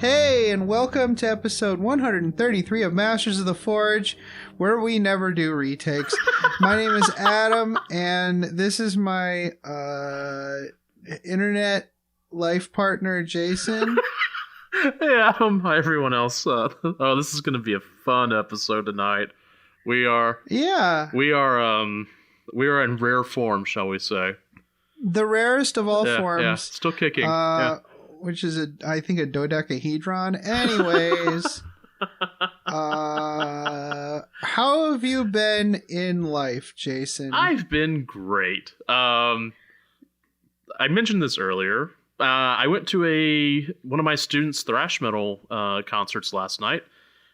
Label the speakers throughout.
Speaker 1: Hey, and welcome to episode 133 of Masters of the Forge, where we never do retakes. My name is Adam, and this is my internet life partner, Jason.
Speaker 2: Hey, Adam. Hi, everyone else. This is going to be a fun episode tonight. We are in rare form, shall we say?
Speaker 1: The rarest of all forms.
Speaker 2: Yeah, still kicking.
Speaker 1: Which is, I think, a dodecahedron. Anyways, how have you been in life, Jason?
Speaker 2: I've been great. I mentioned this earlier. I went to one of my students' thrash metal concerts last night.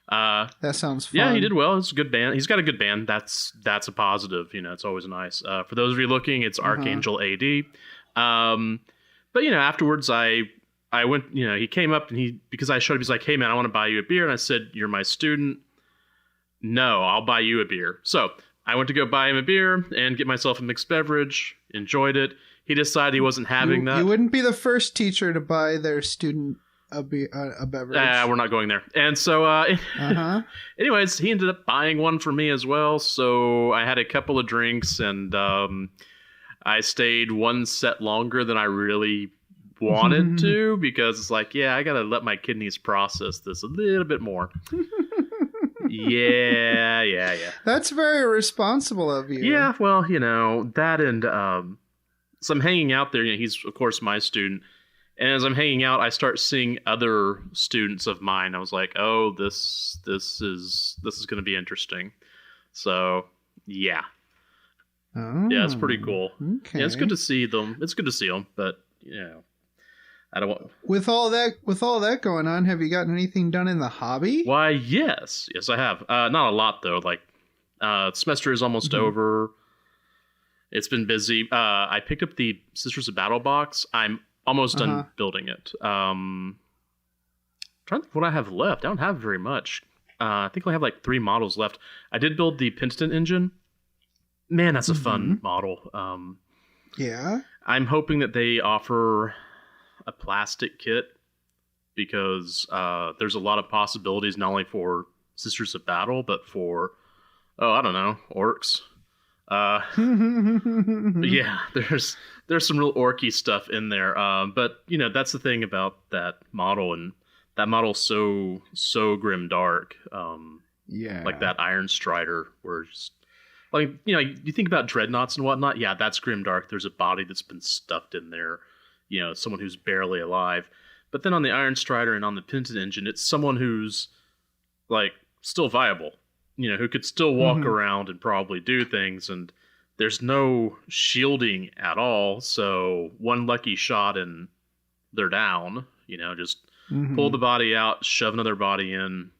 Speaker 1: That sounds fun.
Speaker 2: Yeah, he did well. It's a good band. He's got a good band. That's a positive. You know, it's always nice. For those of you looking, it's Archangel AD. But afterwards, I went. He came up and because I showed him, he's like, "Hey man, I want to buy you a beer." And I said, "You're my student. No, I'll buy you a beer." So I went to go buy him a beer and get myself a mixed beverage. Enjoyed it. He decided he wasn't having that.
Speaker 1: You wouldn't be the first teacher to buy their student a beverage.
Speaker 2: We're not going there. And so, anyways, he ended up buying one for me as well. So I had a couple of drinks, and I stayed one set longer than I really wanted to, because it's like, I gotta let my kidneys process this a little bit more. Yeah.
Speaker 1: That's very responsible of you.
Speaker 2: Yeah, well, that, and so I'm hanging out there. He's of course my student, and as I'm hanging out, I start seeing other students of mine. I was like, oh, this is going to be interesting. So yeah. Yeah, it's pretty cool.
Speaker 1: Okay.
Speaker 2: Yeah, it's good to see them. But I don't want.
Speaker 1: With all that going on, have you gotten anything done in the hobby?
Speaker 2: Why, yes, I have. Not a lot though. Like, semester is almost over. It's been busy. I picked up the Sisters of Battle box. I'm almost done building it. Trying to think what I have left. I don't have very much. I think I have like 3 models left. I did build the Penitent engine. Man, that's a fun model.
Speaker 1: Yeah.
Speaker 2: I'm hoping that they offer a plastic kit, because there's a lot of possibilities, not only for Sisters of Battle, but for, I don't know, orcs. But yeah, there's some real orky stuff in there. But that's the thing about that model, and that model's so grim dark. Like that Iron Strider, where just, like, you think about dreadnoughts and whatnot. Yeah, that's grim dark. There's a body that's been stuffed in there. Someone who's barely alive. But then on the Iron Strider and on the Penitent engine, it's someone who's like still viable. Who could still walk around and probably do things, and there's no shielding at all. So one lucky shot and they're down. Just pull the body out, shove another body in.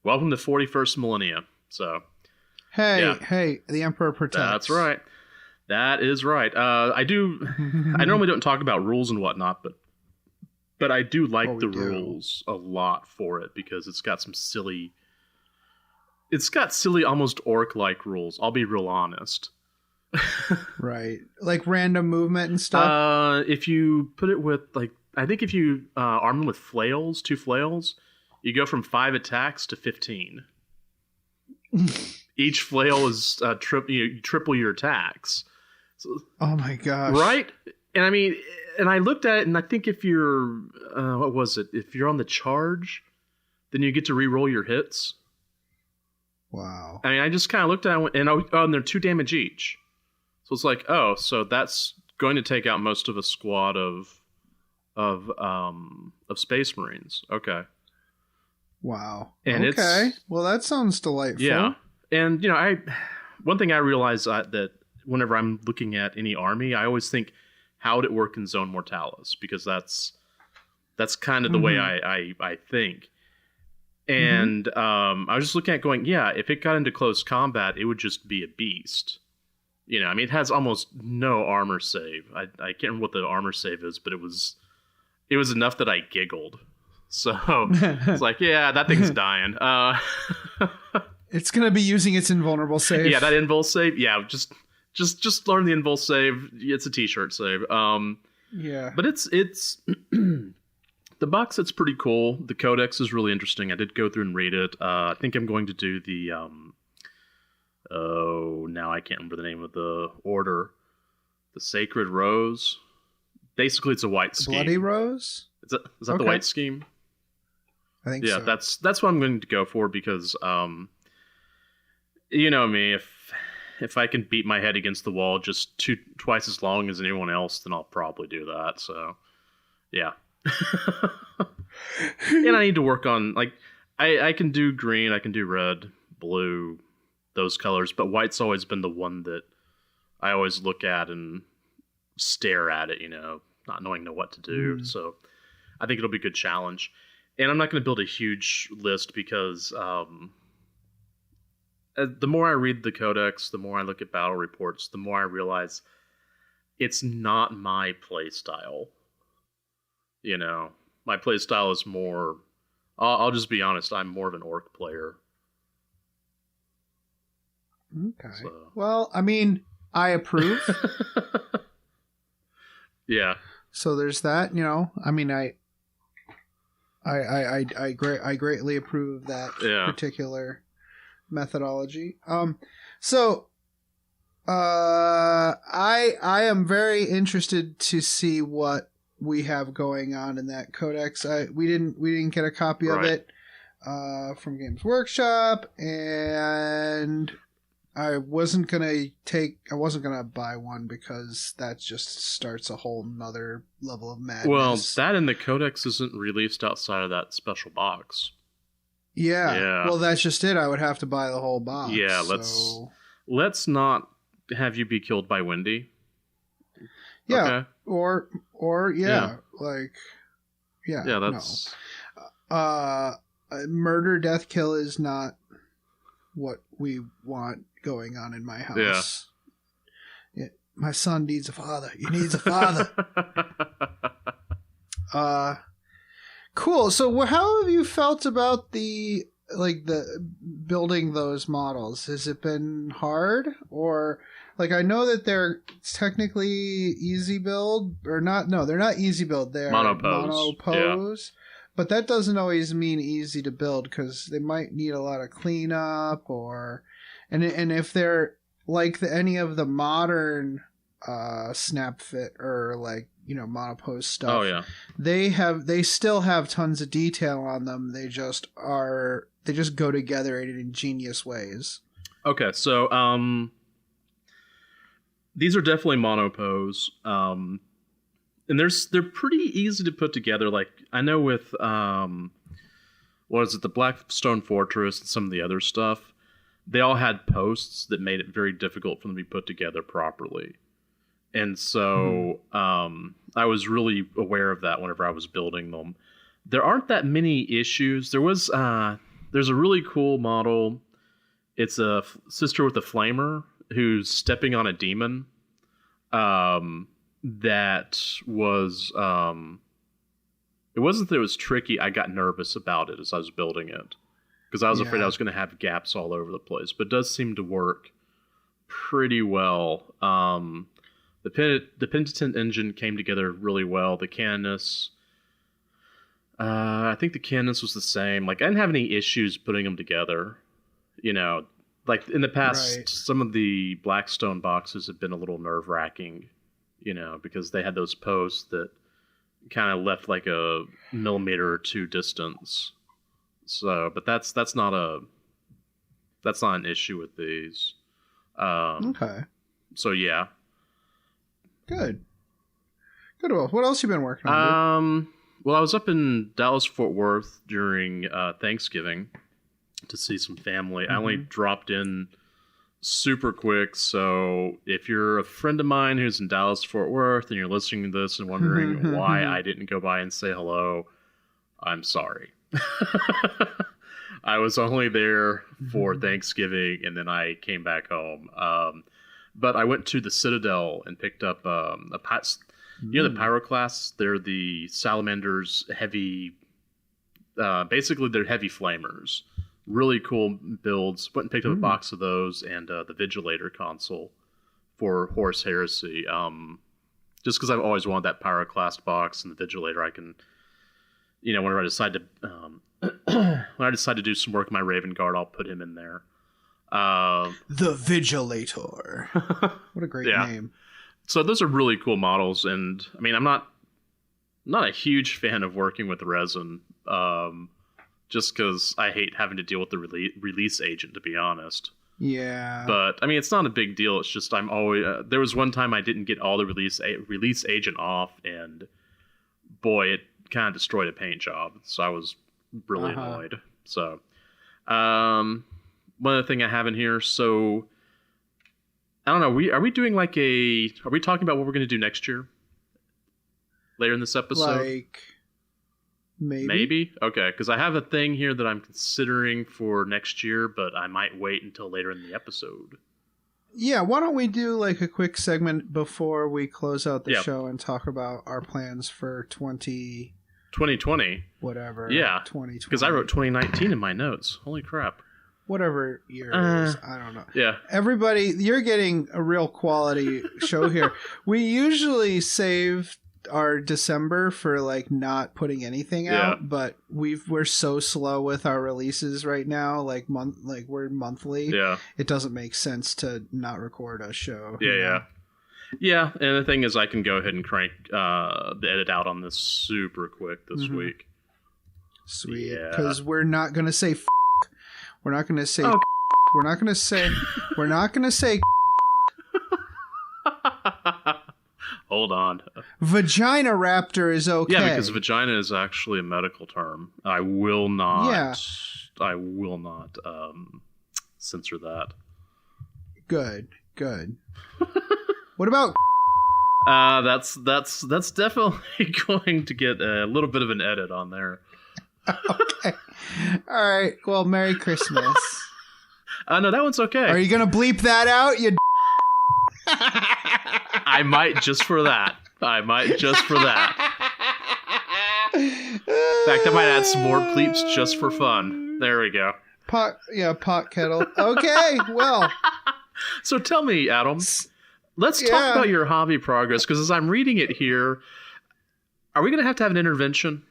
Speaker 2: Welcome to 41st millennia. So,
Speaker 1: hey, the Emperor protects.
Speaker 2: That's right. That is right. I normally don't talk about rules and whatnot, but I do like the rules a lot for it, because it's got some silly. It's got silly, almost orc-like rules. I'll be real honest.
Speaker 1: Right. Like random movement and stuff?
Speaker 2: If you put it with, like, I think if you arm them with flails, 2 flails, you go from 5 attacks to 15. Each flail is triple your attacks. So,
Speaker 1: oh my gosh.
Speaker 2: Right? And I mean, and I looked at it, and I think if you're, what was it? If you're on the charge, then you get to re-roll your hits.
Speaker 1: Wow.
Speaker 2: I mean, I just kind of looked at it and they're 2 damage each. So it's like, so that's going to take out most of a squad of Space Marines. Okay.
Speaker 1: Wow.
Speaker 2: And
Speaker 1: okay. Well, that sounds delightful.
Speaker 2: Yeah. And, one thing I realize that whenever I'm looking at any army, I always think, how would it work in Zone Mortalis? Because that's kind of the way I think. And I was just looking at going, if it got into close combat, it would just be a beast. I mean, it has almost no armor save. I can't remember what the armor save is, but it was enough that I giggled. So it's like, that thing's dying.
Speaker 1: It's going to be using its invulnerable save.
Speaker 2: Yeah, that invul save. Yeah, just learn the invul save. It's a t-shirt save.
Speaker 1: Yeah.
Speaker 2: But it's The box set's pretty cool. The codex is really interesting. I did go through and read it. I think I'm going to do the now I can't remember the name of the order. The Sacred Rose. Basically, it's a white scheme.
Speaker 1: Bloody Rose?
Speaker 2: Is that the white scheme?
Speaker 1: I think so.
Speaker 2: Yeah, that's what I'm going to go for because, you know me, if I can beat my head against the wall just twice as long as anyone else, then I'll probably do that. So, yeah. And I need to work on, like, I can do green, I can do red, blue, those colors, but white's always been the one that I always look at and stare at it, not knowing what to do. So I think it'll be a good challenge. And I'm not going to build a huge list because the more I read the codex, the more I look at battle reports, the more I realize it's not my play style. My play style is more... I'll just be honest, I'm more of an orc player.
Speaker 1: Okay. So. Well, I mean, I approve.
Speaker 2: Yeah.
Speaker 1: So there's that, I mean, I greatly approve of that particular methodology. So I am very interested to see what we have going on in that codex. We didn't get a copy of it from Games Workshop, and I wasn't gonna buy one because that just starts a whole nother level of madness.
Speaker 2: Well, that and the codex isn't released outside of that special box.
Speaker 1: Yeah. Well, that's just it. I would have to buy the whole box.
Speaker 2: Yeah, let's not have you be killed by Wendy.
Speaker 1: Yeah.
Speaker 2: Okay.
Speaker 1: Or like
Speaker 2: that's
Speaker 1: murder, death, kill is not what we want going on in my house. Yeah. My son needs a father. He needs a father. Cool. So how have you felt about the building those models? Has it been hard, or I know that they're technically easy build or not? No, they're not easy build. They're monopose. But that doesn't always mean easy to build because they might need a lot of cleanup and if they're like any of the modern snap fit or monopose stuff.
Speaker 2: Oh yeah.
Speaker 1: They still have tons of detail on them. They just go together in ingenious ways. Okay,
Speaker 2: so these are definitely monopose. And they're pretty easy to put together. Like I know with the Blackstone Fortress and some of the other stuff, they all had posts that made it very difficult for them to be put together properly. And so I was really aware of that whenever I was building them. There aren't that many issues. There's a really cool model. It's a sister with a flamer who's stepping on a demon. That was it wasn't that it was tricky. I got nervous about it as I was building it because I was afraid I was going to have gaps all over the place, but it does seem to work pretty well. The Penitent engine came together really well. The Canoness, I think the Canoness was the same. I didn't have any issues putting them together. In the past, some of the Blackstone boxes have been a little nerve-wracking. Because they had those posts that kind of left a millimeter or two distance. So, but that's not an issue with these.
Speaker 1: Okay.
Speaker 2: So yeah.
Speaker 1: Good. Well, what else you been working on?
Speaker 2: Well, I was up in Dallas Fort Worth during Thanksgiving to see some family. I only dropped in super quick, so if you're a friend of mine who's in Dallas Fort Worth and you're listening to this and wondering why I didn't go by and say hello, I'm sorry. I was only there for Thanksgiving and then I came back home. But I went to the Citadel and picked up the Pyroclasts. They're the Salamander's heavy, basically they're heavy flamers. Really cool builds. Went and picked up a box of those and the Vigilator console for Horus Heresy. Just because I've always wanted that Pyroclast box and the Vigilator, I can whenever I decide to when I decide to do some work in my Raven Guard, I'll put him in there.
Speaker 1: The Vigilator. What a great name.
Speaker 2: So those are really cool models, and I mean, I'm not a huge fan of working with resin, just because I hate having to deal with the release agent, to be honest.
Speaker 1: Yeah.
Speaker 2: But I mean, it's not a big deal. It's just I'm always there was one time I didn't get all the release agent off, and boy, it kind of destroyed a paint job. So I was really annoyed. So, one other thing I have in here. So, I don't know. Are we doing like are we talking about what we're going to do next year? Later in this episode?
Speaker 1: Like, maybe?
Speaker 2: Maybe? Okay, because I have a thing here that I'm considering for next year, but I might wait until later in the episode.
Speaker 1: Yeah, why don't we do like a quick segment before we close out the show and talk about our plans for
Speaker 2: 2020?
Speaker 1: Whatever.
Speaker 2: Yeah,
Speaker 1: 2020.
Speaker 2: because I wrote 2019 in my notes. Holy crap.
Speaker 1: Whatever year it is, I don't know.
Speaker 2: Yeah.
Speaker 1: Everybody, you're getting a real quality show here. We usually save our December for like not putting anything out, but we're so slow with our releases right now, like we're monthly.
Speaker 2: Yeah.
Speaker 1: It doesn't make sense to not record a show.
Speaker 2: Yeah. And the thing is, I can go ahead and crank the edit out on this super quick this week.
Speaker 1: Sweet. Because we're not gonna say we're not gonna say we're not gonna say
Speaker 2: Hold on.
Speaker 1: Vagina raptor is okay.
Speaker 2: Yeah, because vagina is actually a medical term. I will not censor that.
Speaker 1: Good. What about
Speaker 2: that's definitely going to get a little bit of an edit on there.
Speaker 1: Okay. All right. Well, Merry Christmas.
Speaker 2: No, that one's okay.
Speaker 1: Are you going to bleep that out, you
Speaker 2: I might just for that. In fact, I might add some more bleeps just for fun. There we go.
Speaker 1: Pot kettle. Okay, well.
Speaker 2: So tell me, Adam, let's talk about your hobby progress, because as I'm reading it here, are we going to have an intervention?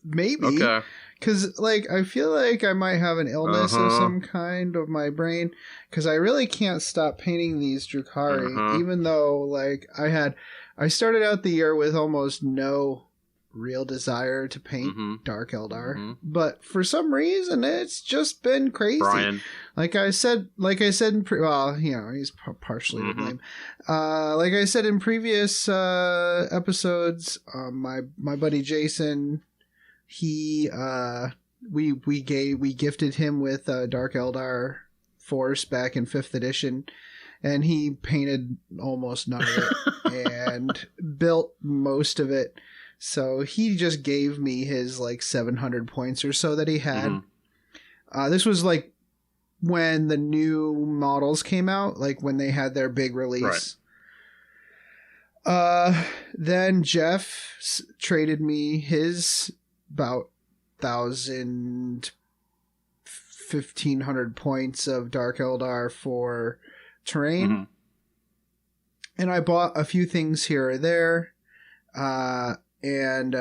Speaker 1: Maybe.
Speaker 2: Okay.
Speaker 1: Because, like, I feel like I might have an illness of some kind of my brain, because I really can't stop painting these Drukhari, even though, like, I started out the year with almost no real desire to paint Dark Eldar, but for some reason, it's just been crazy.
Speaker 2: Brian.
Speaker 1: Like I said, he's partially to blame. Like I said in previous episodes, my buddy Jason, we gifted him with Dark Eldar Force back in 5th edition, and he painted almost none of it and built most of it. So he just gave me his like 700 points or so that he had. This was like when the new models came out, like when they had their big release. Right. Then Jeff traded me his about 1,500 points of Dark Eldar for terrain. And I bought a few things here or there. And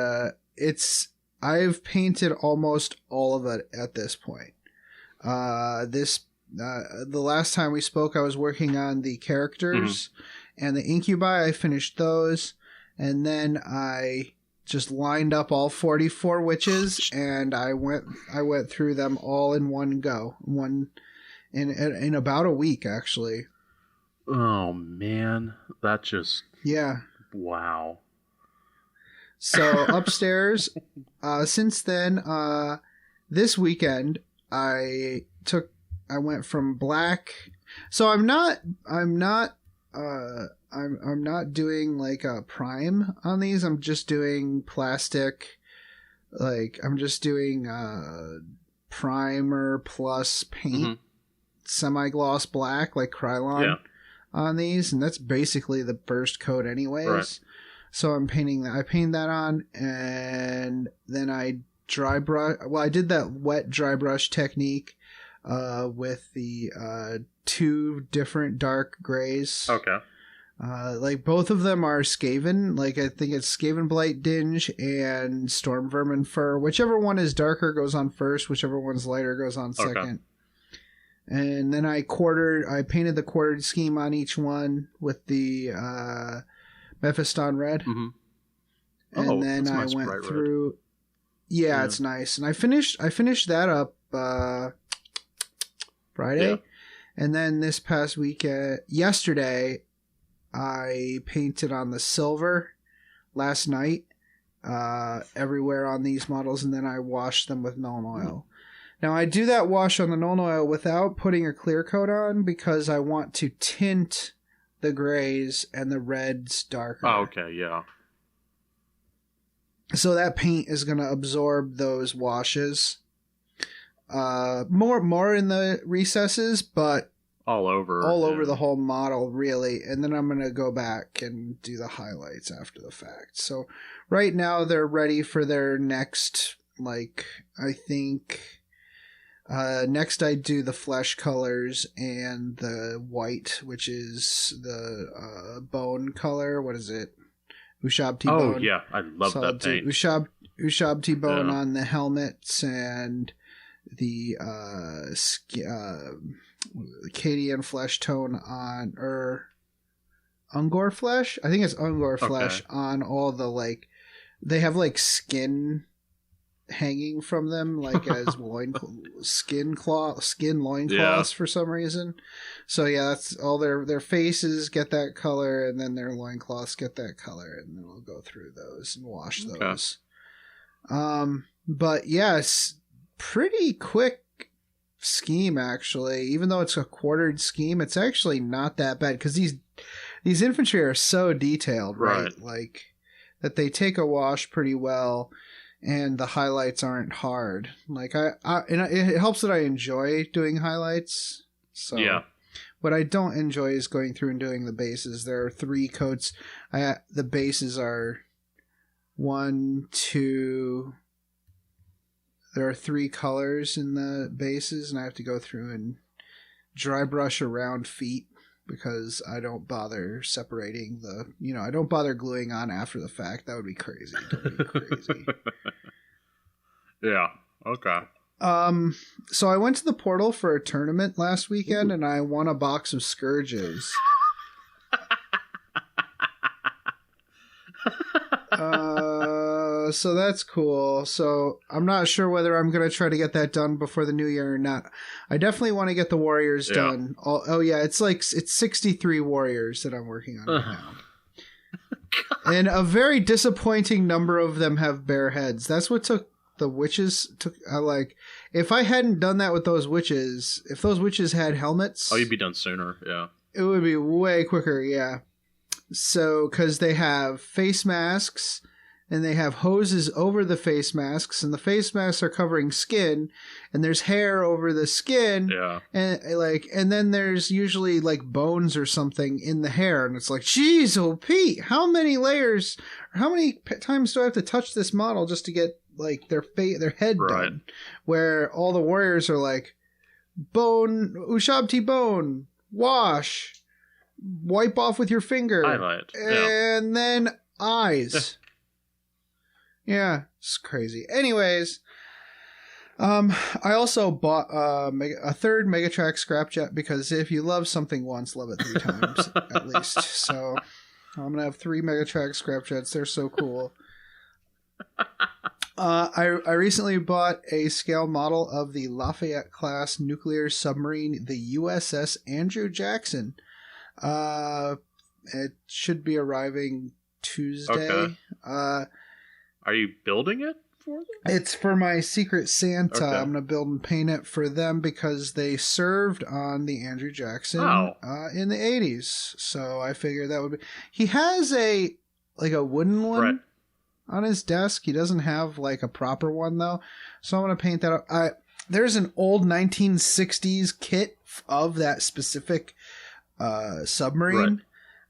Speaker 1: I've painted almost all of it at this point. The last time we spoke, I was working on the characters and the incubi. I finished those, and then I just lined up all 44 witches, and I went through them all in one go, in about a week, actually.
Speaker 2: Oh man, that just wow.
Speaker 1: So upstairs, since then, this weekend I went from black. So I'm not doing like a prime on these. I'm just doing plastic. Like I'm just doing primer plus paint, semi-gloss black, like Krylon on these, and that's basically the first coat anyways. Right. So I'm painting that. I paint that on, and then I dry brush. Well, I did that wet dry brush technique with the 2 different dark grays.
Speaker 2: Okay.
Speaker 1: Like both of them are Skaven. Like I think it's Skaven Blight Dinge and Storm Vermin Fur. Whichever one is darker goes on first. Whichever one's lighter goes on second. And then I painted the quartered scheme on each one with the Mephiston red.
Speaker 2: Mm-hmm.
Speaker 1: And then I
Speaker 2: nice,
Speaker 1: went through. Red. Yeah, it's nice. And I finished that up Friday. Yeah. And then this past weekend, yesterday, I painted on the silver last night, everywhere on these models, and then I washed them with Nuln Oil. Now, I do that wash on the Nuln Oil without putting a clear coat on because I want to tint the grays and the reds darker.
Speaker 2: Oh, okay, yeah.
Speaker 1: So that paint is going to absorb those washes. More in the recesses, but
Speaker 2: all over
Speaker 1: the whole model, really. And then I'm going to go back and do the highlights after the fact. So right now they're ready for their next, like, I think, next I do the flesh colors and the white, which is the bone color. What is it? Ushabti bone.
Speaker 2: Oh, yeah. I love that paint.
Speaker 1: Ushabti bone on the helmets and the Cadian flesh tone on, or Ungor flesh? I think it's Ungor flesh on all the, like, they have, like, skin hanging from them, like, as skin loincloths for some reason. So, yeah, that's all their faces get that color, and then their loincloths get that color, and then we'll go through those and wash those. But, yes, pretty quick scheme, actually. Even though it's a quartered scheme, it's actually not that bad because these infantry are so detailed, right? Like that they take a wash pretty well, and the highlights aren't hard. Like and it helps that I enjoy doing highlights. So yeah. What I don't enjoy is going through and doing the bases. There are 3 coats. The bases are 1, 2. There are 3 colors in the bases, and I have to go through and dry brush around feet because I don't bother separating I don't bother gluing on after the fact. That would be crazy. Don't be crazy.
Speaker 2: Yeah. Okay.
Speaker 1: So I went to the portal for a tournament last weekend, and I won a box of Scourges. So that's cool. So I'm not sure whether I'm going to try to get that done before the new year or not. I definitely want to get the warriors done. It's 63 warriors that I'm working on right now. And a very disappointing number of them have bare heads. That's what took the witches. If I hadn't done that with those witches, if those witches had helmets...
Speaker 2: Oh, you'd be done sooner, yeah.
Speaker 1: It would be way quicker, yeah. So, because they have face masks... And they have hoses over the face masks, and the face masks are covering skin, and there's hair over the skin, and then there's usually like bones or something in the hair, and it's like, geez, oh Pete, how many layers, or how many times do I have to touch this model just to get like their head done? Where all the warriors are like, bone, Ushabti bone, wash, wipe off with your finger,
Speaker 2: highlight,
Speaker 1: and then eyes. Yeah, it's crazy. Anyways, I also bought a third Megatrack Scrapjet because if you love something once, love it 3 times at least. So I'm gonna have 3 Megatrack Scrapjets. They're so cool. I recently bought a scale model of the Lafayette class nuclear submarine, the USS Andrew Jackson. It should be arriving Tuesday.
Speaker 2: Okay. Are you building it for them?
Speaker 1: It's for my Secret Santa. Okay. I'm going to build and paint it for them because they served on the Andrew Jackson in the 80s. So I figured that would be... He has a wooden one on his desk. He doesn't have like a proper one though. So I'm going to paint that up. There's an old 1960s kit of that specific submarine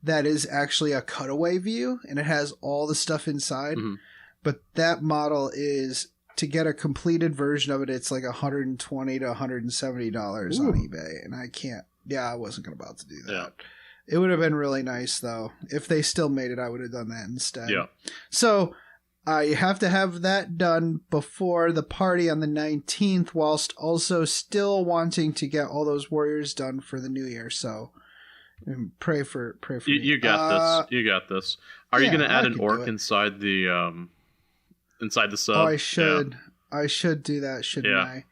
Speaker 1: that is actually a cutaway view, and it has all the stuff inside. Mm-hmm. But that model is, to get a completed version of it, it's like $120 to $170 on eBay. And I can't, I wasn't about to do that. It would have been really nice, though. If they still made it, I would have done that instead.
Speaker 2: Yeah.
Speaker 1: So I have to have that done before the party on the 19th, whilst also still wanting to get all those warriors done for the new year. So pray for me.
Speaker 2: You got this. You got this. Are you going to add an orc inside the sub?
Speaker 1: Oh, I should. Yeah. I should do that, shouldn't I?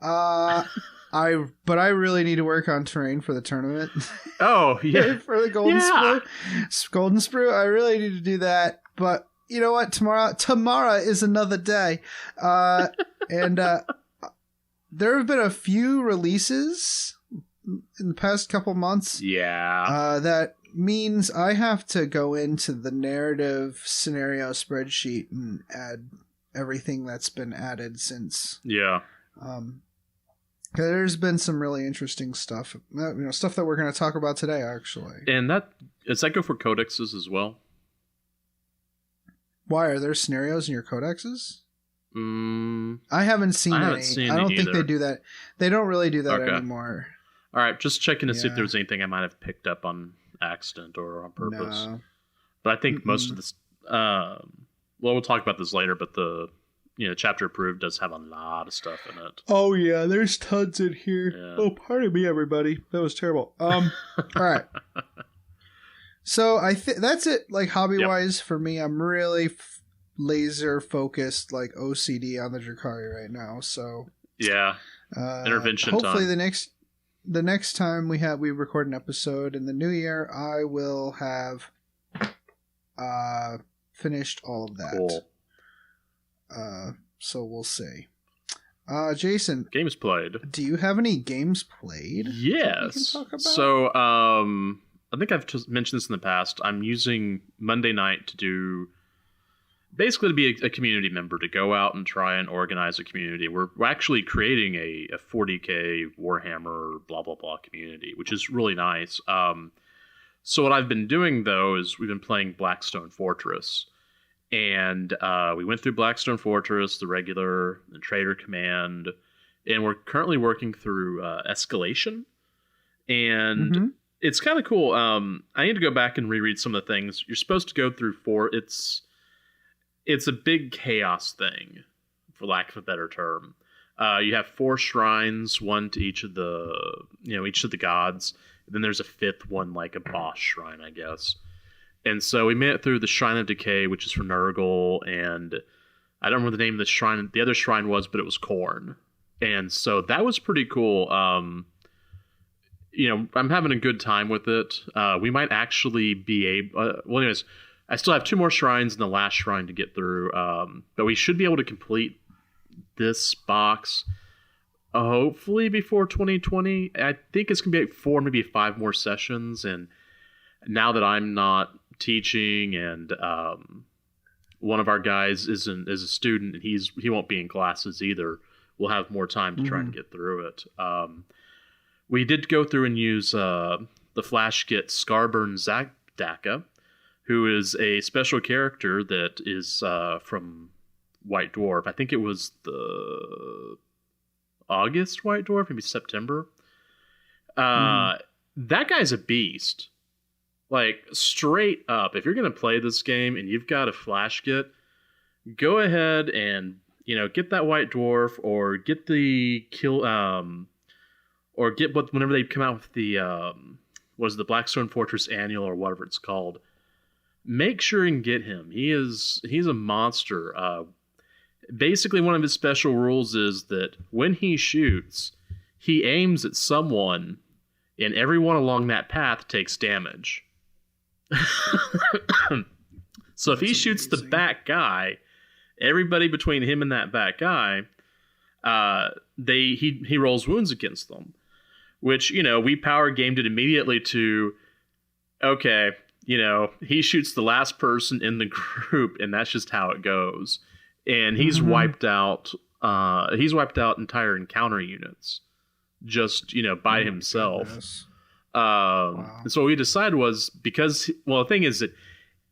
Speaker 1: But I really need to work on terrain for the tournament.
Speaker 2: Oh, yeah.
Speaker 1: For the golden sprue. I really need to do that. But you know what? Tomorrow is another day. And there have been a few releases in the past couple months.
Speaker 2: Yeah.
Speaker 1: That means I have to go into the narrative scenario spreadsheet and add everything that's been added since.
Speaker 2: Yeah.
Speaker 1: There's been some really interesting stuff, stuff that we're going to talk about today, actually.
Speaker 2: And does that go for codexes as well?
Speaker 1: Why, are there scenarios in your codexes? I haven't seen any. I don't think they do that. They don't really do that anymore.
Speaker 2: All right, just checking to see if there was anything I might have picked up on accident or on purpose. No. But I think most of this... we'll talk about this later, but the chapter approved does have a lot of stuff in it.
Speaker 1: Oh yeah, there's tons in here. Yeah. Oh, pardon me, everybody. That was terrible. All right. So that's it. Like hobby wise for me, I'm really laser focused, like OCD on the Drakari right now. So
Speaker 2: yeah, intervention.
Speaker 1: Hopefully
Speaker 2: time.
Speaker 1: the next time we record an episode in the new year, I will have finished all of that.
Speaker 2: Cool.
Speaker 1: So we'll see. Jason,
Speaker 2: games played.
Speaker 1: Do you have any games played?
Speaker 2: Yes. So, I think I've just mentioned this in the past. I'm using Monday night to do basically to be a community member, to go out and try and organize a community. We're actually creating a 40k Warhammer blah blah blah community, which is really nice. So what I've been doing though is we've been playing Blackstone Fortress. And we went through Blackstone Fortress, the regular, the Trader Command, and we're currently working through Escalation. And it's kind of cool. I need to go back and reread some of the things. You're supposed to go through 4. It's a big chaos thing, for lack of a better term. You have 4 shrines, one to each of the gods. And then there's a 5th one, like a boss shrine, I guess. And so we made it through the Shrine of Decay, which is for Nurgle, and I don't remember the name of the shrine. The other shrine was, but it was Khorne. And so that was pretty cool. I'm having a good time with it. We might actually be able... anyways, I still have 2 more shrines and the last shrine to get through. But we should be able to complete this box, hopefully before 2020. I think it's going to be 4, maybe 5 more sessions, and now that I'm not teaching and one of our guys is a student and he won't be in classes either, we'll have more time to try and get through it. We did go through and use the Flash Git Scarburn Zakdaka, who is a special character that is from White Dwarf. I think it was the August White Dwarf, maybe September. That guy's a beast. Like, straight up, if you're going to play this game and you've got a Flash Git, go ahead and, get that White Dwarf, or get the or get whenever they come out with the Blackstone Fortress Annual or whatever it's called. Make sure and get him. He's a monster. Basically, one of his special rules is that when he shoots, he aims at someone, and everyone along that path takes damage. So if he shoots the back guy, everybody between him and that back guy, he rolls wounds against them. Which, we power gamed it immediately to, okay, he shoots the last person in the group, and that's just how it goes. And he's wiped out entire encounter units just, by himself. Goodness. Wow. So what we decided was, because, the thing is that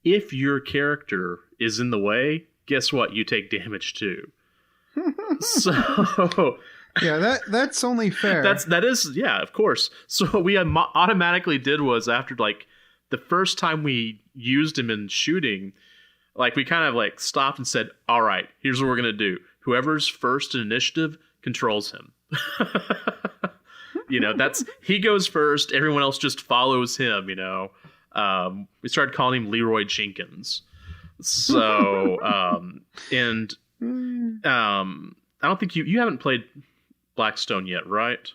Speaker 2: if your character is in the way, guess what? You take damage too. So
Speaker 1: Yeah, that's only fair.
Speaker 2: That is, yeah, of course. So what we automatically did was, after like the first time we used him in shooting, like we kind of like stopped and said, all right, here's what we're gonna do. Whoever's first in initiative controls him. He goes first, everyone else just follows him. We started calling him Leroy Jenkins. So I don't think you haven't played Blackstone yet, right?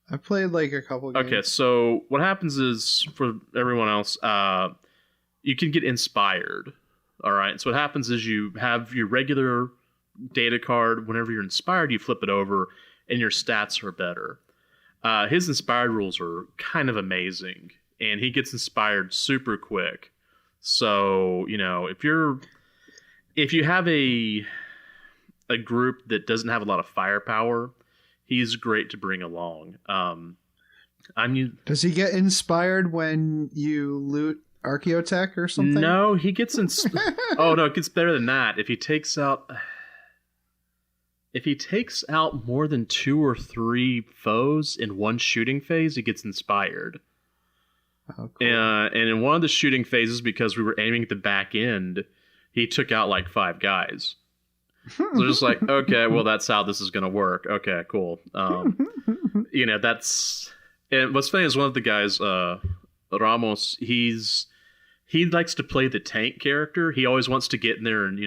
Speaker 1: I played like a couple games.
Speaker 2: Okay, so what happens is, for everyone else, you can get inspired. All right, so what happens is you have your regular data card. Whenever you're inspired, you flip it over, and your stats are better. His inspired rules are kind of amazing, and he gets inspired super quick. So, if you have a group that doesn't have a lot of firepower, he's great to bring along.
Speaker 1: Does he get inspired when you loot Archaeotech or something?
Speaker 2: No, he gets oh no, it gets better than that. If he takes out more than 2 or 3 foes in one shooting phase, he gets inspired.
Speaker 1: Oh, cool.
Speaker 2: And in one of the shooting phases, because we were aiming at the back end, he took out like 5 guys. So just like, okay, well, that's how this is going to work. Okay, cool. That's... And what's funny is one of the guys, Ramos, he likes to play the tank character. He always wants to get in there, and,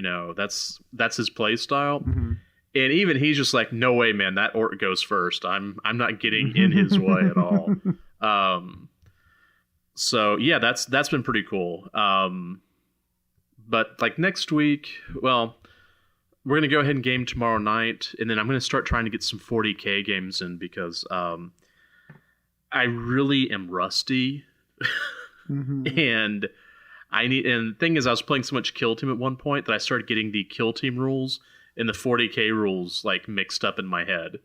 Speaker 2: that's his play style. Mm-hmm. And even he's just like, no way, man, that orc goes first. I'm not getting in his way at all. So, yeah, that's been pretty cool. But, like, next week, well... We're going to go ahead and game tomorrow night, and then I'm going to start trying to get some 40k games in, because I really am rusty. Mm-hmm. And the thing is, I was playing so much Kill Team at one point that I started getting the Kill Team rules and the 40k rules like mixed up in my head.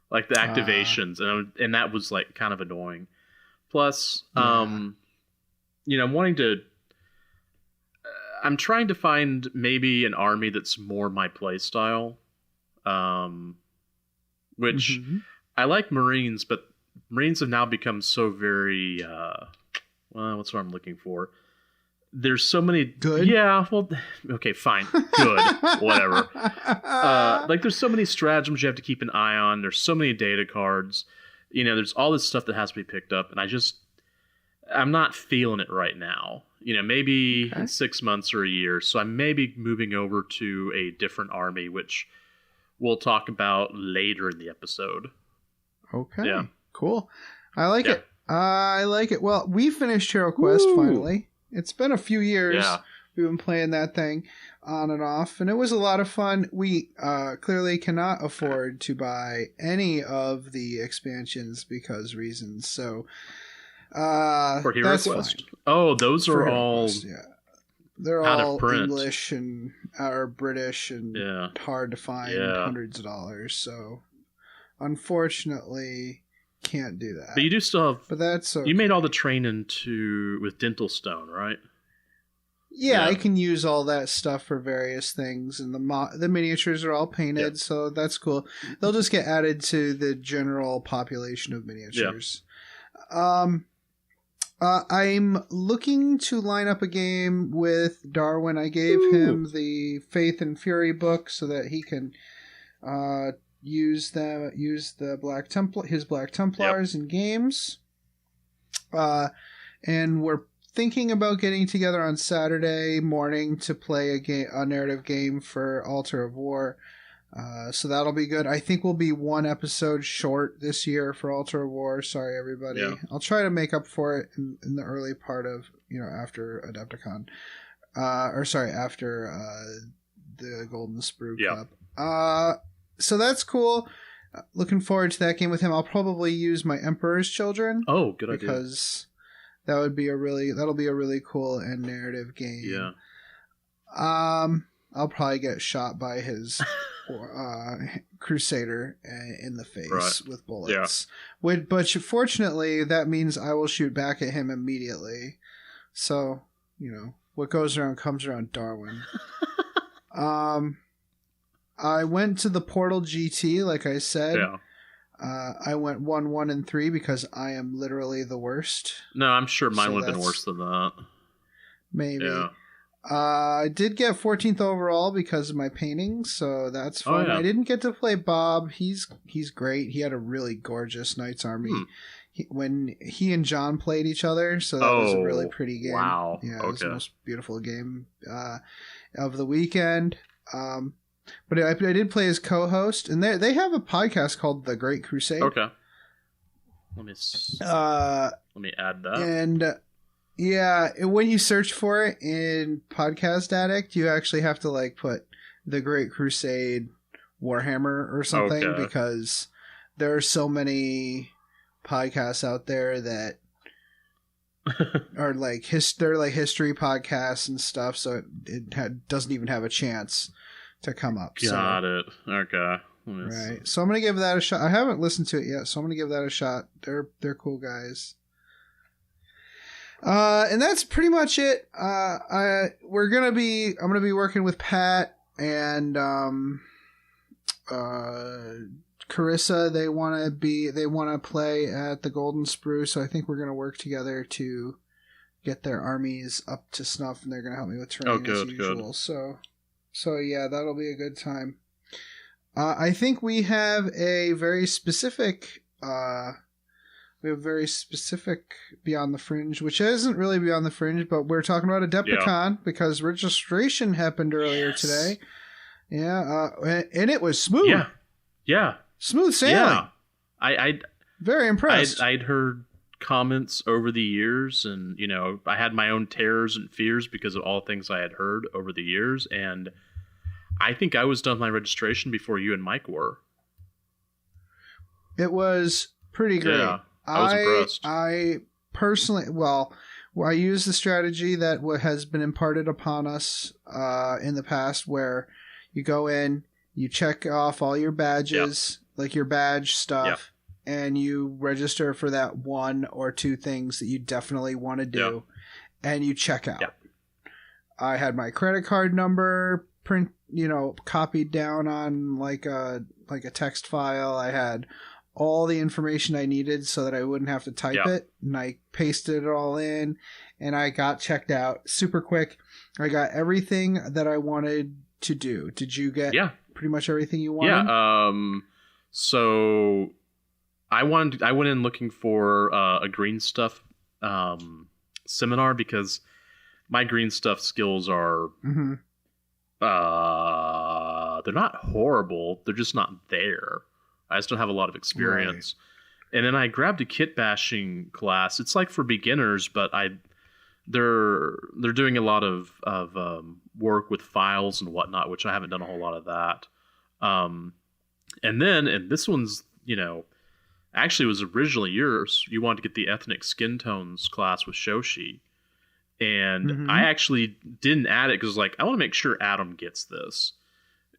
Speaker 2: Like the activations, and that was like kind of annoying. Plus, I'm trying to find maybe an army that's more my play style. Which I like Marines, but Marines have now become so very what's what I'm looking for? There's so many
Speaker 1: good.
Speaker 2: Yeah, well, okay, fine. Good. Whatever. Like there's so many stratagems you have to keep an eye on. There's so many data cards. There's all this stuff that has to be picked up, and I'm not feeling it right now. Maybe in 6 months or a year. So I may be moving over to a different army, which we'll talk about later in the episode.
Speaker 1: Okay.
Speaker 2: Yeah.
Speaker 1: Cool. I like it. I like it. Well, we finished Hero Quest finally. It's been a few years.
Speaker 2: Yeah.
Speaker 1: We've been playing that thing on and off, and it was a lot of fun. We clearly cannot afford to buy any of the expansions because reasons. So...
Speaker 2: for Hero Quest. Fine. Oh, those are all
Speaker 1: they're all English and or British and hard to find, hundreds of dollars. So unfortunately can't do that.
Speaker 2: But you do still have,
Speaker 1: but that's okay.
Speaker 2: You made all the training with Dental Stone, right?
Speaker 1: Yeah, I can use all that stuff for various things, and the miniatures are all painted, so that's cool. They'll just get added to the general population of miniatures. I'm looking to line up a game with Darwin. I gave him the Faith and Fury book so that he can use the his Black Templars in games. And we're thinking about getting together on Saturday morning to play a narrative game for Altar of War. So that'll be good. I think we'll be 1 episode short this year for Altar of War. Sorry, everybody. Yeah. I'll try to make up for it in the early part of, after Adepticon. After the Golden Sprue Cup. So that's cool. Looking forward to that game with him. I'll probably use my Emperor's Children.
Speaker 2: Oh, good idea.
Speaker 1: Because that'll be a really cool and narrative game.
Speaker 2: Yeah.
Speaker 1: I'll probably get shot by his Crusader in the face with bullets. Yeah. But fortunately, that means I will shoot back at him immediately. So, what goes around comes around, Darwin. I went to the Portal GT, like I said. I went 1, 1, and 3 because I am literally the worst.
Speaker 2: No, I'm sure mine would have been worse than that.
Speaker 1: Maybe.
Speaker 2: Yeah.
Speaker 1: I did get 14th overall because of my paintings, so that's fun.
Speaker 2: Oh, yeah.
Speaker 1: I didn't get to play Bob. He's great. He had a really gorgeous Knights Army when he and John played each other, so that was a really pretty game.
Speaker 2: Wow.
Speaker 1: Yeah, it was the most beautiful game of the weekend. But I did play as co-host, and they have a podcast called The Great Crusade.
Speaker 2: Okay. Let me add that.
Speaker 1: And yeah, when you search for it in Podcast Addict, you actually have to like put The Great Crusade Warhammer or something because there are so many podcasts out there that are like they're like history podcasts and stuff, so it doesn't even have a chance to come up.
Speaker 2: Got it. Okay.
Speaker 1: Right. So I'm gonna give that a shot. I haven't listened to it yet, so I'm gonna give that a shot. They're cool guys. And that's pretty much it. I'm gonna be working with Pat and Carissa. They want to play at the Golden Sprue, so I think we're gonna work together to get their armies up to snuff, and they're gonna help me with training as usual. Good. So yeah, that'll be a good time. I think we have a very specific Beyond the Fringe, which isn't really Beyond the Fringe, but we're talking about Adepticon because registration happened earlier today. Yeah, and it was smooth.
Speaker 2: Yeah.
Speaker 1: Smooth sailing.
Speaker 2: Yeah. I
Speaker 1: very impressed.
Speaker 2: I'd heard comments over the years, and I had my own terrors and fears because of all things I had heard over the years, and I think I was done with my registration before you and Mike were.
Speaker 1: It was pretty great.
Speaker 2: Yeah, I was impressed.
Speaker 1: I personally, I use the strategy that has been imparted upon us in the past, where you go in, you check off all your badges, like your badge stuff, and you register for that 1 or 2 things that you definitely want to do, and you check out. I had my credit card number copied down on like a text file. I had all the information I needed so that I wouldn't have to type it, and I pasted it all in, and I got checked out super quick. I got everything that I wanted to do. Did you get pretty much everything you wanted?
Speaker 2: Yeah. So I went in looking for a green stuff seminar because my green stuff skills are they're not horrible. They're just not there. I just don't have a lot of experience. Right. And then I grabbed a kit bashing class. It's like for beginners, but they're doing a lot of work with files and whatnot, which I haven't done a whole lot of that. And this one's, actually was originally yours. You wanted to get the ethnic skin tones class with Shoshi. And I actually didn't add it because I want to make sure Adam gets this.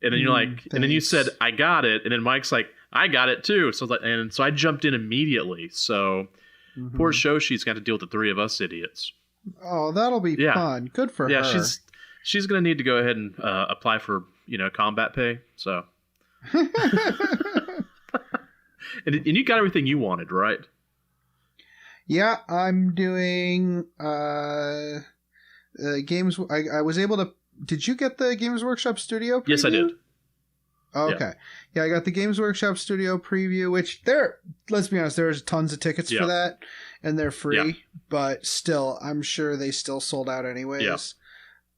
Speaker 2: And then you're like, thanks. And then you said, I got it. And then Mike's like, I got it too. So I jumped in immediately. So poor Shoshi's got to deal with the 3 of us idiots.
Speaker 1: Oh, that'll be fun. Good for her.
Speaker 2: Yeah, she's going to need to go ahead and apply for, combat pay. So. And you got everything you wanted, right?
Speaker 1: Yeah, I'm doing games. I was able to. Did you get the Games Workshop Studio preview?
Speaker 2: Yes, I did.
Speaker 1: Oh, okay. Yeah, I got the Games Workshop Studio preview, which let's be honest, there's tons of tickets for that, and they're free. Yeah. But still, I'm sure they still sold out anyways.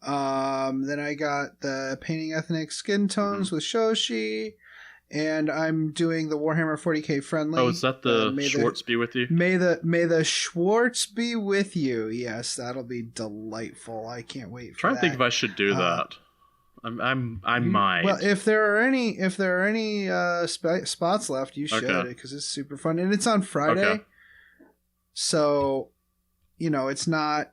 Speaker 1: Yeah. Then I got the Painting Ethnic Skin Tones with Shoshi. And I'm doing the Warhammer 40k friendly.
Speaker 2: Oh, is that the Schwartz be with you?
Speaker 1: May the Schwartz be with you. Yes, that'll be delightful. I can't wait for that.
Speaker 2: I'm trying to think if I should do that. I might.
Speaker 1: Well, if there are any spots left, you should, because it's super fun, and it's on Friday. Okay. So, it's not,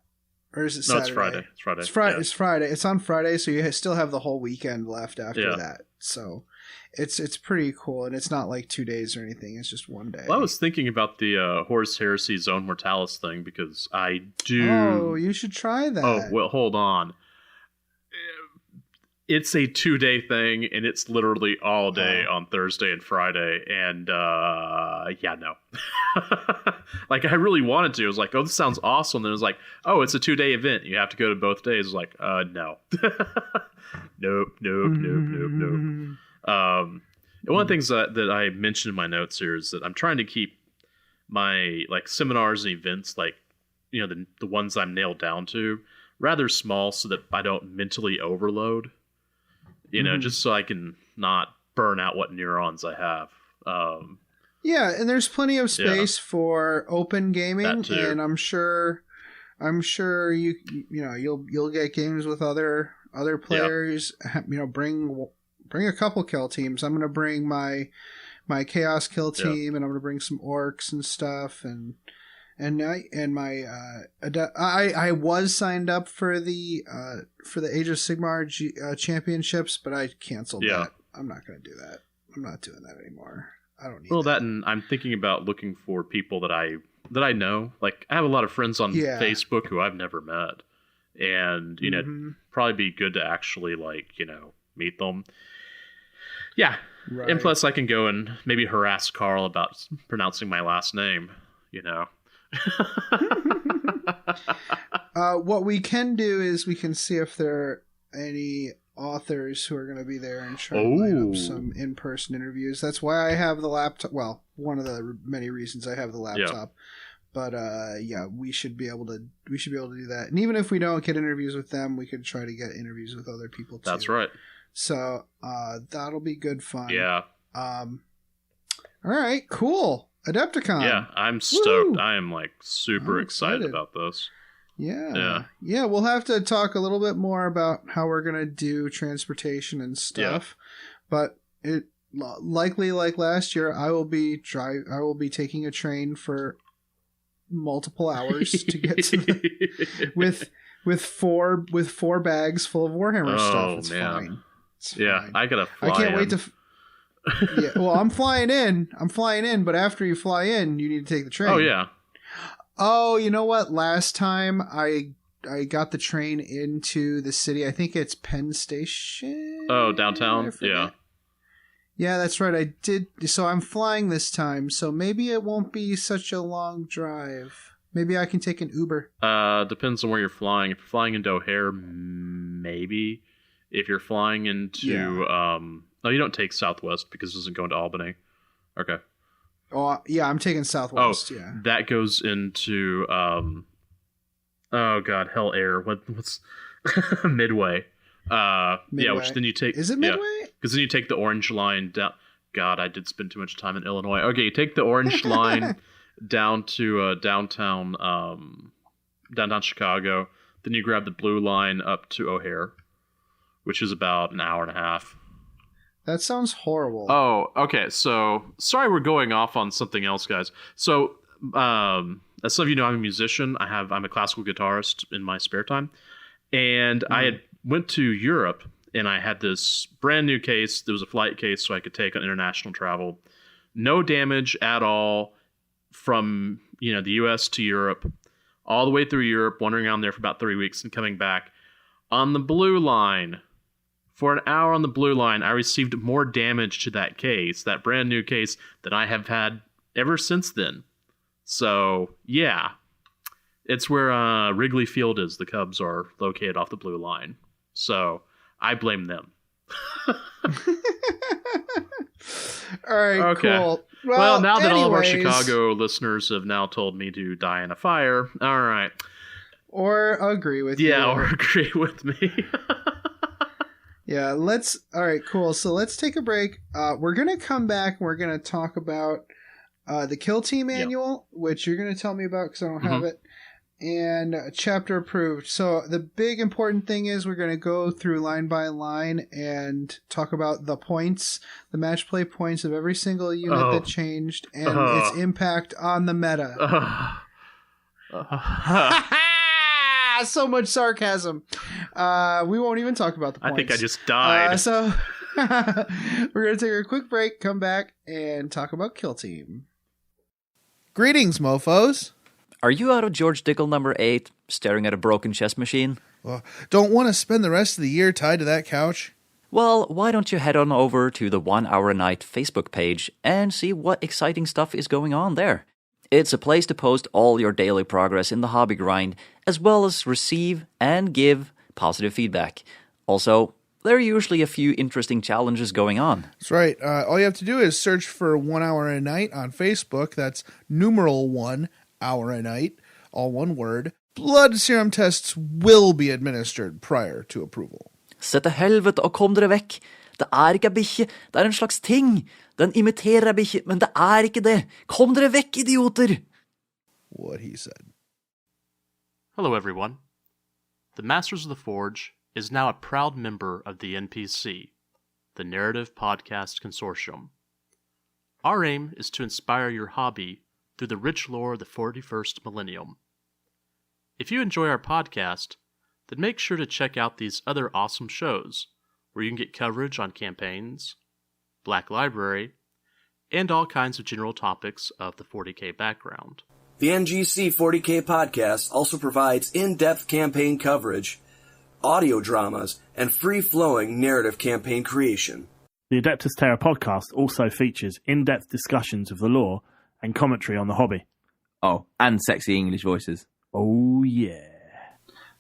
Speaker 1: or is it Saturday?
Speaker 2: No, it's Friday.
Speaker 1: It's Friday. It's on Friday, so you still have the whole weekend left after that. So. It's pretty cool, and it's not like 2 days or anything. It's just 1 day.
Speaker 2: Well, I was thinking about the Horus Heresy Zone Mortalis thing because I do...
Speaker 1: Oh, you should try that.
Speaker 2: Oh, well, hold on. it's a 2-day thing, and it's literally all day on Thursday and Friday. And yeah, no. Like, I really wanted to. I was like, oh, this sounds awesome. And it was like, oh, it's a 2-day event. You have to go to both days. I was like, no. Nope. And one of the things that I mentioned in my notes here is that I'm trying to keep my like seminars and events, like, you know, the ones I'm nailed down to, rather small so that I don't mentally overload, you know, just so I can not burn out what neurons I have.
Speaker 1: Yeah, and there's plenty of space for open gaming, and I'm sure you'll get games with other players. You know, bring a couple kill teams. I'm gonna bring my chaos kill team, and I'm gonna bring some orcs and stuff, and I was signed up for the Age of Sigmar championships, but I canceled that. I'm not gonna do that. I'm not doing that anymore. I don't need
Speaker 2: that, and I'm thinking about looking for people that I know. Like, I have a lot of friends on Facebook who I've never met, and you know, probably be good to actually, like, you know, meet them. Yeah, right. And plus I can go and maybe harass Carl about pronouncing my last name. You know.
Speaker 1: What we can do is we can see if there are any authors who are going to be there and try to line up some in-person interviews. That's why I have the laptop. Well, one of the many reasons I have the laptop. But we should be able to do that. And even if we don't get interviews with them, we could try to get interviews with other people too.
Speaker 2: That's right.
Speaker 1: So that'll be good fun.
Speaker 2: Yeah.
Speaker 1: All right. Cool. Adepticon.
Speaker 2: Yeah, I'm stoked.
Speaker 1: Woo!
Speaker 2: I am like super excited about this.
Speaker 1: Yeah. We'll have to talk a little bit more about how we're gonna do transportation and stuff. But it likely, like last year, I will be taking a train for multiple hours to get to with four bags full of Warhammer stuff. It's fine. It's fine.
Speaker 2: I gotta fly.
Speaker 1: I can't wait to. Yeah, well, I'm flying in, but after you fly in, you need to take the train.
Speaker 2: Oh, yeah.
Speaker 1: Oh, you know what? Last time I got the train into the city. I think it's Penn Station.
Speaker 2: Oh, downtown? Yeah.
Speaker 1: Yeah, that's right. I did. So I'm flying this time, so maybe it won't be such a long drive. Maybe I can take an Uber.
Speaker 2: Depends on where you're flying. If you're flying into O'Hare, maybe. If you're flying into... No, you don't take Southwest because it doesn't go into Albany. Okay.
Speaker 1: Oh, yeah, I'm taking Southwest,
Speaker 2: That goes into, oh, God, Hell Air. What's Midway. Midway. Yeah, which then you take...
Speaker 1: Is it Midway?
Speaker 2: Because then you take the Orange Line down... God, I did spend too much time in Illinois. Okay, you take the Orange Line down to downtown Chicago. Then you grab the Blue Line up to O'Hare, which is about an hour and a half.
Speaker 1: That sounds horrible.
Speaker 2: Oh, okay. So, sorry we're going off on something else, guys. So, as some of you know, I'm a musician. I'm a classical guitarist in my spare time. And I had went to Europe, and I had this brand new case. There was a flight case so I could take on international travel. No damage at all from, you know, the U.S. to Europe, all the way through Europe, wandering around there for about 3 weeks and coming back. On the Blue Line... For an hour on the Blue Line, I received more damage to that case, that brand new case, than I have had ever since then. So, yeah. It's where Wrigley Field is. The Cubs are located off the Blue Line. So, I blame them.
Speaker 1: All right, cool.
Speaker 2: Well, now that all of our Chicago listeners have now told me to die in a fire, all right.
Speaker 1: Or agree with you.
Speaker 2: Yeah, or agree with me.
Speaker 1: Yeah, all right, cool. So let's take a break. We're going to come back and we're going to talk about the Kill Team Manual, which you're going to tell me about because I don't have it, and chapter approved. So the big important thing is we're going to go through line by line and talk about the points, the match play points of every single unit that changed and its impact on the meta. So much sarcasm. We won't even talk about the points.
Speaker 2: I think I just died.
Speaker 1: So we're going to take a quick break, come back, and talk about Kill Team. Greetings, mofos.
Speaker 3: Are you out of George Dickel number 8, staring at a broken chess machine?
Speaker 4: Well, don't want to spend the rest of the year tied to that couch?
Speaker 3: Well, why don't you head on over to the 1 Hour a Night Facebook page and see what exciting stuff is going on there. It's a place to post all your daily progress in the hobby grind, as well as receive and give positive feedback. Also, there are usually a few interesting challenges going on.
Speaker 4: That's right. All you have to do is search for 1 Hour a Night on Facebook. That's numeral 1 Hour a Night, all one word. Blood serum tests will be administered prior to approval.
Speaker 3: Se til helvete og kom dere vekk. Det er ikke bikkje, det er en slags ting. Den imiterer bikkje, men det er ikke det. Kom dere vekk, idioter!
Speaker 4: What he said.
Speaker 2: Hello, everyone. The Masters of the Forge is now a proud member of the NPC, the Narrative Podcast Consortium. Our aim is to inspire your hobby through the rich lore of the 41st millennium. If you enjoy our podcast, then make sure to check out these other awesome shows, where you can get coverage on campaigns, Black Library, and all kinds of general topics of the 40K background.
Speaker 5: The NGC 40K podcast also provides in-depth campaign coverage, audio dramas, and free-flowing narrative campaign creation.
Speaker 6: The Adeptus Terra podcast also features in-depth discussions of the lore and commentary on the hobby.
Speaker 7: Oh, and sexy English voices.
Speaker 6: Oh, yeah.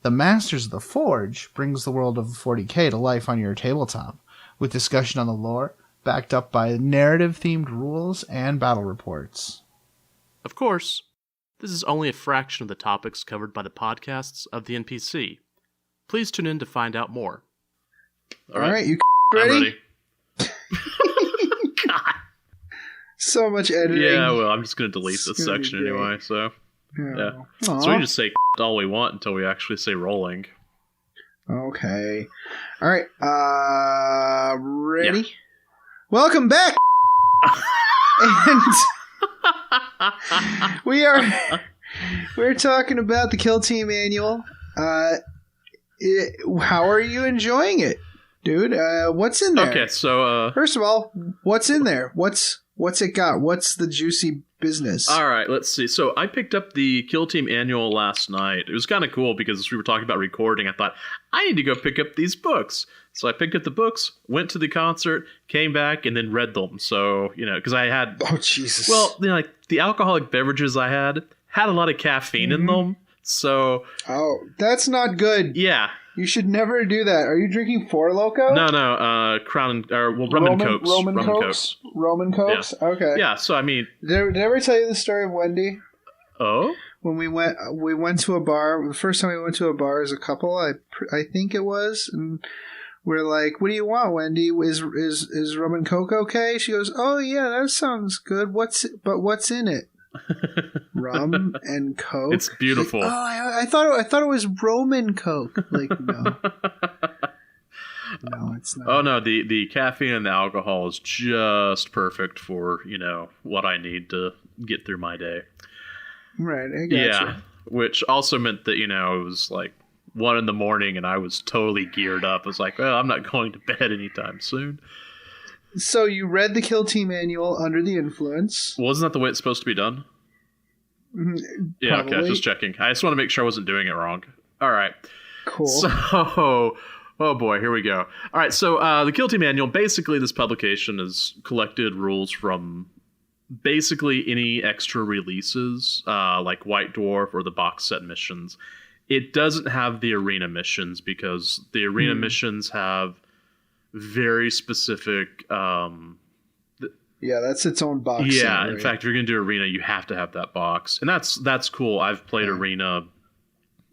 Speaker 1: The Masters of the Forge brings the world of 40K to life on your tabletop, with discussion on the lore, backed up by narrative-themed rules and battle reports.
Speaker 2: Of course, this is only a fraction of the topics covered by the podcasts of the NPC. Please tune in to find out more.
Speaker 1: All right, you
Speaker 2: I'm
Speaker 1: ready?
Speaker 2: ready.
Speaker 1: God. So much editing.
Speaker 2: Yeah, well, I'm just going to delete this section anyway, so... Yeah.
Speaker 1: Aw.
Speaker 2: So we just say all we want until we actually say rolling.
Speaker 1: Okay. All right. Ready?
Speaker 2: Yeah.
Speaker 1: Welcome back. And we're talking about the Kill Team Manual. How are you enjoying it, dude? What's in there?
Speaker 2: Okay, so
Speaker 1: first of all, what's in there? What's it got? What's the juicy business?
Speaker 2: all right, let's see. So I picked up the Kill Team Annual last night. It was kind of cool because we were talking about recording. I thought, I need to go pick up these books. So I picked up the books, went to the concert, came back, and then read them. So, because I had...
Speaker 1: Oh, Jesus.
Speaker 2: Well, like the alcoholic beverages I had a lot of caffeine in them. So...
Speaker 1: Oh, that's not good.
Speaker 2: Yeah.
Speaker 1: You should never do that. Are you drinking Four Loko?
Speaker 2: No, Crown and... rum and Cokes.
Speaker 1: Roman Cokes?
Speaker 2: Yeah.
Speaker 1: Okay.
Speaker 2: Yeah, so I mean...
Speaker 1: Did I ever tell you the story of Wendy?
Speaker 2: Oh?
Speaker 1: When we went to a bar. The first time we went to a bar as a couple, I think it was, and we're like, "What do you want, Wendy? Is rum and coke okay?" She goes, "Oh yeah, that sounds good. What's in it?" Rum and coke.
Speaker 2: It's beautiful.
Speaker 1: Like, I thought it was Roman Coke. Like, no. No, it's not.
Speaker 2: Oh no, the caffeine and the alcohol is just perfect for, what I need to get through my day.
Speaker 1: Right, I got
Speaker 2: Yeah,
Speaker 1: you.
Speaker 2: which also meant that, it was like 1 a.m. and I was totally geared up. I was like, well, I'm not going to bed anytime soon.
Speaker 1: So you read the Kill Team Manual under the influence.
Speaker 2: Wasn't that the way it's supposed to be done? Yeah, okay, just checking. I just want to make sure I wasn't doing it wrong. All right.
Speaker 1: Cool.
Speaker 2: So, oh boy, here we go. All right, so the Kill Team Manual, basically this publication has collected rules from basically any extra releases, like White Dwarf or the box set missions. It doesn't have the arena missions because the arena missions have very specific...
Speaker 1: yeah, that's its own box.
Speaker 2: Yeah,
Speaker 1: set, right?
Speaker 2: in fact, if you're going to do arena, you have to have that box. And that's cool. I've played arena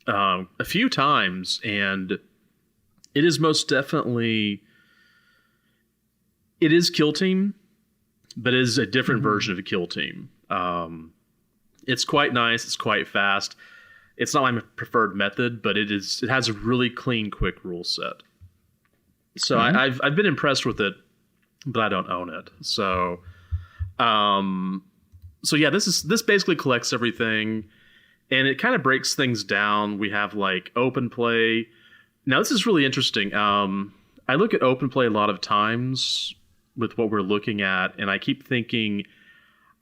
Speaker 2: a few times, and it is most definitely... It is Kill Team, but it is a different version of a Kill Team. It's quite nice. It's quite fast. It's not my preferred method, but it has a really clean, quick rule set. So I've been impressed with it, but I don't own it. So yeah, this basically collects everything, and it kind of breaks things down. We have like open play. Now this is really interesting. I look at open play a lot of times with what we're looking at, and I keep thinking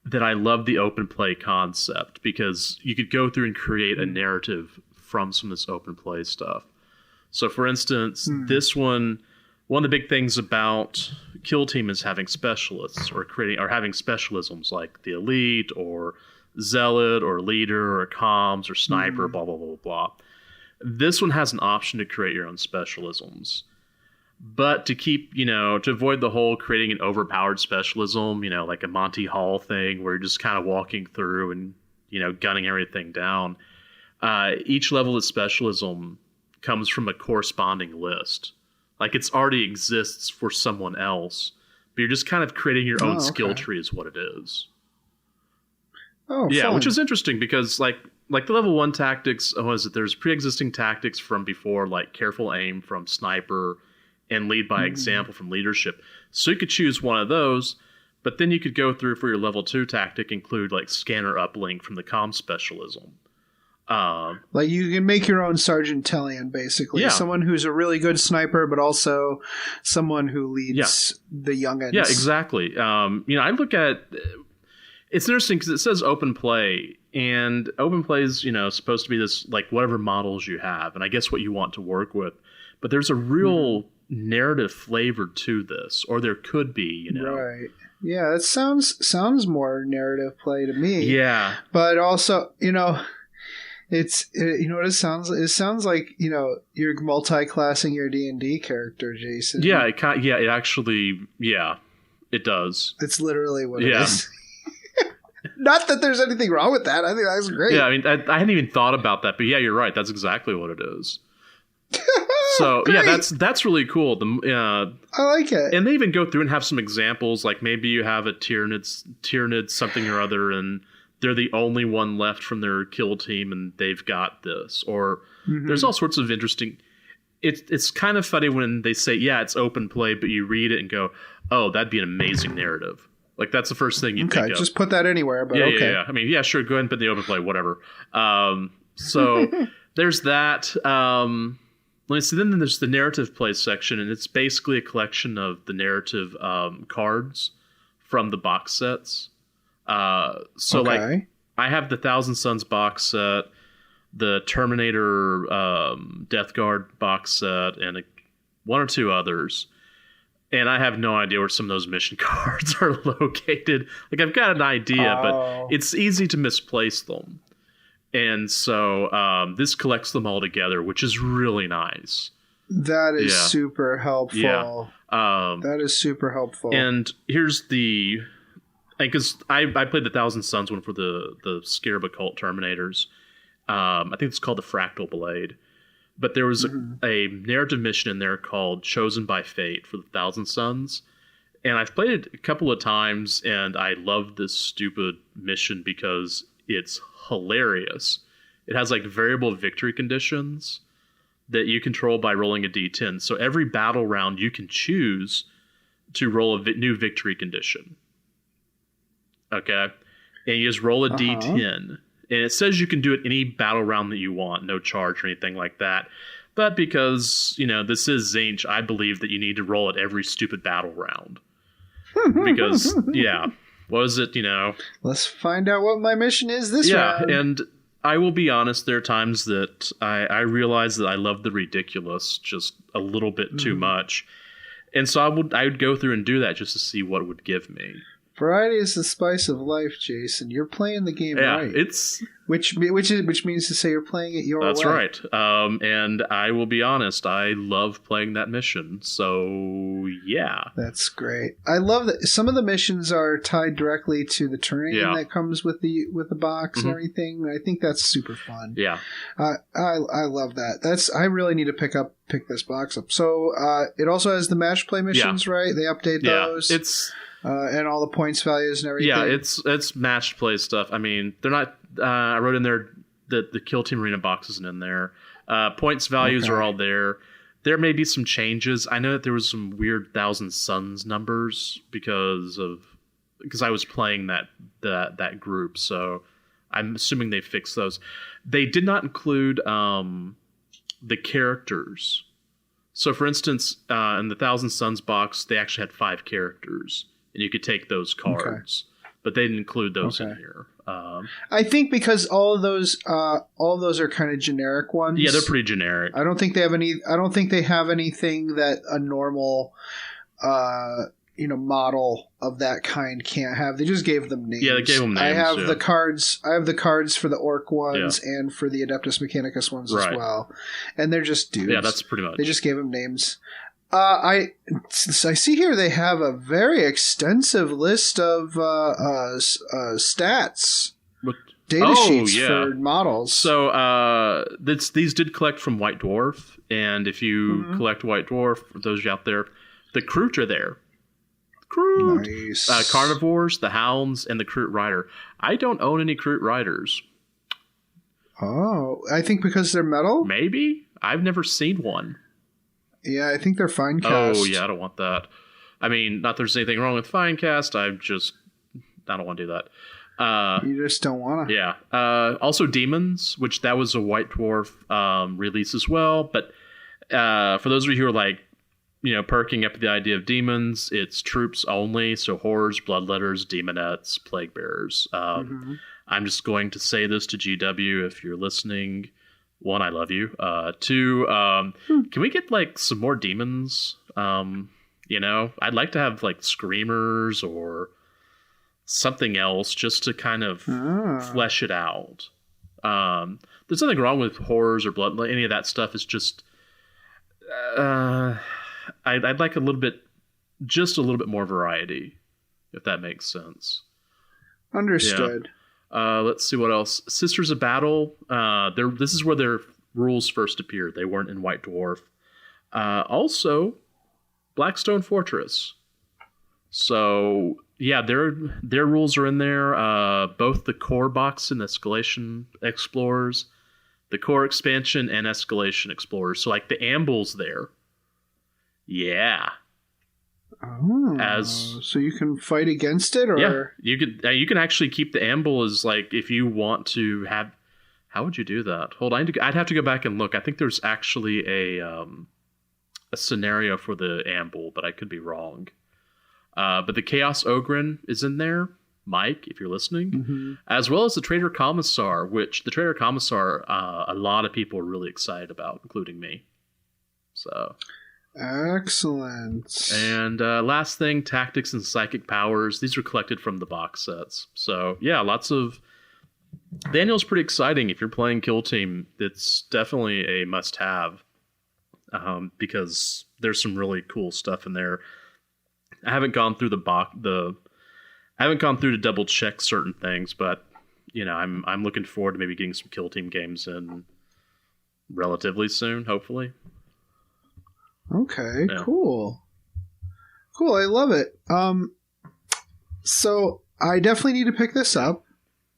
Speaker 2: that I love the open play concept because you could go through and create a narrative from some of this open play stuff. So for instance, this one one of the big things about Kill Team is having specialists or having specialisms like the Elite or Zealot or Leader or Comms or Sniper, blah, blah, blah, blah. This one has an option to create your own specialisms. But to keep, to avoid the whole creating an overpowered specialism, like a Monty Hall thing where you're just kind of walking through and, gunning everything down, each level of specialism comes from a corresponding list. Like it's already exists for someone else, but you're just kind of creating your own skill tree is what it is.
Speaker 1: Oh,
Speaker 2: yeah,
Speaker 1: fun.
Speaker 2: Which is interesting because like the level 1 tactics, there's pre-existing tactics from before, like careful aim from Sniper and lead by example from Leadership. So you could choose one of those, but then you could go through for your level 2 tactic, include like scanner uplink from the comm specialism.
Speaker 1: Like you can make your own Sergeant Tellian, basically.
Speaker 2: Yeah.
Speaker 1: Someone who's a really good sniper, but also someone who leads the youngins.
Speaker 2: Yeah, exactly. I look at... It's interesting because it says open play, and open play is, supposed to be this, like, whatever models you have, and I guess what you want to work with. But there's a real narrative flavor to this, or there could be,
Speaker 1: Right. Yeah, that sounds more narrative play to me.
Speaker 2: Yeah.
Speaker 1: But also, it's what it sounds. It sounds like you're multi-classing your D&D character, Jason.
Speaker 2: Yeah, it actually, it does.
Speaker 1: It's literally what it is. Not that there's anything wrong with that. I think that's great.
Speaker 2: Yeah, I mean, I hadn't even thought about that, but yeah, you're right. That's exactly what it is. So yeah, that's really cool.
Speaker 1: I like it.
Speaker 2: And they even go through and have some examples, like maybe you have a Tyranid something or other, and they're the only one left from their kill team, and they've got this. Or there's all sorts of interesting. It's kind of funny when they say, yeah, it's open play, but you read it and go, oh, that'd be an amazing narrative. Like that's the first thing you think of.
Speaker 1: Just put that anywhere, but okay.
Speaker 2: Yeah. I mean, yeah, sure. Go ahead and put the open play, whatever. So there's that. Let me see. Then there's the narrative play section, and it's basically a collection of the narrative cards from the box sets. Like I have the Thousand Suns box set, the Terminator Death Guard box set, and one or two others. And I have no idea where some of those mission cards are located. Like, I've got an idea, but it's easy to misplace them. And so this collects them all together, which is really nice.
Speaker 1: That is super helpful.
Speaker 2: Yeah.
Speaker 1: That is super helpful.
Speaker 2: And here's the... Because I played the Thousand Suns one for the Scarab Occult Terminators. I think it's called the Fractal Blade. But there was a narrative mission in there called Chosen by Fate for the Thousand Suns. And I've played it a couple of times, and I love this stupid mission because it's hilarious. It has like variable victory conditions that you control by rolling a d10. So every battle round you can choose to roll a new victory condition. Okay? And you just roll a d10. And it says you can do it any battle round that you want, no charge or anything like that. But because, this is Zinch, I believe that you need to roll it every stupid battle round. Because, what is it,
Speaker 1: Let's find out what my mission is this round.
Speaker 2: Yeah, and I will be honest, there are times that I realize that I love the ridiculous just a little bit too much. And so I would go through and do that just to see what it would give me.
Speaker 1: Variety is the spice of life, Jason. You're playing the game right.
Speaker 2: It's
Speaker 1: which means to say you're playing it your way.
Speaker 2: That's right. And I will be honest, I love playing that mission. So yeah,
Speaker 1: that's great. I love that some of the missions are tied directly to the terrain that comes with the box and everything. I think that's super fun.
Speaker 2: Yeah,
Speaker 1: I love that. I really need to pick this box up. So it also has the match play missions, right? They update those.
Speaker 2: It's.
Speaker 1: And all the points values and everything.
Speaker 2: Yeah, it's matched play stuff. I mean, they're not. I wrote in there that the Kill Team Arena box isn't in there. Points values are all there. There may be some changes. I know that there was some weird Thousand Suns numbers because I was playing that group. So I'm assuming they fixed those. They did not include the characters. So, for instance, in the Thousand Suns box, they actually had 5 characters. And you could take those cards. but they didn't include those in here.
Speaker 1: I think because all of those are kind of generic ones.
Speaker 2: Yeah, they're pretty generic.
Speaker 1: I don't think they have any. I don't think they have anything that a normal, model of that kind can't have. They just gave them names.
Speaker 2: Yeah, they gave them names.
Speaker 1: I have the cards. I have the cards for the Orc ones and for the Adeptus Mechanicus ones as well, and they're just dudes.
Speaker 2: Yeah, that's pretty much.
Speaker 1: They just gave them names. I see here they have a very extensive list of stats, data sheets for models.
Speaker 2: So these did collect from White Dwarf, and if you collect White Dwarf, for those of you out there, the Kroot are there. Kroot!
Speaker 1: Nice.
Speaker 2: Carnivores, the Hounds, and the Kroot Rider. I don't own any Kroot Riders.
Speaker 1: Oh, I think because they're metal?
Speaker 2: Maybe? I've never seen one.
Speaker 1: Yeah, I think they're Finecast.
Speaker 2: Oh, yeah, I don't want that. I mean, not that there's anything wrong with Finecast. I don't want to do that.
Speaker 1: You just don't want to.
Speaker 2: Yeah. Also Demons, which that was a White Dwarf release as well. But for those of you who are like, perking up the idea of demons, it's troops only. So horrors, bloodletters, demonettes, plague bearers. I'm just going to say this to GW if you're listening. One, I love you. Two, can we get like some more demons? I'd like to have like screamers or something else just to kind of flesh it out. There's nothing wrong with horrors or blood. Any of that stuff is just. I'd like a little bit more variety, if that makes sense.
Speaker 1: Understood.
Speaker 2: Yeah. Let's see what else. Sisters of Battle. This is where their rules first appeared. They weren't in White Dwarf. Also, Blackstone Fortress. So yeah, their rules are in there. Both the core box and Escalation Explorers, the core expansion and Escalation Explorers. So like the Amble's there. Yeah.
Speaker 1: Oh, so you can fight against it, or
Speaker 2: you can actually keep the Amble as like if you want to have. How would you do that? Hold on, I'd have to go back and look. I think there's actually a scenario for the Amble, but I could be wrong. But the Chaos Ogren is in there, Mike, if you're listening, as well as the Trader Commissar, which the Trader Commissar a lot of people are really excited about, including me. So.
Speaker 1: Excellent.
Speaker 2: And last thing, Tactics and Psychic Powers. These are collected from the box sets. So yeah, lots of. The annual's pretty exciting. If you're playing Kill Team, it's definitely a must-have because there's some really cool stuff in there. I haven't gone through I haven't gone through to double check certain things, but I'm looking forward to maybe getting some Kill Team games in relatively soon, hopefully.
Speaker 1: Okay, cool. I love it. So I definitely need to pick this up.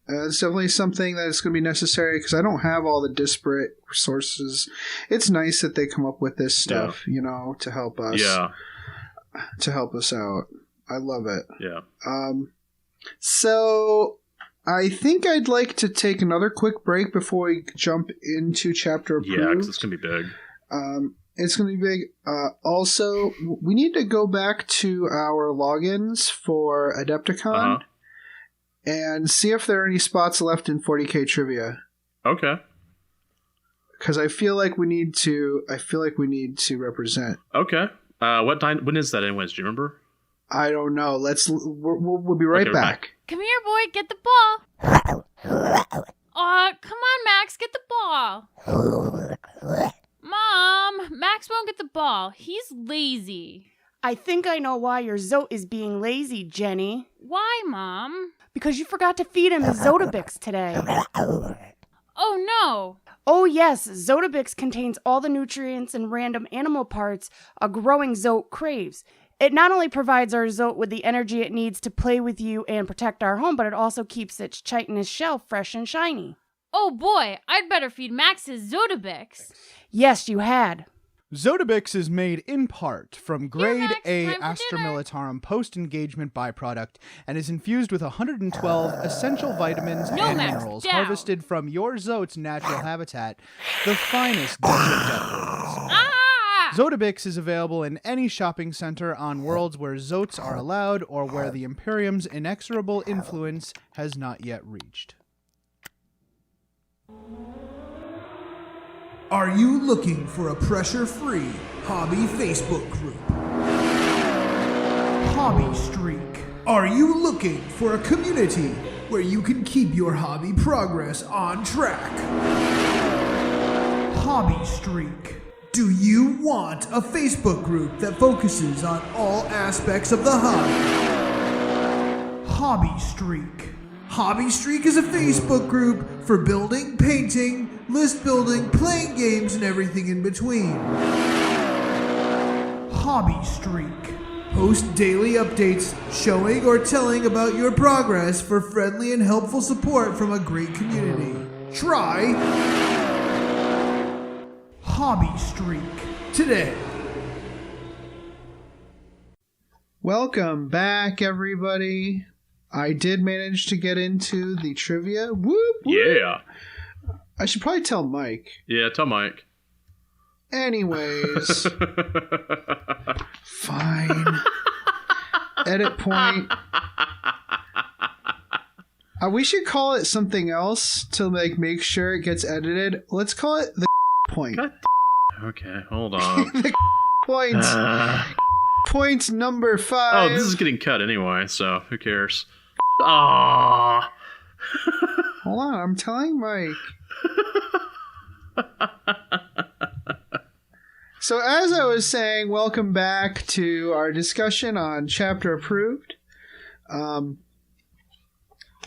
Speaker 1: It's definitely something that is going to be necessary because I don't have all the disparate resources. It's nice that they come up with this stuff, to help us.
Speaker 2: Yeah.
Speaker 1: To help us out. I love it.
Speaker 2: Yeah.
Speaker 1: So I think I'd like to take another quick break before we jump into Chapter Approved.
Speaker 2: Yeah, because it's going to be big.
Speaker 1: It's going to be big. Also, we need to go back to our logins for Adepticon and see if there are any spots left in 40K trivia.
Speaker 2: Okay.
Speaker 1: Because I feel like we need to. Represent.
Speaker 2: Okay. What time? When is that? Anyways, do you remember?
Speaker 1: I don't know. We'll be right back.
Speaker 8: Come here, boy. Get the ball. Come on, Max. Get the ball. Mom, Max won't get the ball. He's lazy.
Speaker 9: I think I know why your Zote is being lazy, Jenny.
Speaker 8: Why, Mom?
Speaker 9: Because you forgot to feed him his Zotabix today.
Speaker 8: Oh, no.
Speaker 9: Oh, yes. Zotabix contains all the nutrients and random animal parts a growing Zote craves. It not only provides our Zote with the energy it needs to play with you and protect our home, but it also keeps its chitinous shell fresh and shiny.
Speaker 8: Oh, boy. I'd better feed Max his Zotabix.
Speaker 9: Yes, you had.
Speaker 10: Zotabix is made in part from Grade
Speaker 8: Max,
Speaker 10: A
Speaker 8: time for
Speaker 10: Astra
Speaker 8: dinner.
Speaker 10: Militarum post-engagement byproduct and is infused with 112 essential vitamins
Speaker 8: No,
Speaker 10: and
Speaker 8: Max,
Speaker 10: minerals
Speaker 8: down.
Speaker 10: harvested from your Zote's natural habitat, the finest desert duckweeds. Zodabix is available in any shopping center on worlds where Zotes are allowed or where the Imperium's inexorable influence has not yet reached.
Speaker 11: Are you looking for a pressure-free hobby Facebook group? Hobby Streak. Are you looking for a community where you can keep your hobby progress on track? Hobby Streak. Do you want a Facebook group that focuses on all aspects of the hobby? Hobby Streak. Hobby Streak is a Facebook group for building, painting, list building, playing games, and everything in between. Hobby Streak. Post daily updates showing or telling about your progress for friendly and helpful support from a great community. Try Hobby Streak today.
Speaker 1: Welcome back, everybody. I did manage to get into the trivia. Whoop, whoop.
Speaker 2: Yeah.
Speaker 1: I should probably tell Mike.
Speaker 2: Yeah, tell Mike.
Speaker 1: Anyways. Fine. Edit point. We should call it something else to make sure it gets edited. Let's call it the point.
Speaker 2: Okay, hold on.
Speaker 1: The point. Point number 5.
Speaker 2: Oh, this is getting cut anyway, so who cares? Ah.
Speaker 1: Hold on, I'm telling Mike. So as I was saying, welcome back to our discussion on Chapter Approved.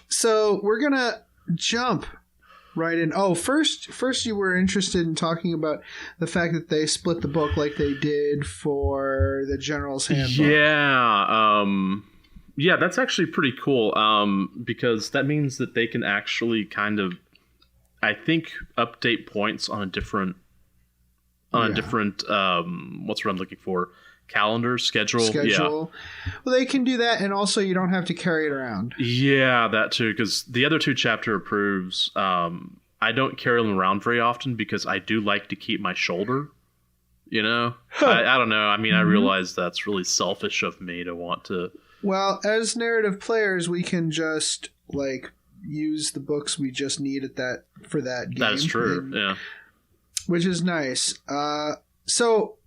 Speaker 1: So we're going to jump right in. Oh, first you were interested in talking about the fact that they split the book like they did for the General's Handbook.
Speaker 2: Yeah, yeah, that's actually pretty cool, because that means that they can actually kind of, I think, update points on a different, what's what I'm looking for, calendar, schedule. Yeah.
Speaker 1: Well, they can do that, and also you don't have to carry it around.
Speaker 2: Yeah, that too, because the other 2 chapter approves, I don't carry them around very often because I do like to keep my shoulder, you know? I don't know, I mean, I realize that's really selfish of me to want to...
Speaker 1: Well, as narrative players, we can just, use the books we just need for that game.
Speaker 2: That is true, yeah.
Speaker 1: Which is nice. So,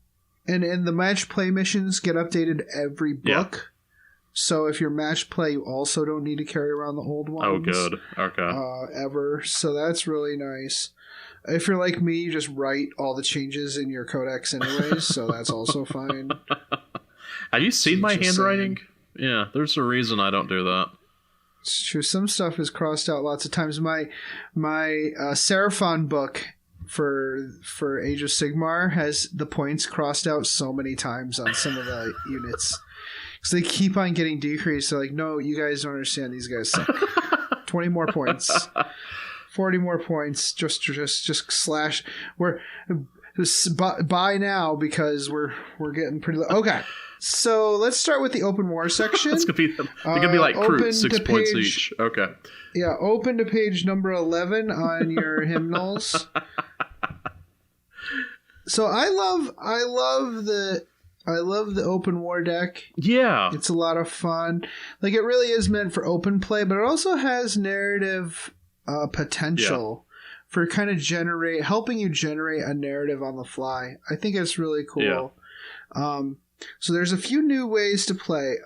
Speaker 1: and the match play missions get updated every book. Yeah. So if you're match play, you also don't need to carry around the old ones.
Speaker 2: Oh, good. Okay.
Speaker 1: Ever. So that's really nice. If you're like me, you just write all the changes in your codex anyways, so that's also fine.
Speaker 2: Have you seen my handwriting? Yeah, there's a reason I don't do that.
Speaker 1: It's true. Some stuff is crossed out lots of times. My Seraphon book for Age of Sigmar has the points crossed out so many times on some of the units. Because they keep on getting decreased. They're like, no, you guys don't understand. These guys suck. 20 more points. 40 more points. Just slash. Buy now because we're getting pretty low. Okay. So let's start with the open war section.
Speaker 2: It's gonna be like Crute, 6 points each. Okay.
Speaker 1: Yeah, open to page number 11 on your hymnals. So I love the open war deck.
Speaker 2: Yeah.
Speaker 1: It's a lot of fun. It really is meant for open play, but it also has narrative potential for kind of helping you generate a narrative on the fly. I think it's really cool. Yeah. So there's a few new ways to play.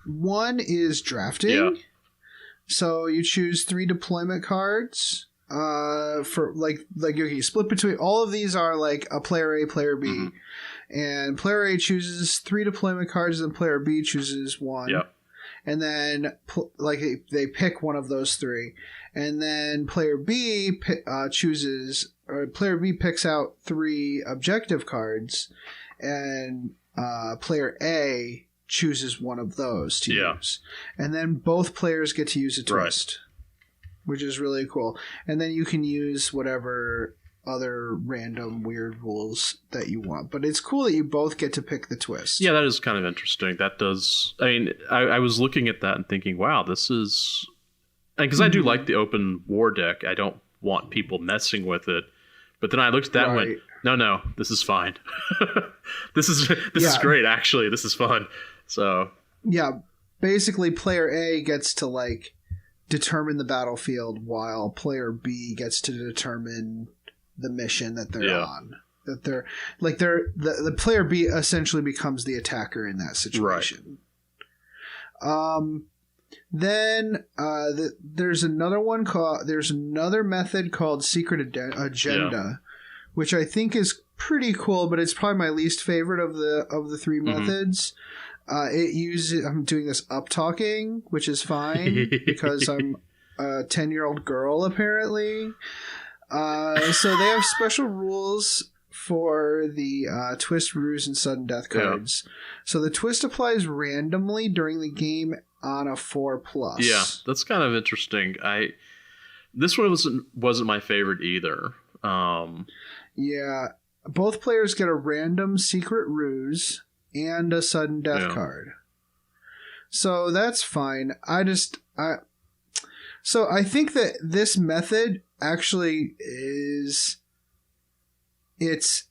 Speaker 1: One is drafting. Yeah. So you choose 3 deployment cards. For you split between all of these are a player A, player B. Mm-hmm. And player A chooses 3 deployment cards, and player B chooses 1. Yep. And then they pick one of those 3. And then player B player B picks out 3 objective cards, and player A chooses one of those to use. And then both players get to use a twist, which is really cool. And then you can use whatever other random weird rules that you want. But it's cool that you both get to pick the twist.
Speaker 2: Yeah, that is kind of interesting. That does... I mean, I was looking at that and thinking, wow, this is... Because I do like the open war deck. I don't want people messing with it. But then I looked at that and went, No, this is fine. This is great, actually. This is fun. So
Speaker 1: yeah, basically player A gets to like determine the battlefield while player B gets to determine the mission that they're on. That the player B essentially becomes the attacker in that situation. Right. Then there's another method called Secret Agenda, which I think is pretty cool, but it's probably my least favorite of the three methods. I'm doing this up talking, which is fine because I'm a 10-year-old girl apparently. So they have special rules for the twist, ruse, and sudden death cards. So the twist applies randomly during the game on a 4+.
Speaker 2: Yeah, that's kind of interesting. This one wasn't my favorite either.
Speaker 1: Yeah, both players get a random secret ruse and a sudden death card. So that's fine. So I think that this method actually is it's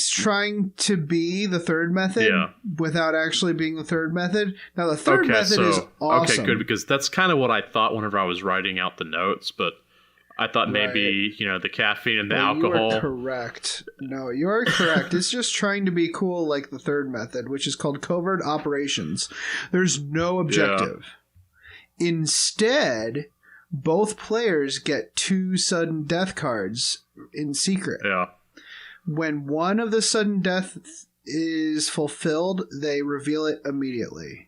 Speaker 1: trying to be the third method without actually being the third method. Now the third method is awesome.
Speaker 2: Okay, good, because that's kind of what I thought whenever I was writing out the notes, but I thought maybe, the caffeine and the alcohol.
Speaker 1: You are correct. No, you are correct. It's just trying to be cool like the third method, which is called Covert Operations. There's no objective. Yeah. Instead, both players get 2 sudden death cards in secret.
Speaker 2: Yeah.
Speaker 1: When one of the sudden death is fulfilled, they reveal it immediately.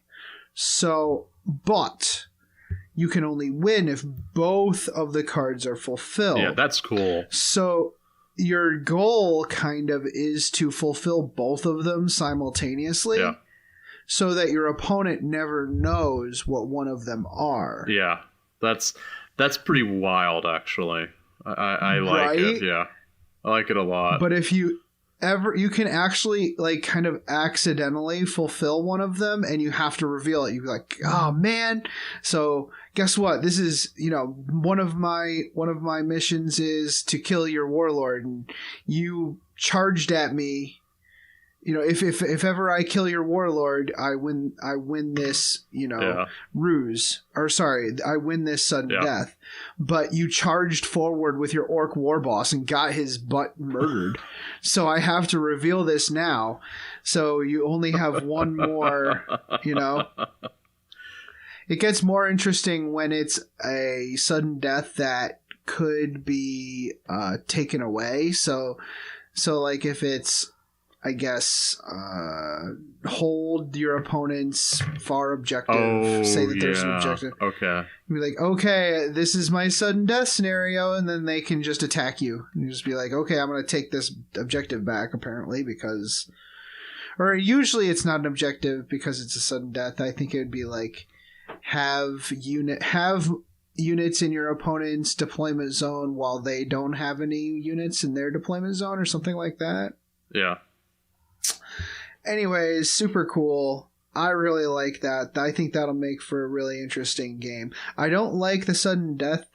Speaker 1: So, but you can only win if both of the cards are fulfilled.
Speaker 2: Yeah, that's cool.
Speaker 1: So your goal kind of is to fulfill both of them simultaneously so that your opponent never knows what one of them are.
Speaker 2: Yeah, that's pretty wild, actually. I like it, yeah. I like it a lot.
Speaker 1: But if you can actually like kind of accidentally fulfill one of them and you have to reveal it. You'd be like, oh man. So guess what? This is, one of my missions is to kill your warlord, and you charged at me. If ever I kill your warlord, I win this, ruse. Or sorry, I win this sudden death. But you charged forward with your orc war boss and got his butt murdered. So I have to reveal this now. So you only have one more, It gets more interesting when it's a sudden death that could be taken away. So like if it's, I guess, hold your opponent's far objective. Say that there's an objective.
Speaker 2: Okay.
Speaker 1: You'd be like, okay, this is my sudden death scenario, and then they can just attack you. And you just be like, okay, I'm going to take this objective back, apparently, because... Or usually it's not an objective because it's a sudden death. I think it would be like, have units in your opponent's deployment zone while they don't have any units in their deployment zone or something like that.
Speaker 2: Yeah.
Speaker 1: Anyways, super cool. I really like that. I think that'll make for a really interesting game. I don't like the sudden death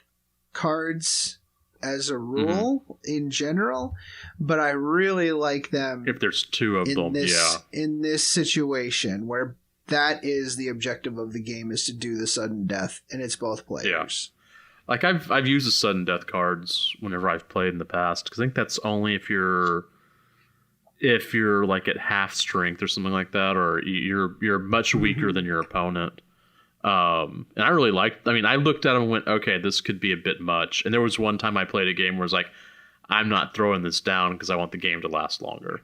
Speaker 1: cards as a rule in general, but I really like them
Speaker 2: if there's 2 of them.
Speaker 1: In this situation where that is the objective of the game, is to do the sudden death, and it's both players.
Speaker 2: Yeah. Like I've used the sudden death cards whenever I've played in the past, because I think that's only if you're like at half strength or something like that, or you're much weaker than your opponent. And I really liked, I looked at them and went, okay, this could be a bit much. And there was one time I played a game where it's like, I'm not throwing this down because I want the game to last longer.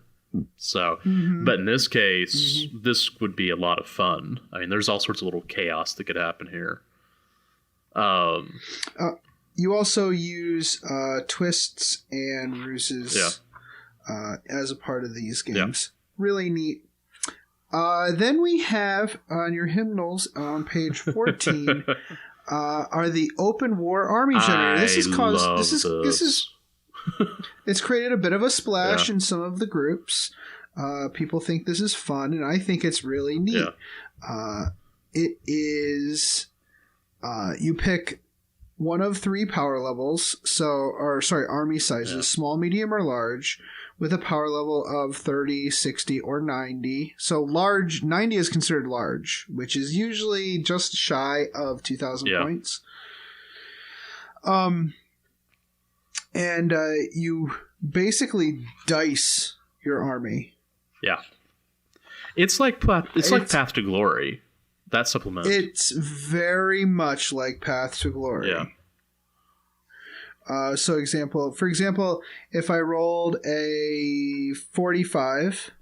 Speaker 2: So, but in this case, this would be a lot of fun. There's all sorts of little chaos that could happen here.
Speaker 1: You also use twists and ruses as a part of these games. Really neat. Then we have on your hymnals on page 14 are the open war army generator. It's created a bit of a splash in some of the groups. People think this is fun, and I think it's really neat. It is you pick one of 3 power levels, army sizes, small, medium, or large. with a power level of 30, 60, or 90. So large, 90 is considered large, which is usually just shy of 2,000 points. And you basically dice your army.
Speaker 2: Yeah. It's like Path to Glory. That supplement.
Speaker 1: It's very much like Path to Glory.
Speaker 2: Yeah.
Speaker 1: For example, if I rolled a 45,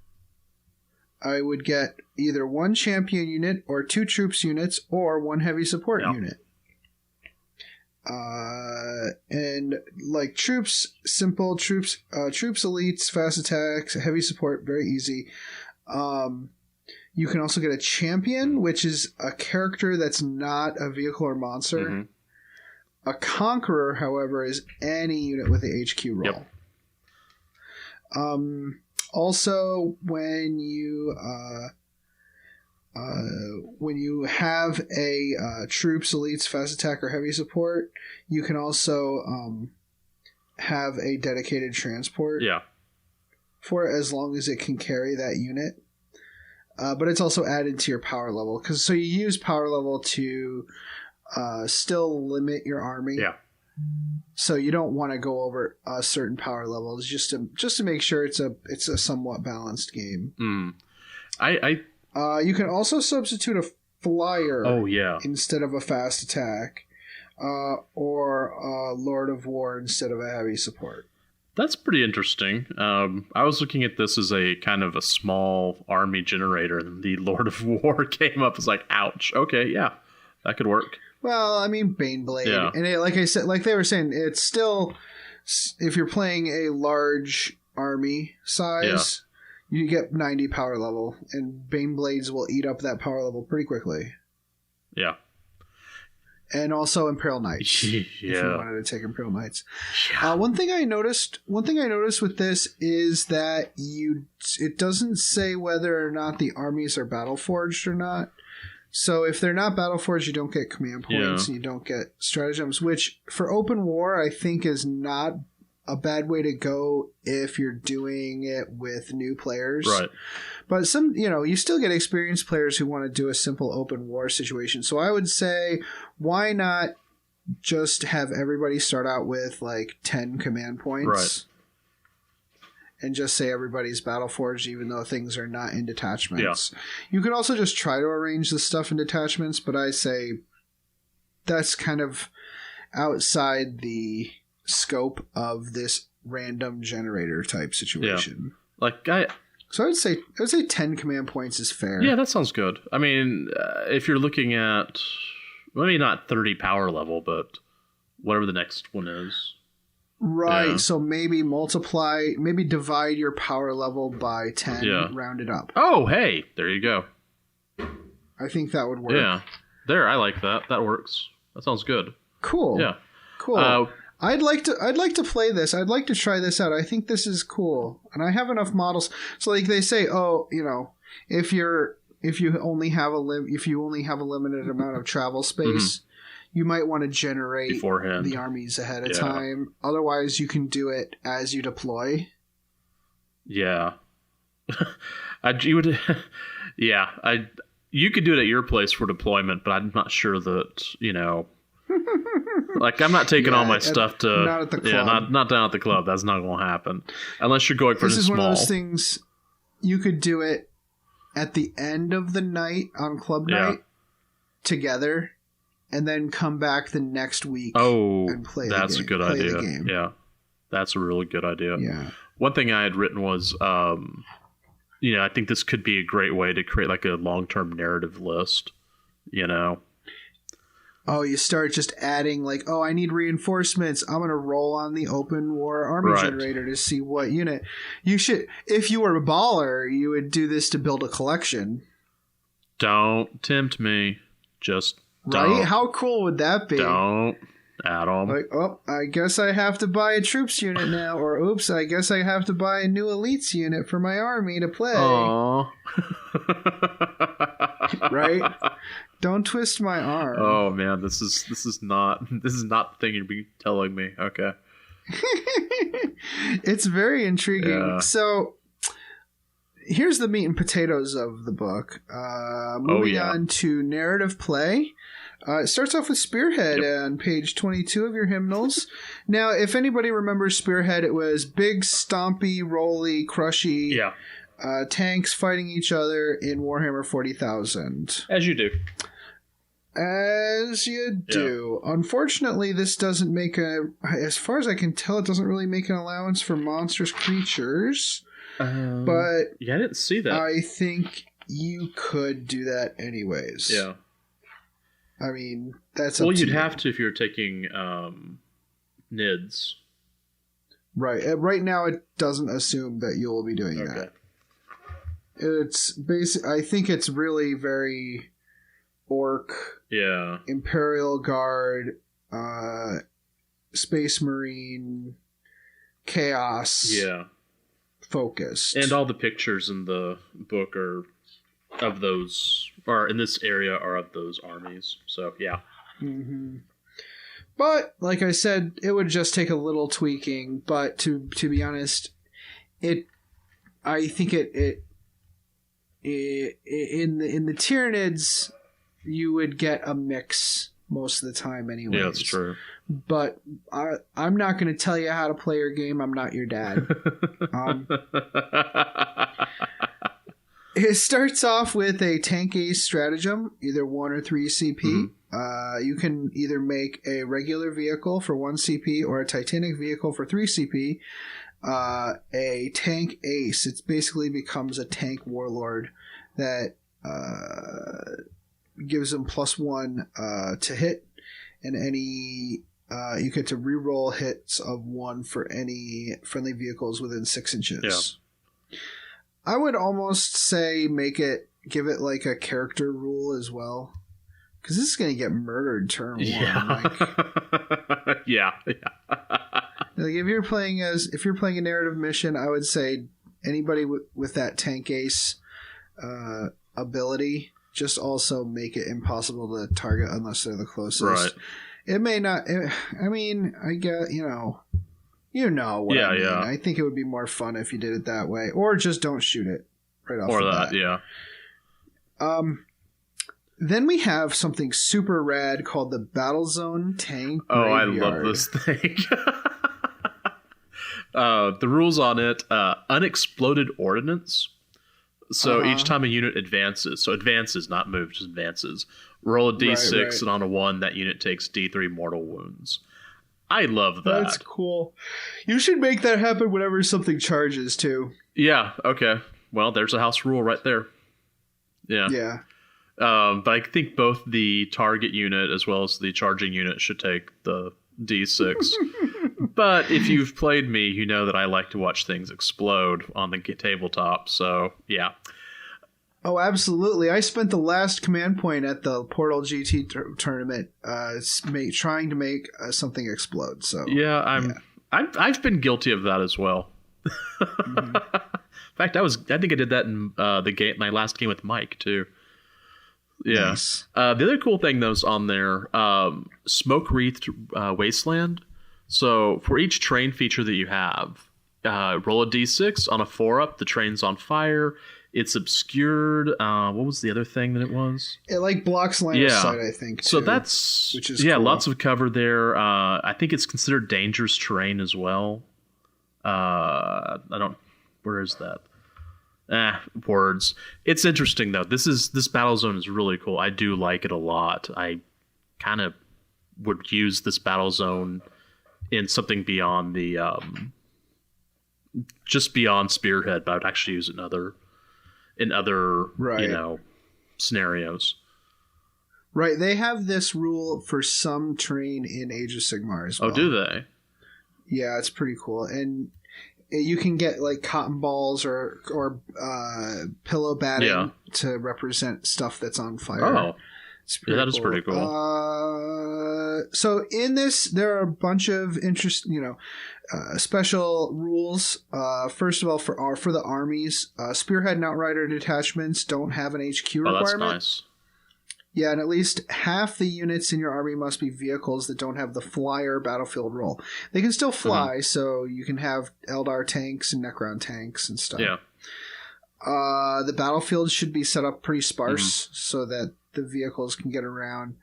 Speaker 1: I would get either 1 champion unit or 2 troops units or 1 heavy support unit. And like troops, simple troops, elites, fast attacks, heavy support, very easy. You can also get a champion, which is a character that's not a vehicle or monster. Mm-hmm. A conqueror, however, is any unit with the HQ roll. Yep. Also, when you have a troops, elites, fast attack, or heavy support, you can also have a dedicated transport.
Speaker 2: Yeah.
Speaker 1: For it, as long as it can carry that unit. But it's also added to your power level, so you use power level to still limit your army.
Speaker 2: Yeah.
Speaker 1: So you don't want to go over a certain power levels just to make sure it's a somewhat balanced game. You can also substitute a flyer.
Speaker 2: Oh yeah.
Speaker 1: Instead of a fast attack, or a Lord of War instead of a heavy support.
Speaker 2: That's pretty interesting. I was looking at this as a kind of a small army generator, and the Lord of War came up. It's like, ouch. Okay, yeah, that could work.
Speaker 1: Well, I mean, Baneblade, and like I said, like they were saying, it's still, if you're playing a large army size, you get 90 power level, and Baneblades will eat up that power level pretty quickly.
Speaker 2: Yeah.
Speaker 1: And also Imperial Knights. If you wanted to take Imperial Knights.
Speaker 2: Yeah.
Speaker 1: One thing I noticed with this is that it doesn't say whether or not the armies are battle forged or not. So if they're not battle forged, you don't get command points and you don't get stratagems, which for open war I think is not a bad way to go if you're doing it with new players.
Speaker 2: Right.
Speaker 1: But you still get experienced players who want to do a simple open war situation. So I would say, why not just have everybody start out with like 10 command points?
Speaker 2: Right.
Speaker 1: And just say everybody's battle forged, even though things are not in detachments.
Speaker 2: Yeah.
Speaker 1: You could also just try to arrange the stuff in detachments, but I say that's kind of outside the scope of this random generator type situation.
Speaker 2: Yeah.
Speaker 1: So I would say 10 command points is fair.
Speaker 2: Yeah, that sounds good. I mean, if you're looking at maybe not 30 power level, but whatever the next one is.
Speaker 1: Right.
Speaker 2: Yeah.
Speaker 1: So maybe divide your power level by 10, round it up.
Speaker 2: Oh, hey, there you go.
Speaker 1: I think that would work.
Speaker 2: Yeah. There, I like that. That works. That sounds good.
Speaker 1: Cool.
Speaker 2: Yeah.
Speaker 1: Cool. I'd like to play this. I'd like to try this out. I think this is cool, and I have enough models. So, like they say, if you only have a limited amount of travel space, you might want to generate
Speaker 2: beforehand
Speaker 1: the armies ahead of time. Otherwise, you can do it as you deploy. Yeah.
Speaker 2: You could do it at your place for deployment, but I'm not sure that like, I'm not taking all my stuff to...
Speaker 1: Not at the club.
Speaker 2: Yeah, not down at the club. That's not going to happen. Unless you're going for
Speaker 1: this is
Speaker 2: small.
Speaker 1: One of those things, you could do it at the end of the night on club night together, and then come back the next week and play the game.
Speaker 2: That's a good idea. Yeah, that's a really good idea.
Speaker 1: Yeah.
Speaker 2: One thing I had written was, I think this could be a great way to create like a long-term narrative list,
Speaker 1: Oh, you start just adding like, I need reinforcements. I'm going to roll on the open war army generator to see what unit. You should, if you were a baller, you would do this to build a collection.
Speaker 2: Don't tempt me. Just don't.
Speaker 1: Right? How cool would that be?
Speaker 2: Don't, Adam.
Speaker 1: Like, I guess I have to buy a troops unit now. Or, oops, I guess I have to buy a new elites unit for my army to play.
Speaker 2: Aww.
Speaker 1: Right? Don't twist my arm.
Speaker 2: Oh man, this is not the thing you'd be telling me. Okay.
Speaker 1: It's very intriguing.
Speaker 2: Yeah.
Speaker 1: So here's the meat and potatoes of the book. Moving on to narrative play. It starts off with Spearhead on page 22 of your hymnals. Now, if anybody remembers Spearhead, it was big, stompy, rolly, crushy tanks fighting each other in Warhammer 40,000.
Speaker 2: As you do.
Speaker 1: As you do. Yeah. Unfortunately, this doesn't make as far as I can tell, it doesn't really make an allowance for monstrous creatures. But
Speaker 2: yeah, I didn't see that.
Speaker 1: I think you could do that anyways.
Speaker 2: Yeah.
Speaker 1: I mean, that's up
Speaker 2: well,
Speaker 1: to
Speaker 2: you'd
Speaker 1: you.
Speaker 2: have to if you're taking NIDS.
Speaker 1: Right. Right now, it doesn't assume that you'll be doing that. It's basic. I think it's really very Orc.
Speaker 2: Yeah.
Speaker 1: Imperial Guard. Space Marine. Chaos.
Speaker 2: Yeah.
Speaker 1: Focused.
Speaker 2: And all the pictures in the book are of those, or in this area are of those armies. So, yeah.
Speaker 1: Mm-hmm. But, like I said, it would just take a little tweaking. But to be honest, I think it in the Tyranids, you would get a mix most of the time anyways.
Speaker 2: Yeah, that's true.
Speaker 1: But I'm not going to tell you how to play your game. I'm not your dad. It starts off with a tank ace stratagem, either 1 or 3 CP. Mm-hmm. You can either make a regular vehicle for 1 CP or a Titanic vehicle for 3 CP. A tank ace, it basically becomes a tank warlord that gives them +1 to hit, and any you get to reroll hits of 1 for any friendly vehicles within 6 inches. Yeah. I would almost say give it like a character rule as well, because this is going to get murdered turn 1. Like,
Speaker 2: yeah.
Speaker 1: Like if you're playing a narrative mission, I would say anybody with that tank ace ability, just also make it impossible to target unless they're the closest. Right. It may not. I mean, I get you know what I mean. Yeah. I think it would be more fun if you did it that way, or just don't shoot it right off the bat.
Speaker 2: Yeah.
Speaker 1: Then we have something super rad called the Battle Zone Tank
Speaker 2: Graveyard.
Speaker 1: I
Speaker 2: love this thing. The rules on it: unexploded ordnance. So each time a unit advances, not moves, just advances. Roll a d6, and on a 1, that unit takes d3 mortal wounds. I love that.
Speaker 1: That's cool. You should make that happen whenever something charges, too.
Speaker 2: Yeah, okay. Well, there's a house rule right there. Yeah.
Speaker 1: Yeah.
Speaker 2: But I think both the target unit as well as the charging unit should take the d6. But if you've played me, you know that I like to watch things explode on the tabletop, so yeah.
Speaker 1: Oh, absolutely. I spent the last command point at the Portal GT tournament trying to make something explode. So
Speaker 2: I've been guilty of that as well. Mm-hmm. In fact, I think I did that in my last game with Mike too. Yeah. Nice. The other cool thing that was on there, Smoke Wreathed Wasteland. So for each train feature that you have, roll a d6. On a 4-up, the train's on fire. It's obscured. What was the other thing that it was?
Speaker 1: It blocks line of sight, I think. Too,
Speaker 2: so that's
Speaker 1: which is cool.
Speaker 2: Lots of cover there. I think it's considered dangerous terrain as well. Where is that? Words. It's interesting though. This battle zone is really cool. I do like it a lot. I kind of would use this battle zone in something beyond the just beyond Spearhead, but I would actually use it in other scenarios.
Speaker 1: Right. They have this rule for some terrain in Age of Sigmar as well.
Speaker 2: Oh, do they?
Speaker 1: Yeah, it's pretty cool. And you can get like cotton balls or pillow batting to represent stuff that's on fire.
Speaker 2: Oh, that is pretty cool.
Speaker 1: So in this, there are a bunch of special rules. First of all, for the armies, Spearhead and Outrider detachments don't have an HQ requirement.
Speaker 2: That's nice.
Speaker 1: Yeah, and at least half the units in your army must be vehicles that don't have the flyer battlefield role. They can still fly, so you can have Eldar tanks and Necron tanks and stuff.
Speaker 2: Yeah.
Speaker 1: The battlefield should be set up pretty sparse so that the vehicles can get around.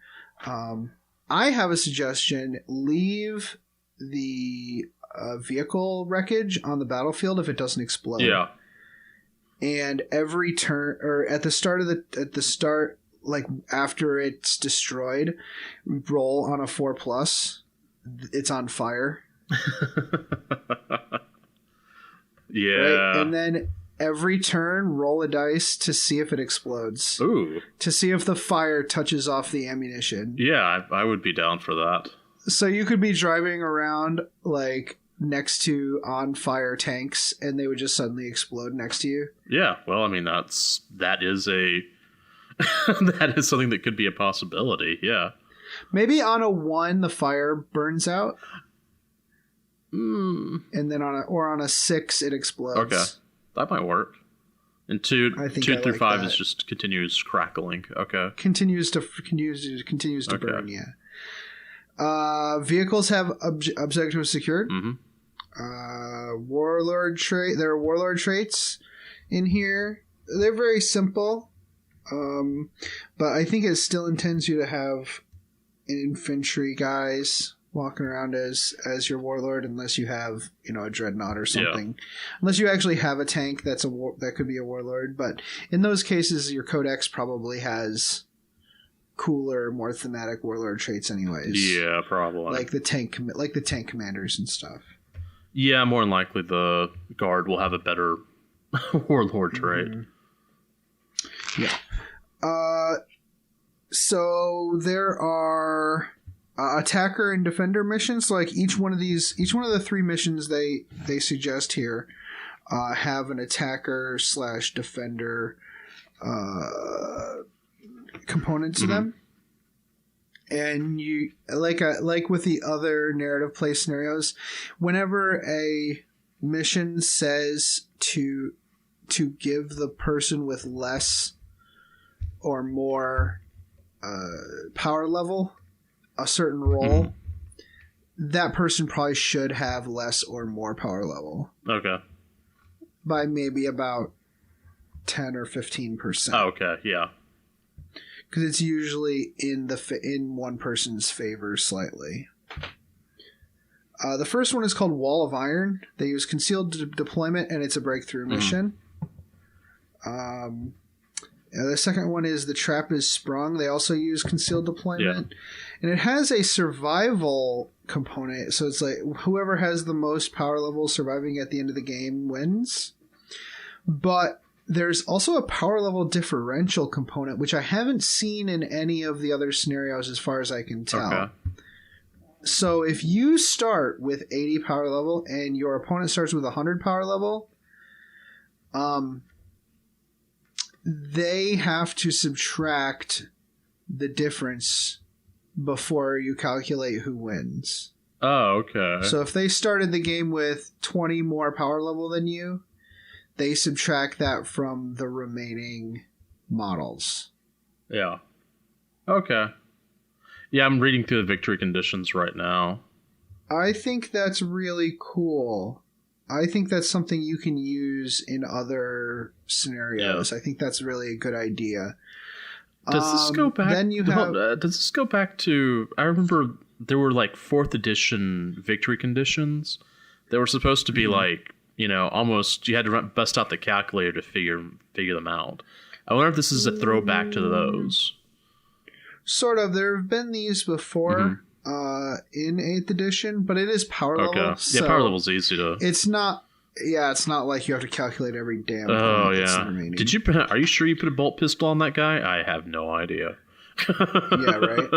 Speaker 1: I have a suggestion. Leave the vehicle wreckage on the battlefield if it doesn't explode.
Speaker 2: Yeah.
Speaker 1: And every turn, or at the start, like after it's destroyed, roll on a 4+. It's on fire.
Speaker 2: Yeah.
Speaker 1: Right? And then every turn, roll a dice to see if it explodes.
Speaker 2: Ooh.
Speaker 1: To see if the fire touches off the ammunition.
Speaker 2: Yeah, I would be down for that.
Speaker 1: So you could be driving around like next to on fire tanks and they would just suddenly explode next to you.
Speaker 2: Yeah, well, I mean that is a that is something that could be a possibility. Yeah.
Speaker 1: Maybe on a 1 the fire burns out. And then on a 6 it explodes.
Speaker 2: Okay. That might work. And 2 through
Speaker 1: like
Speaker 2: 5
Speaker 1: that.
Speaker 2: is just continuous crackling. Okay.
Speaker 1: Continues to burn, yeah. Vehicles have objectives secured. Warlord trait. There are warlord traits in here. They're very simple, but I think it still intends you to have infantry guys walking around as your warlord, unless you have a dreadnought or something. Yeah. Unless you actually have a tank that could be a warlord. But in those cases, your codex probably has cooler, more thematic warlord traits, anyways.
Speaker 2: Yeah, probably
Speaker 1: like the tank commanders and stuff.
Speaker 2: Yeah, more than likely the guard will have a better warlord trait.
Speaker 1: Yeah. So there are attacker and defender missions. Like each one of the 3 missions they suggest here have an attacker / defender component to them. And you like with the other narrative play scenarios, whenever a mission says to give the person with less or more power level a certain role, that person probably should have less or more power level.
Speaker 2: Okay.
Speaker 1: By maybe about 10 or 15%.
Speaker 2: Oh, okay, yeah.
Speaker 1: Because it's usually in one person's favor slightly. The first one is called Wall of Iron. They use concealed deployment, and it's a breakthrough mission. The second one is The Trap is Sprung. They also use concealed deployment. And it has a survival component. So it's like whoever has the most power level surviving at the end of the game wins. But there's also a power level differential component, which I haven't seen in any of the other scenarios as far as I can tell. Okay. So if you start with 80 power level and your opponent starts with 100 power level, they have to subtract the difference before you calculate who wins.
Speaker 2: Oh, okay.
Speaker 1: So if they started the game with 20 more power level than you, they subtract that from the remaining models.
Speaker 2: Yeah. Okay. Yeah, I'm reading through the victory conditions right now.
Speaker 1: I think that's really cool. I think that's something you can use in other scenarios. Yeah. I think that's really a good idea.
Speaker 2: Does this go back? Then you have. Does this go back to? I remember there were like 4th edition victory conditions. They were supposed to be like, almost you had to bust out the calculator to figure them out. I wonder if this is a throwback to those.
Speaker 1: Sort of. There have been these before in 8th edition, but it is power level.
Speaker 2: Okay. So power level's easy to.
Speaker 1: It's not. Yeah, it's not like you have to calculate every damn.
Speaker 2: Oh yeah. Did you? Are you sure you put a bolt pistol on that guy? I have no idea.
Speaker 1: Yeah, right.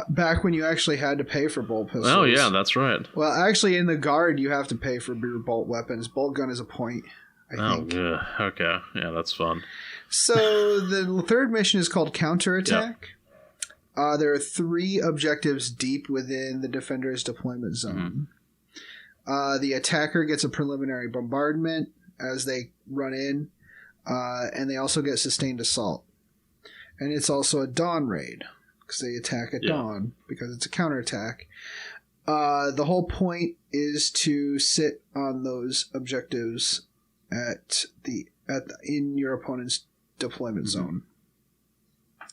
Speaker 1: Back when you actually had to pay for bolt pistols.
Speaker 2: Oh yeah, that's right.
Speaker 1: Well, actually, in the guard, you have to pay for your bolt weapons. Bolt gun is a point, I think.
Speaker 2: Yeah. Okay. Yeah, that's fun.
Speaker 1: So the third mission is called Counterattack. Yep. There are 3 objectives deep within the defender's deployment zone. The attacker gets a preliminary bombardment as they run in, and they also get sustained assault. and it's also a dawn raid because they attack at dawn because it's a counterattack. The whole point is to sit on those objectives in your opponent's deployment zone.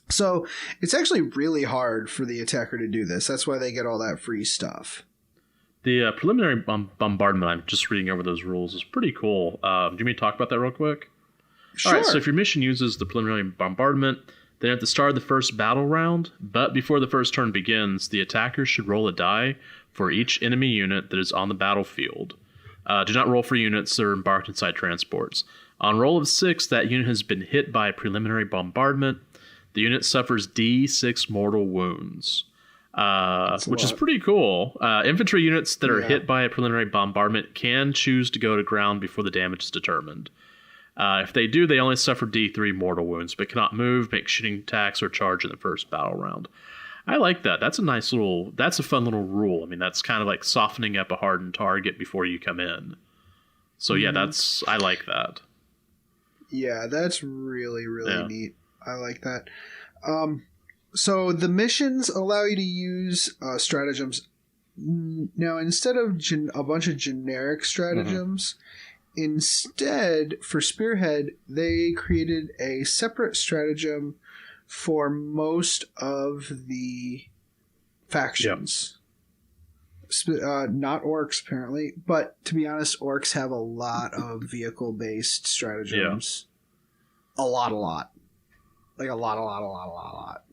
Speaker 1: So it's actually really hard for the attacker to do this. That's why they get all that free stuff.
Speaker 2: The preliminary bombardment, I'm just reading over those rules, is pretty cool. Do you want me to talk about that real quick?
Speaker 1: Sure.
Speaker 2: All right, so if your mission uses the preliminary bombardment, then at the start of the first battle round, but before the first turn begins, the attacker should roll a die for each enemy unit that is on the battlefield. Do not roll for units that are embarked inside transports. On roll of 6, that unit has been hit by a preliminary bombardment. The unit suffers D6 mortal wounds, which is pretty cool. Infantry units that are hit by a preliminary bombardment can choose to go to ground before the damage is determined. If they do, they only suffer D3 mortal wounds, but cannot move, make shooting attacks, or charge in the first battle round. I like that. That's a fun little rule. I mean, that's kind of like softening up a hardened target before you come in. So I like that.
Speaker 1: Yeah, that's really, really neat. I like that. So the missions allow you to use stratagems. Now, instead of a bunch of generic stratagems, instead, for Spearhead, they created a separate stratagem for most of the factions. Not orcs, apparently. But to be honest, orcs have a lot of vehicle-based stratagems. Yeah. A lot. Like a lot.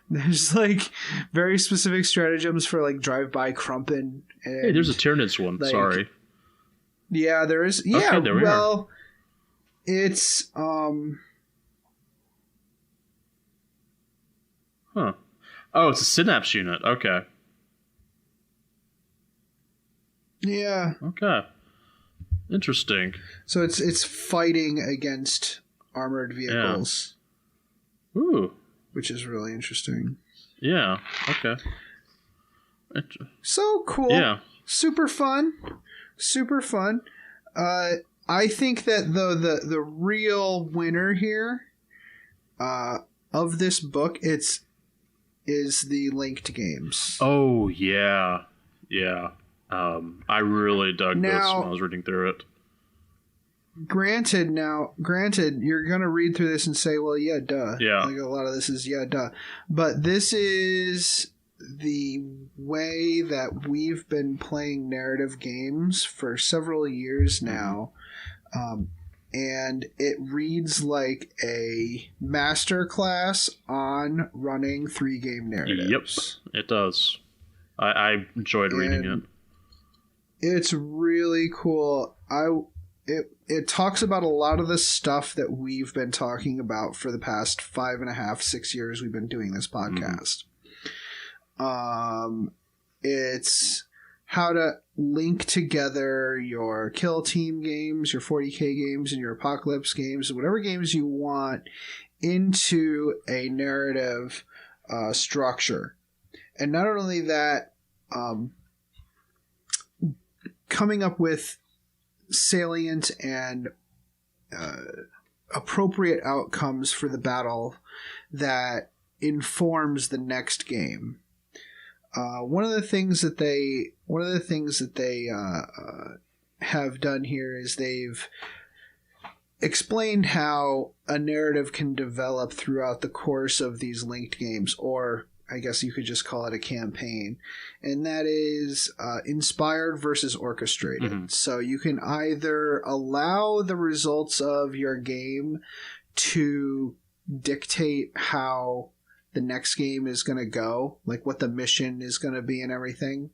Speaker 1: There's like very specific stratagems for like drive-by crumping. And,
Speaker 2: hey, there's a Tyranids one. Like, sorry.
Speaker 1: Yeah, there is. Yeah, okay, well, it's
Speaker 2: Huh. Oh, it's a Synapse unit. Okay.
Speaker 1: Yeah.
Speaker 2: Okay. Interesting.
Speaker 1: So it's fighting against armored vehicles.
Speaker 2: Yeah. Ooh.
Speaker 1: Which is really interesting.
Speaker 2: Yeah. Okay.
Speaker 1: So cool.
Speaker 2: Yeah.
Speaker 1: Super fun. I think that the real winner here of this book is the linked games.
Speaker 2: Oh yeah. I really dug this when I was reading through it.
Speaker 1: Granted, you're going to read through this and say, well, yeah, duh.
Speaker 2: Yeah.
Speaker 1: Like a lot of this is, yeah, duh. But this is the way that we've been playing narrative games for several years now. And it reads like a master class on running 3-game narratives.
Speaker 2: Yep, it does. I enjoyed reading it.
Speaker 1: It's really cool. It talks about a lot of the stuff that we've been talking about for the past 5.5, 6 years we've been doing this podcast. It's how to link together your kill team games, your 40k games, and your apocalypse games, whatever games you want, into a narrative structure. And not only that, coming up with salient and appropriate outcomes for the battle that informs the next game. One of the things that they have done here is they've explained how a narrative can develop throughout the course of these linked games, or I guess you could just call it a campaign, and that is inspired versus orchestrated. So you can either allow the results of your game to dictate how the next game is going to go, like what the mission is going to be and everything,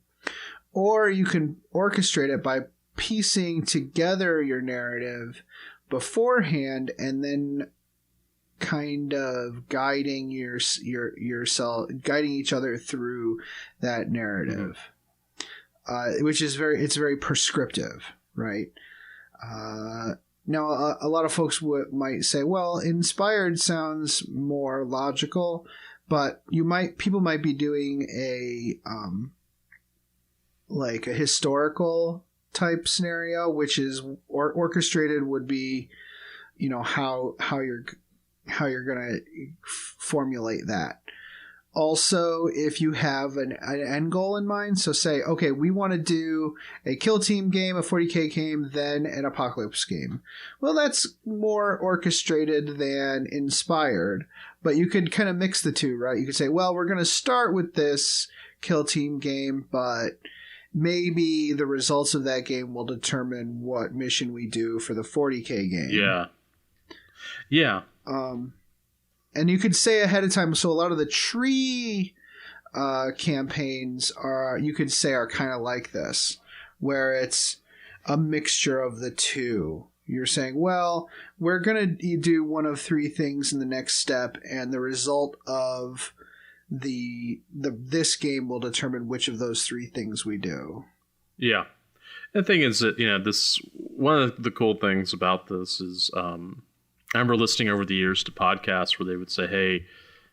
Speaker 1: or you can orchestrate it by piecing together your narrative beforehand and then kind of guiding yourself, guiding each other through that narrative, which is very prescriptive, right? Now, a lot of folks might say, well, inspired sounds more logical, but people might be doing a like a historical type scenario, which is orchestrated would be, how you're to formulate that. Also, if you have an end goal in mind, so say, okay, we want to do a kill team game, a 40k game, then an apocalypse game. Well, that's more orchestrated than inspired, but you could kind of mix the two, right? You could say, well, we're going to start with this kill team game, but maybe the results of that game will determine what mission we do for the 40k game.
Speaker 2: Yeah. Yeah.
Speaker 1: And you could say ahead of time, so a lot of the tree campaigns you could say are kind of like this, where it's a mixture of the two. You're saying, well, we're going to do one of three things in the next step, and the result of this game will determine which of those three things we do.
Speaker 2: Yeah. The thing is that, one of the cool things about this is, I remember listening over the years to podcasts where they would say, hey,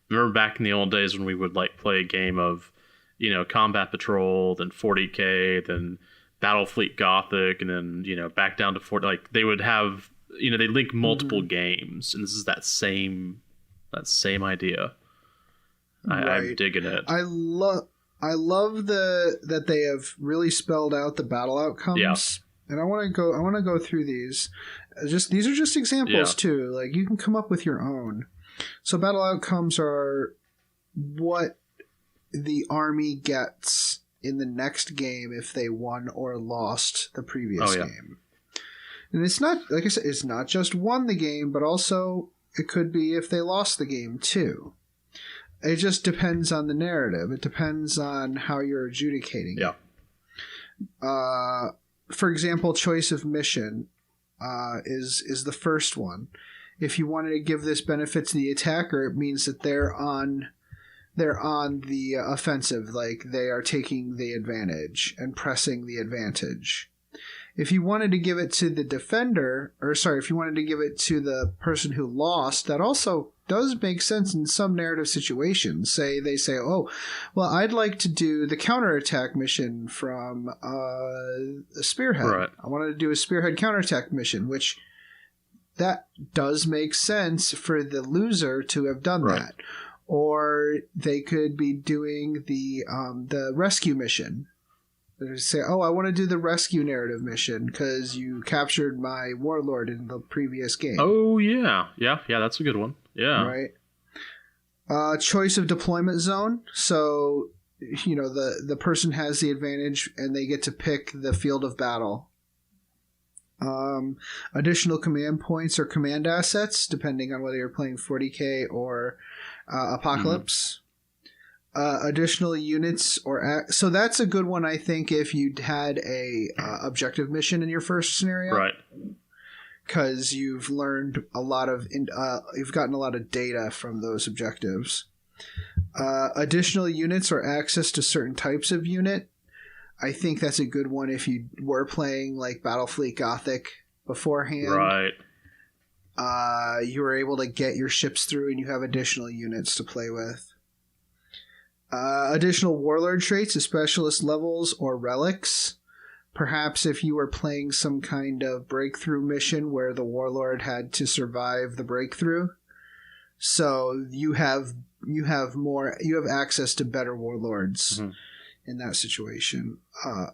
Speaker 2: remember back in the old days when we would play a game of, Combat Patrol, then 40K, then Battlefleet Gothic, and then, back down to 40. They would have, they link multiple games, and this is that same idea.
Speaker 1: Right.
Speaker 2: I'm digging it.
Speaker 1: I love that they have really spelled out the battle outcomes.
Speaker 2: Yeah.
Speaker 1: And I want to go through these. These are just examples too. You can come up with your own. So battle outcomes are what the army gets in the next game if they won or lost the previous game. And it's not, like I said, it's not just won the game, but also it could be if they lost the game too. It just depends on the narrative. It depends on how you're adjudicating it. For example, choice of mission is the first one. If you wanted to give this benefit to the attacker, it means that they're on the offensive, they are taking the advantage and pressing the advantage. If you wanted to give it to the defender, if you wanted to give it to the person who lost, that also does make sense in some narrative situations. They say, oh, well, I'd like to do the counterattack mission from a Spearhead.
Speaker 2: Right.
Speaker 1: I wanted to do a Spearhead counterattack mission, which that does make sense for the loser to have done that. Or they could be doing the rescue mission. They say, oh, I want to do the rescue narrative mission because you captured my warlord in the previous game.
Speaker 2: Oh, yeah. Yeah, that's a good one. Yeah.
Speaker 1: Right. Choice of deployment zone. So, the person has the advantage and they get to pick the field of battle. Additional command points or command assets, depending on whether you're playing 40k or Apocalypse. Additional units so that's a good one, I think, if you had a objective mission in your first scenario,
Speaker 2: right?
Speaker 1: Because you've learned you've gotten a lot of data from those objectives. Additional units or access to certain types of unit. I think that's a good one if you were playing Battlefleet Gothic beforehand.
Speaker 2: Right.
Speaker 1: You were able to get your ships through and you have additional units to play with. Additional warlord traits, specialist levels, or relics. Perhaps if you were playing some kind of breakthrough mission where the warlord had to survive the breakthrough. So you have access to better warlords in that situation.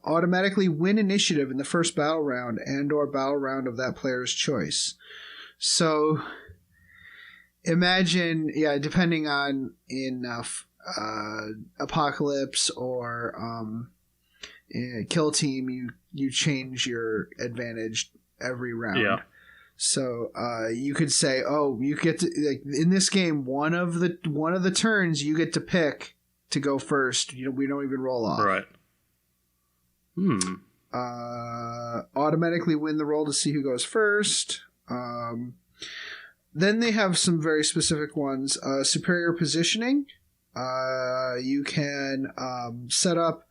Speaker 1: Automatically win initiative in the first battle round and or battle round of that player's choice. So imagine, depending on Apocalypse or Kill Team, you change your advantage every round.
Speaker 2: Yeah.
Speaker 1: So you could say, oh, you get to in this game, one of the turns you get to pick to go first. We don't even roll off.
Speaker 2: Right.
Speaker 1: Automatically win the roll to see who goes first. Then they have some very specific ones. Superior positioning. You can set up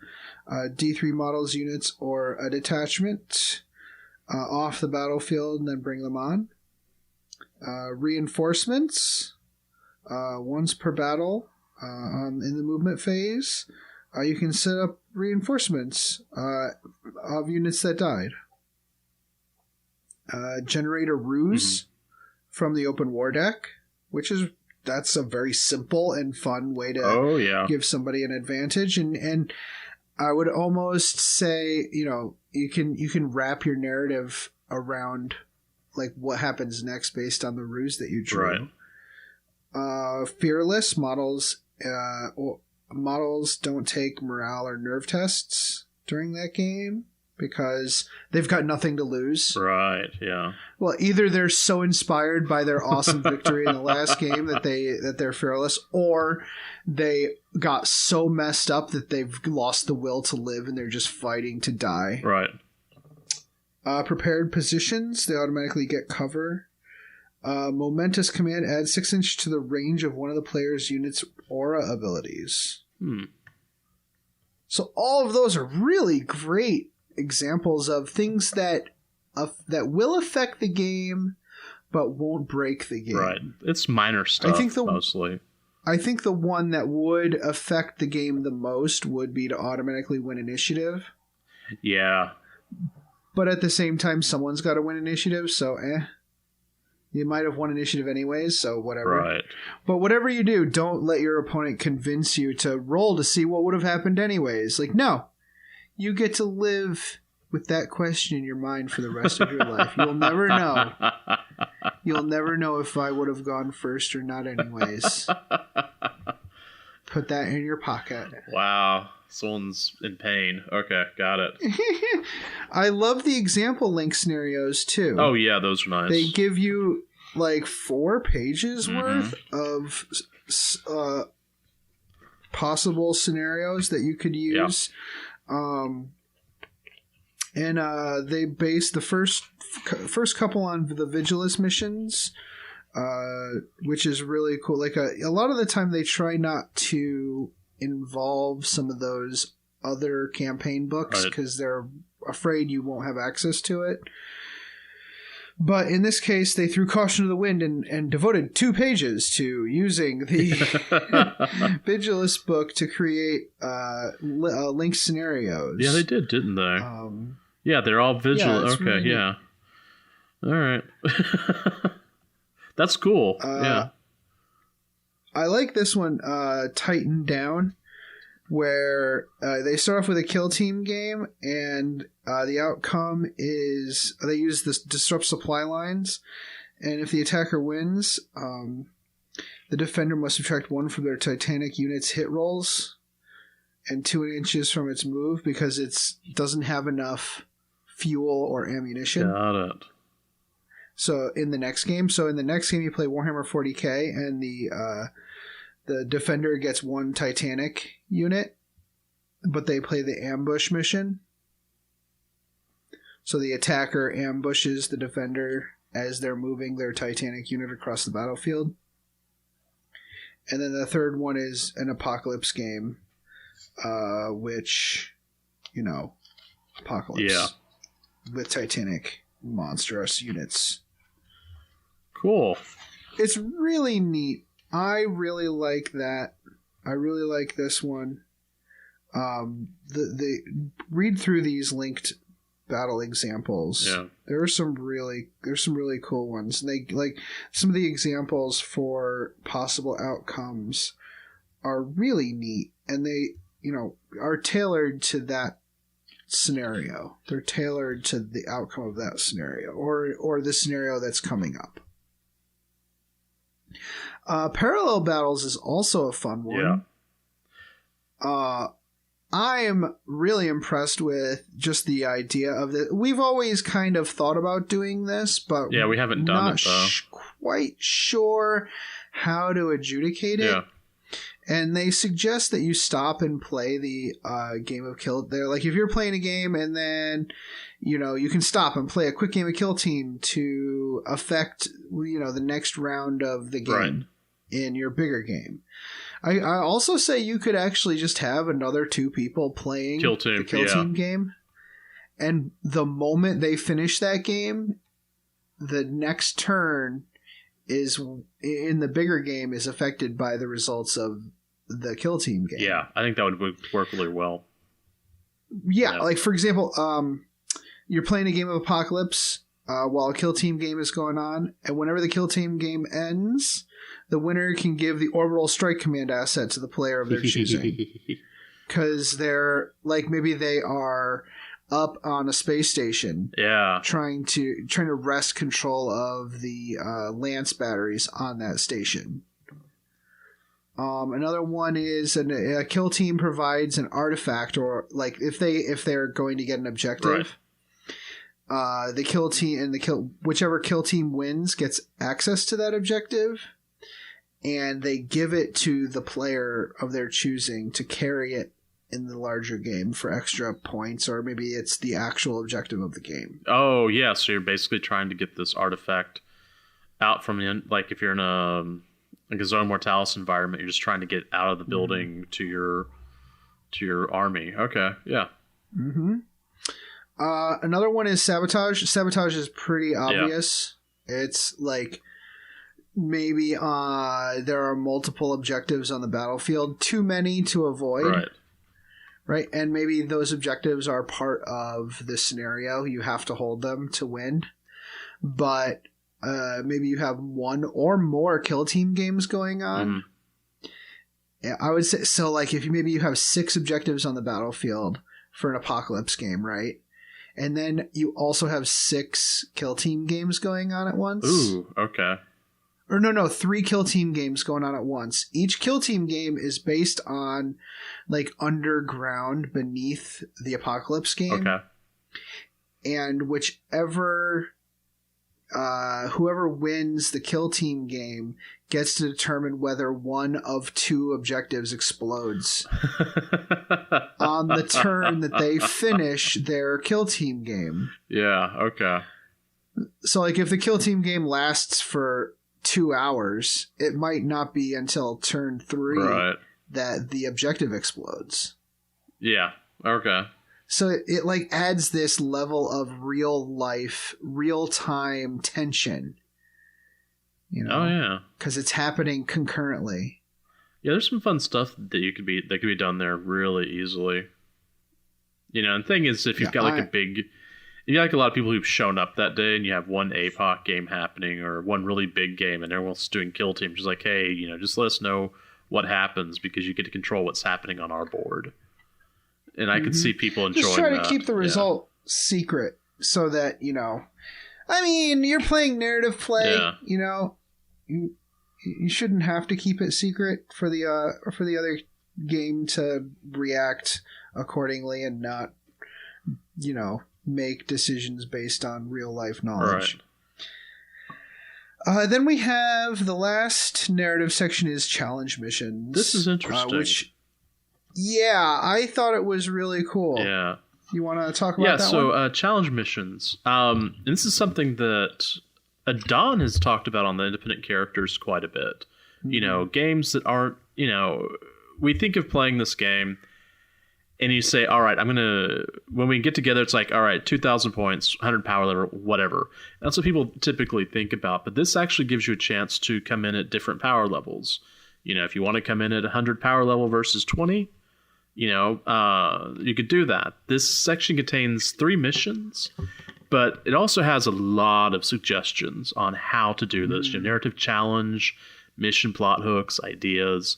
Speaker 1: D3 models units or a detachment off the battlefield and then bring them on. Reinforcements. Once per battle in the movement phase. You can set up reinforcements of units that died. Generate a ruse from the open war deck. that's a very simple and fun way to give somebody an advantage. And I would almost say, you can wrap your narrative around like what happens next based on the ruse that you drew. Right. Fearless models don't take morale or nerve tests during that game because they've got nothing to lose.
Speaker 2: Right, yeah.
Speaker 1: Well, either they're so inspired by their awesome victory in the last game that they're fearless, or they got so messed up that they've lost the will to live and they're just fighting to die.
Speaker 2: Right.
Speaker 1: Prepared positions, they automatically get cover. Momentous command adds 6 inches to the range of one of the player's unit's aura abilities. So all of those are really great examples of things that will affect the game but won't break the game.
Speaker 2: Right. It's minor stuff, mostly.
Speaker 1: I think the one that would affect the game the most would be to automatically win initiative.
Speaker 2: Yeah.
Speaker 1: But at the same time, someone's got to win initiative, so you might have won initiative anyways, so whatever.
Speaker 2: Right.
Speaker 1: But whatever you do, don't let your opponent convince you to roll to see what would have happened anyways. Like, no. You get to live with that question in your mind for the rest of your life. You'll never know. You'll never know if I would have gone first or not anyways. Put that in your pocket.
Speaker 2: Wow. Someone's in pain. Okay, got it.
Speaker 1: I love the example link scenarios, too.
Speaker 2: Oh, yeah, those are nice.
Speaker 1: They give you, like, 4 pages worth of possible scenarios that you could use. They base the first couple on the Vigilus missions, which is really cool. Like a lot of the time they try not to involve some of those other campaign books because they're afraid you won't have access to it. But in this case, they threw caution to the wind and devoted 2 pages to using the Vigilus book to create linked scenarios.
Speaker 2: Yeah, they did, didn't they? Yeah, they're all Vigilus. Okay, really yeah. All right. That's cool. Yeah.
Speaker 1: I like this one, Tighten Down, where they start off with a kill team game, and the outcome is they use this disrupt supply lines, and if the attacker wins, the defender must subtract 1 from their Titanic unit's hit rolls and 2 inches from its move because it doesn't have enough fuel or ammunition.
Speaker 2: Got it.
Speaker 1: So in the next game, you play Warhammer 40k, and the defender gets 1 Titanic unit, but they play the ambush mission. So the attacker ambushes the defender as they're moving their Titanic unit across the battlefield. And then the third one is an Apocalypse game, which, Apocalypse.
Speaker 2: Yeah.
Speaker 1: With Titanic monstrous units.
Speaker 2: Cool.
Speaker 1: It's really neat. I really like that. I really like this one. The read through these linked battle examples.
Speaker 2: Yeah.
Speaker 1: There's some really cool ones. And they like some of the examples for possible outcomes are really neat, and they, are tailored to that scenario. They're tailored to the outcome of that scenario or the scenario that's coming up. Parallel battles is also a fun one. Yeah. I am really impressed with just the idea of it. We've always kind of thought about doing this, but
Speaker 2: yeah, we haven't done it though.
Speaker 1: Quite sure how to adjudicate it.
Speaker 2: Yeah.
Speaker 1: And they suggest that you stop and play the game of kill. They're like, if you're playing a game and then, you can stop and play a quick game of kill team to affect, the next round of the game in your bigger game. I also say you could actually just have another 2 people playing the kill team game. And the moment they finish that game, the next turn is in the bigger game is affected by the results of the kill team game.
Speaker 2: Yeah, I think that would work really well.
Speaker 1: Yeah, like for example, you're playing a game of Apocalypse. while a kill team game is going on. And whenever the kill team game ends, the winner can give the orbital strike command asset to the player of their choosing. Because they're, like, maybe they are up on a space station.
Speaker 2: Yeah.
Speaker 1: Trying to wrest control of the lance batteries on that station. Another one is a kill team provides an artifact, or like if they're going to get an objective, the kill team and whichever kill team wins gets access to that objective, and they give it to the player of their choosing to carry it in the larger game for extra points, or maybe it's the actual objective of the game.
Speaker 2: Oh yeah, so you're basically trying to get this artifact out from the like if you're in a Zone Mortalis environment, you're just trying to get out of the building to your army. Okay, yeah.
Speaker 1: Mm-hmm. Another one is Sabotage. Sabotage is pretty obvious. Yeah. It's like maybe there are multiple objectives on the battlefield, too many to avoid. Right, and maybe those objectives are part of the scenario. You have to hold them to win. But maybe you have one or more kill team games going on. Yeah, I would say so. Like if you have 6 objectives on the battlefield for an apocalypse game, right? And then you also have 6 kill team games going on at once.
Speaker 2: Ooh, okay.
Speaker 1: Or no, 3 kill team games going on at once. Each kill team game is based on like underground beneath the apocalypse game.
Speaker 2: Okay.
Speaker 1: And whoever wins the kill team game gets to determine whether one of 2 objectives explodes on the turn that they finish their kill team game.
Speaker 2: Yeah, okay.
Speaker 1: So like if the kill team game lasts for 2 hours, it might not be until turn 3 that the objective explodes.
Speaker 2: Yeah, okay.
Speaker 1: So it like adds this level of real life, real time tension. You know?
Speaker 2: Oh yeah.
Speaker 1: Because it's happening concurrently.
Speaker 2: Yeah, there's some fun stuff that could be done there really easily. You know, and the thing is, if you've got like if you got like a lot of people who've shown up that day and you have one APOC game happening or one really big game and everyone's doing kill teams, just like, hey, you know, just let us know what happens because you get to control what's happening on our board. And I could see people enjoying that.
Speaker 1: Just try to keep the result secret so that, you know, I mean, you're playing narrative play, you know, you shouldn't have to keep it secret for the other game to react accordingly and not, you know, make decisions based on real life knowledge. Then we have the last narrative section is challenge missions.
Speaker 2: This is interesting.
Speaker 1: Yeah, I thought it was really cool.
Speaker 2: Yeah.
Speaker 1: You want to talk about that one?
Speaker 2: Yeah, so challenge missions. And this is something that Don has talked about on the independent characters quite a bit. Mm-hmm. You know, games that aren't, you know, we think of playing this game and you say, all right, when we get together, it's like, all right, 2,000 points, 100 power level, whatever. That's what people typically think about. But this actually gives you a chance to come in at different power levels. You know, if you want to come in at 100 power level versus 20, you know, you could do that. This section contains 3 missions, but it also has a lot of suggestions on how to do this. Your narrative challenge, mission plot hooks, ideas.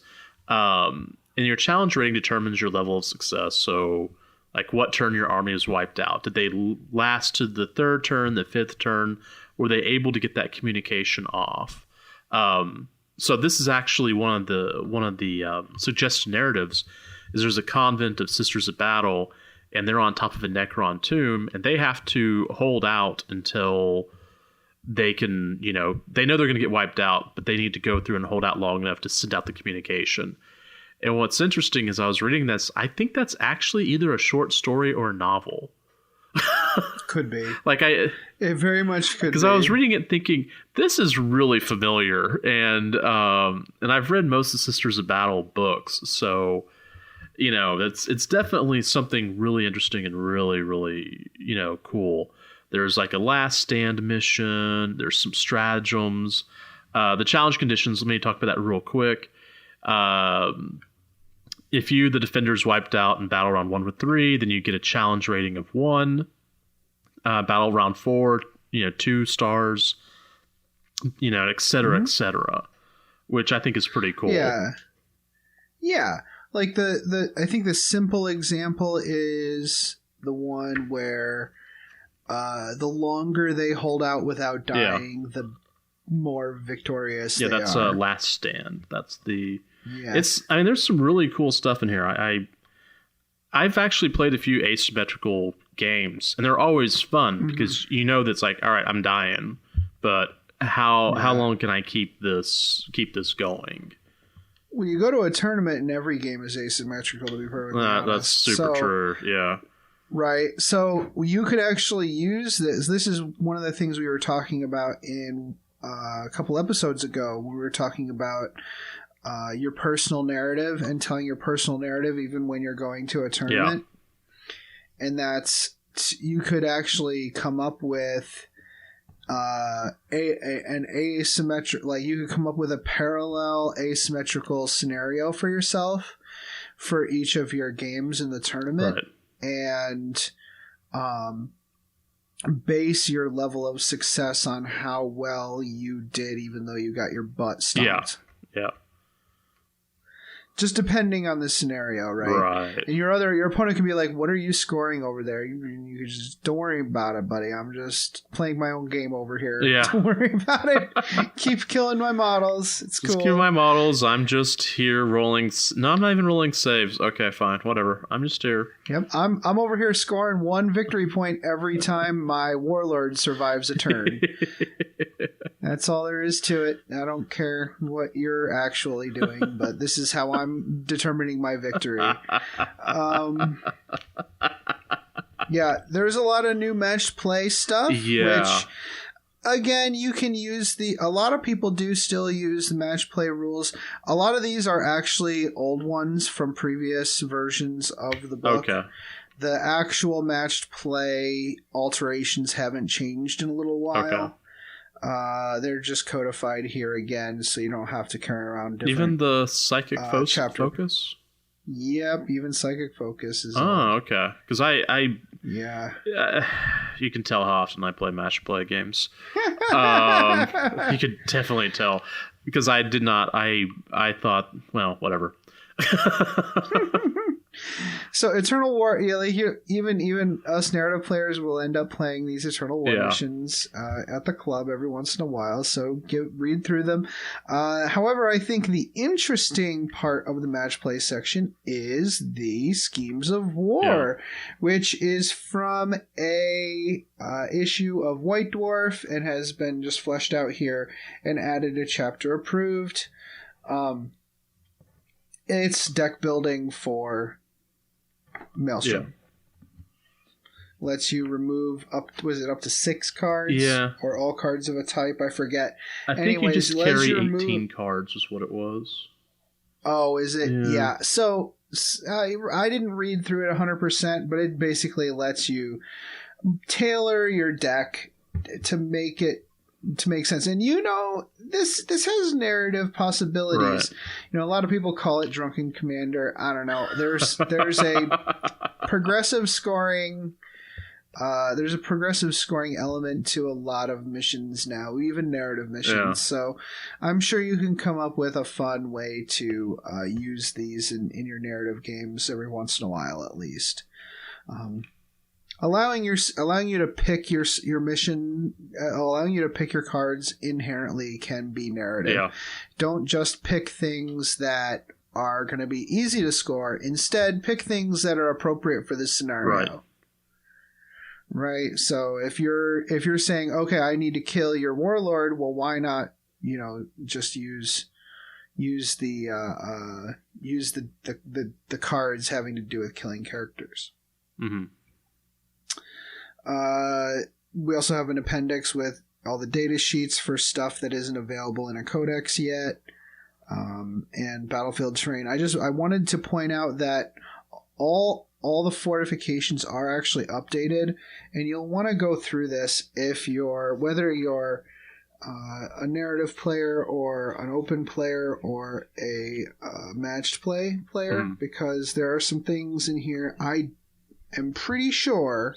Speaker 2: And your challenge rating determines your level of success. So, like, what turn your army is wiped out? Did they last to the 3rd turn, the 5th turn? Were they able to get that communication off? So this is actually one of the suggested narratives. Is there's a convent of Sisters of Battle, and they're on top of a Necron tomb, and they have to hold out until they can, you know, they know they're going to get wiped out, but they need to go through and hold out long enough to send out the communication. And what's interesting is I was reading this, I think that's actually either a short story or a novel.
Speaker 1: Could be.
Speaker 2: It
Speaker 1: very much could be.
Speaker 2: Because I was reading it thinking, this is really familiar, and I've read most of Sisters of Battle books, so you know, it's definitely something really interesting and really, really, you know, cool. There's like a last stand mission. There's some stratagems. The challenge conditions, let me talk about that real quick. If the defender's wiped out in battle round 1 with 3, then you get a challenge rating of 1. Battle round 4, 2 stars, et cetera, et cetera, which I think is pretty cool.
Speaker 1: Yeah. Like I think the simple example is the one where the longer they hold out without dying, the more victorious they are.
Speaker 2: Yeah, that's Last Stand. That's the... Yeah. There's some really cool stuff in here. I've actually played a few asymmetrical games, and they're always fun because that's like, all right, I'm dying, but how long can I keep this going?
Speaker 1: When you go to a tournament, and every game is asymmetrical, to be perfectly honest.
Speaker 2: That's super true. Yeah.
Speaker 1: Right. So you could actually use this. This is one of the things we were talking about in a couple episodes ago. We were talking about your personal narrative and telling your personal narrative even when you're going to a tournament. Yeah. And that's, you could actually come up with an asymmetric, like you could come up with a parallel asymmetrical scenario for yourself for each of your games in the tournament. Right. And base your level of success on how well you did, even though you got your butt stomped.
Speaker 2: Yeah.
Speaker 1: Just depending on the scenario, right?
Speaker 2: Right.
Speaker 1: And your opponent can be like, "What are you scoring over there?" You just don't worry about it, buddy. I'm just playing my own game over here.
Speaker 2: Yeah.
Speaker 1: Don't worry about it. Keep killing my models. It's cool.
Speaker 2: Just kill my models. I'm just here rolling. No, I'm not even rolling saves. Okay, fine, whatever. I'm just here.
Speaker 1: Yep. I'm over here scoring 1 victory point every time my warlord survives a turn. That's all there is to it. I don't care what you're actually doing, but this is how I'm determining my victory. Yeah, there's a lot of new matched play stuff, which, again, you can use a lot of people do still use the match play rules. A lot of these are actually old ones from previous versions of the book.
Speaker 2: Okay.
Speaker 1: The actual matched play alterations haven't changed in a little while. Okay. They're just codified here again, so you don't have to carry around different...
Speaker 2: Even the psychic focus?
Speaker 1: Yep, even psychic focus is...
Speaker 2: okay. Because
Speaker 1: yeah.
Speaker 2: You can tell how often I play match play games. You could definitely tell. Because I did not... I thought, well, whatever.
Speaker 1: So Eternal War, even us narrative players will end up playing these Eternal War missions at the club every once in a while. So read through them. However, I think the interesting part of the match play section is the Schemes of War, which is from a issue of White Dwarf and has been just fleshed out here and added a chapter approved. It's deck building for Maelstrom. Lets you remove up to 6 cards?
Speaker 2: Yeah.
Speaker 1: Or all cards of a type, I forget.
Speaker 2: I think you just carry 18 cards is what it was.
Speaker 1: Oh, is it? Yeah. So I didn't read through it 100%, but it basically lets you tailor your deck to make sense. And this has narrative possibilities. Right. A lot of people call it Drunken Commander. I don't know. There's a progressive scoring element to a lot of missions now, even narrative missions. Yeah. So I'm sure you can come up with a fun way to use these in your narrative games every once in a while, at least. Allowing you to pick your mission, allowing you to pick your cards inherently can be narrative.
Speaker 2: Yeah. Don't
Speaker 1: just pick things that are going to be easy to score. Instead, pick things that are appropriate for this scenario. Right. So if you're saying, okay, I need to kill your warlord, well, why not? Just use the cards having to do with killing characters.
Speaker 2: Mm-hmm.
Speaker 1: We also have an appendix with all the data sheets for stuff that isn't available in a codex yet, and battlefield terrain. I wanted to point out that all the fortifications are actually updated, and you'll want to go through this whether you're a narrative player or an open player or a matched play player, because there are some things in here I am pretty sure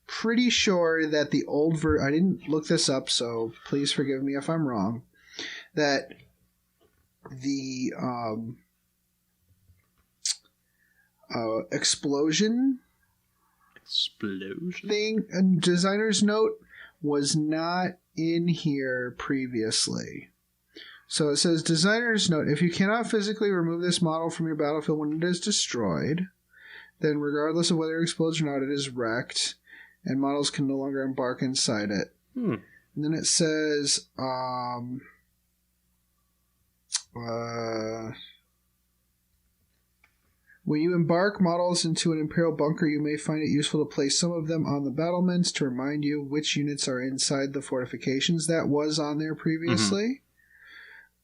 Speaker 1: pretty sure that the old I didn't look this up, so please forgive me if I'm wrong, that the explosion thing and designer's note was not in here previously. So it says, designer's note, if you cannot physically remove this model from your battlefield when it is destroyed, then regardless of whether it explodes or not, it is wrecked, and models can no longer embark inside it. And then it says, when you embark models into an Imperial bunker, you may find it useful to place some of them on the battlements to remind you which units are inside the fortifications. That was on there previously.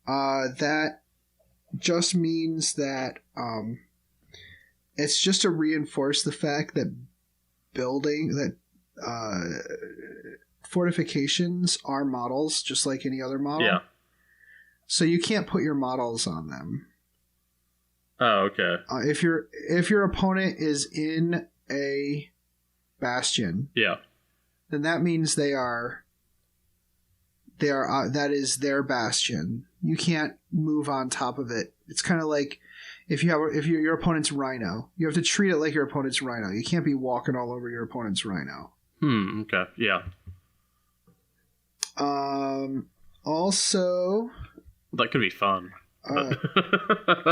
Speaker 1: That just means that it's just to reinforce the fact that fortifications are models, just like any other model.
Speaker 2: Yeah.
Speaker 1: So you can't put your models on them.
Speaker 2: Oh, okay.
Speaker 1: If your opponent is in a bastion, then that means that is their bastion. You can't move on top of it. It's kind of like if your opponent's rhino, you have to treat it like your opponent's rhino. You can't be walking all over your opponent's rhino.
Speaker 2: Okay. Yeah.
Speaker 1: Also,
Speaker 2: that could be fun.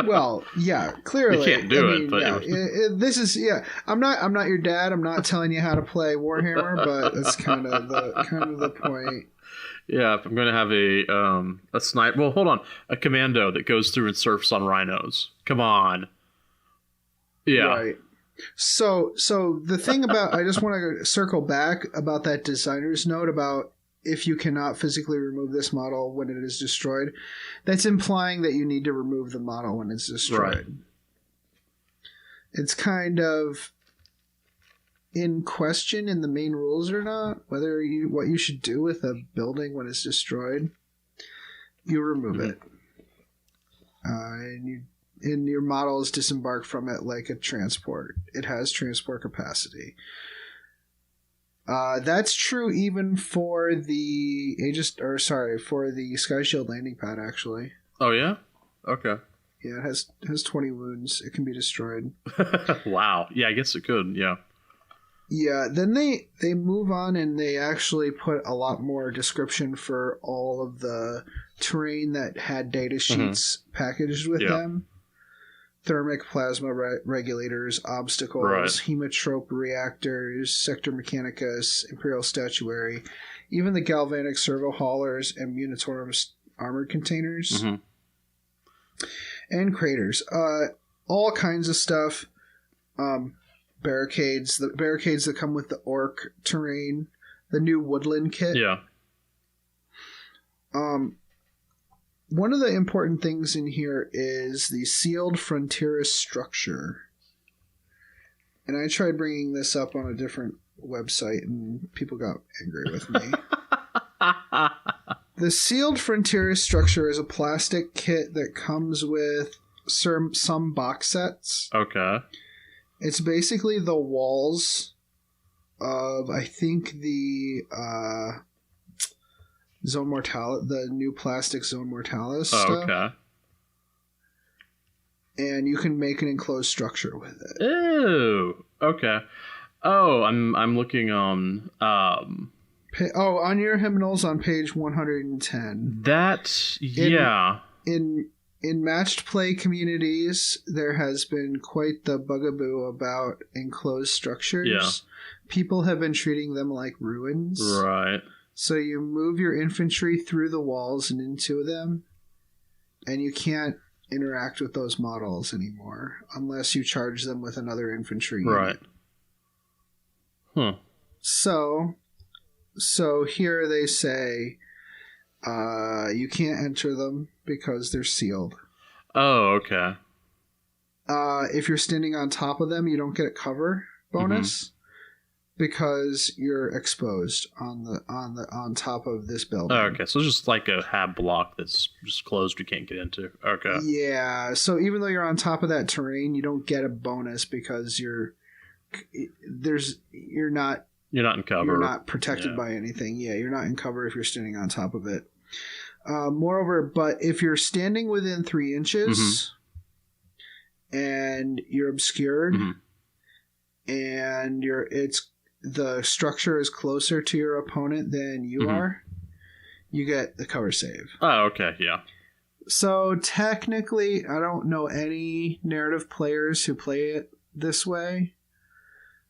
Speaker 1: Well, yeah, clearly
Speaker 2: you can't do it, but
Speaker 1: this is I'm not your dad. I'm not telling you how to play Warhammer, but that's kind of the point.
Speaker 2: Yeah, if I'm going to have a sniper. Well, hold on, a commando that goes through and surfs on rhinos. Come on. Yeah.
Speaker 1: Right. So the thing about I just want to circle back about that designer's note about if you cannot physically remove this model when it is destroyed, that's implying that you need to remove the model when it's destroyed. Right. It's kind of in question in the main rules or not, what you should do with a building when it's destroyed. You remove it. And your model is disembarked from it like a transport. It has transport capacity. That's true even for the for the Sky Shield landing pad, actually.
Speaker 2: Oh yeah? Okay.
Speaker 1: Yeah, it has 20 wounds. It can be destroyed.
Speaker 2: Wow. Yeah, I guess it could, yeah.
Speaker 1: Yeah, then they move on and they actually put a lot more description for all of the terrain that had data sheets packaged with them. Thermic plasma regulators, obstacles, hemotrope reactors, sector mechanicus, imperial statuary, even the galvanic servo haulers and Munitorum armored containers, and craters. All kinds of stuff. Barricades, the barricades that come with the orc terrain, the new woodland kit.
Speaker 2: Yeah.
Speaker 1: One of the important things in here is the sealed frontierist structure. And I tried bringing this up on a different website and people got angry with me. The sealed frontierist structure is a plastic kit that comes with some box sets.
Speaker 2: Okay.
Speaker 1: It's basically the walls of, I think, the Zone Mortalis, the new plastic Zone Mortalis stuff.
Speaker 2: Okay.
Speaker 1: And you can make an enclosed structure with it.
Speaker 2: Ew. Okay. Oh, I'm looking on.
Speaker 1: On your hymnals on page 110. In matched play communities, there has been quite the bugaboo about enclosed structures.
Speaker 2: Yeah.
Speaker 1: People have been treating them like ruins.
Speaker 2: Right.
Speaker 1: So you move your infantry through the walls and into them, and you can't interact with those models anymore unless you charge them with another infantry unit.
Speaker 2: Right.
Speaker 1: So here they say you can't enter them because they're sealed.
Speaker 2: Oh, okay.
Speaker 1: If you're standing on top of them, you don't get a cover bonus. Because you're exposed on top of this building.
Speaker 2: Oh, okay, so it's just like a hab block that's just closed, you can't get into. Okay.
Speaker 1: Yeah, so even though you're on top of that terrain, you don't get a bonus because you're not
Speaker 2: You're not in cover.
Speaker 1: You're not protected by anything. Yeah, you're not in cover if you're standing on top of it. Moreover, but if you're standing within 3 inches and you're obscured and the structure is closer to your opponent than you are, you get the cover save.
Speaker 2: Oh, okay, yeah.
Speaker 1: So technically, I don't know any narrative players who play it this way,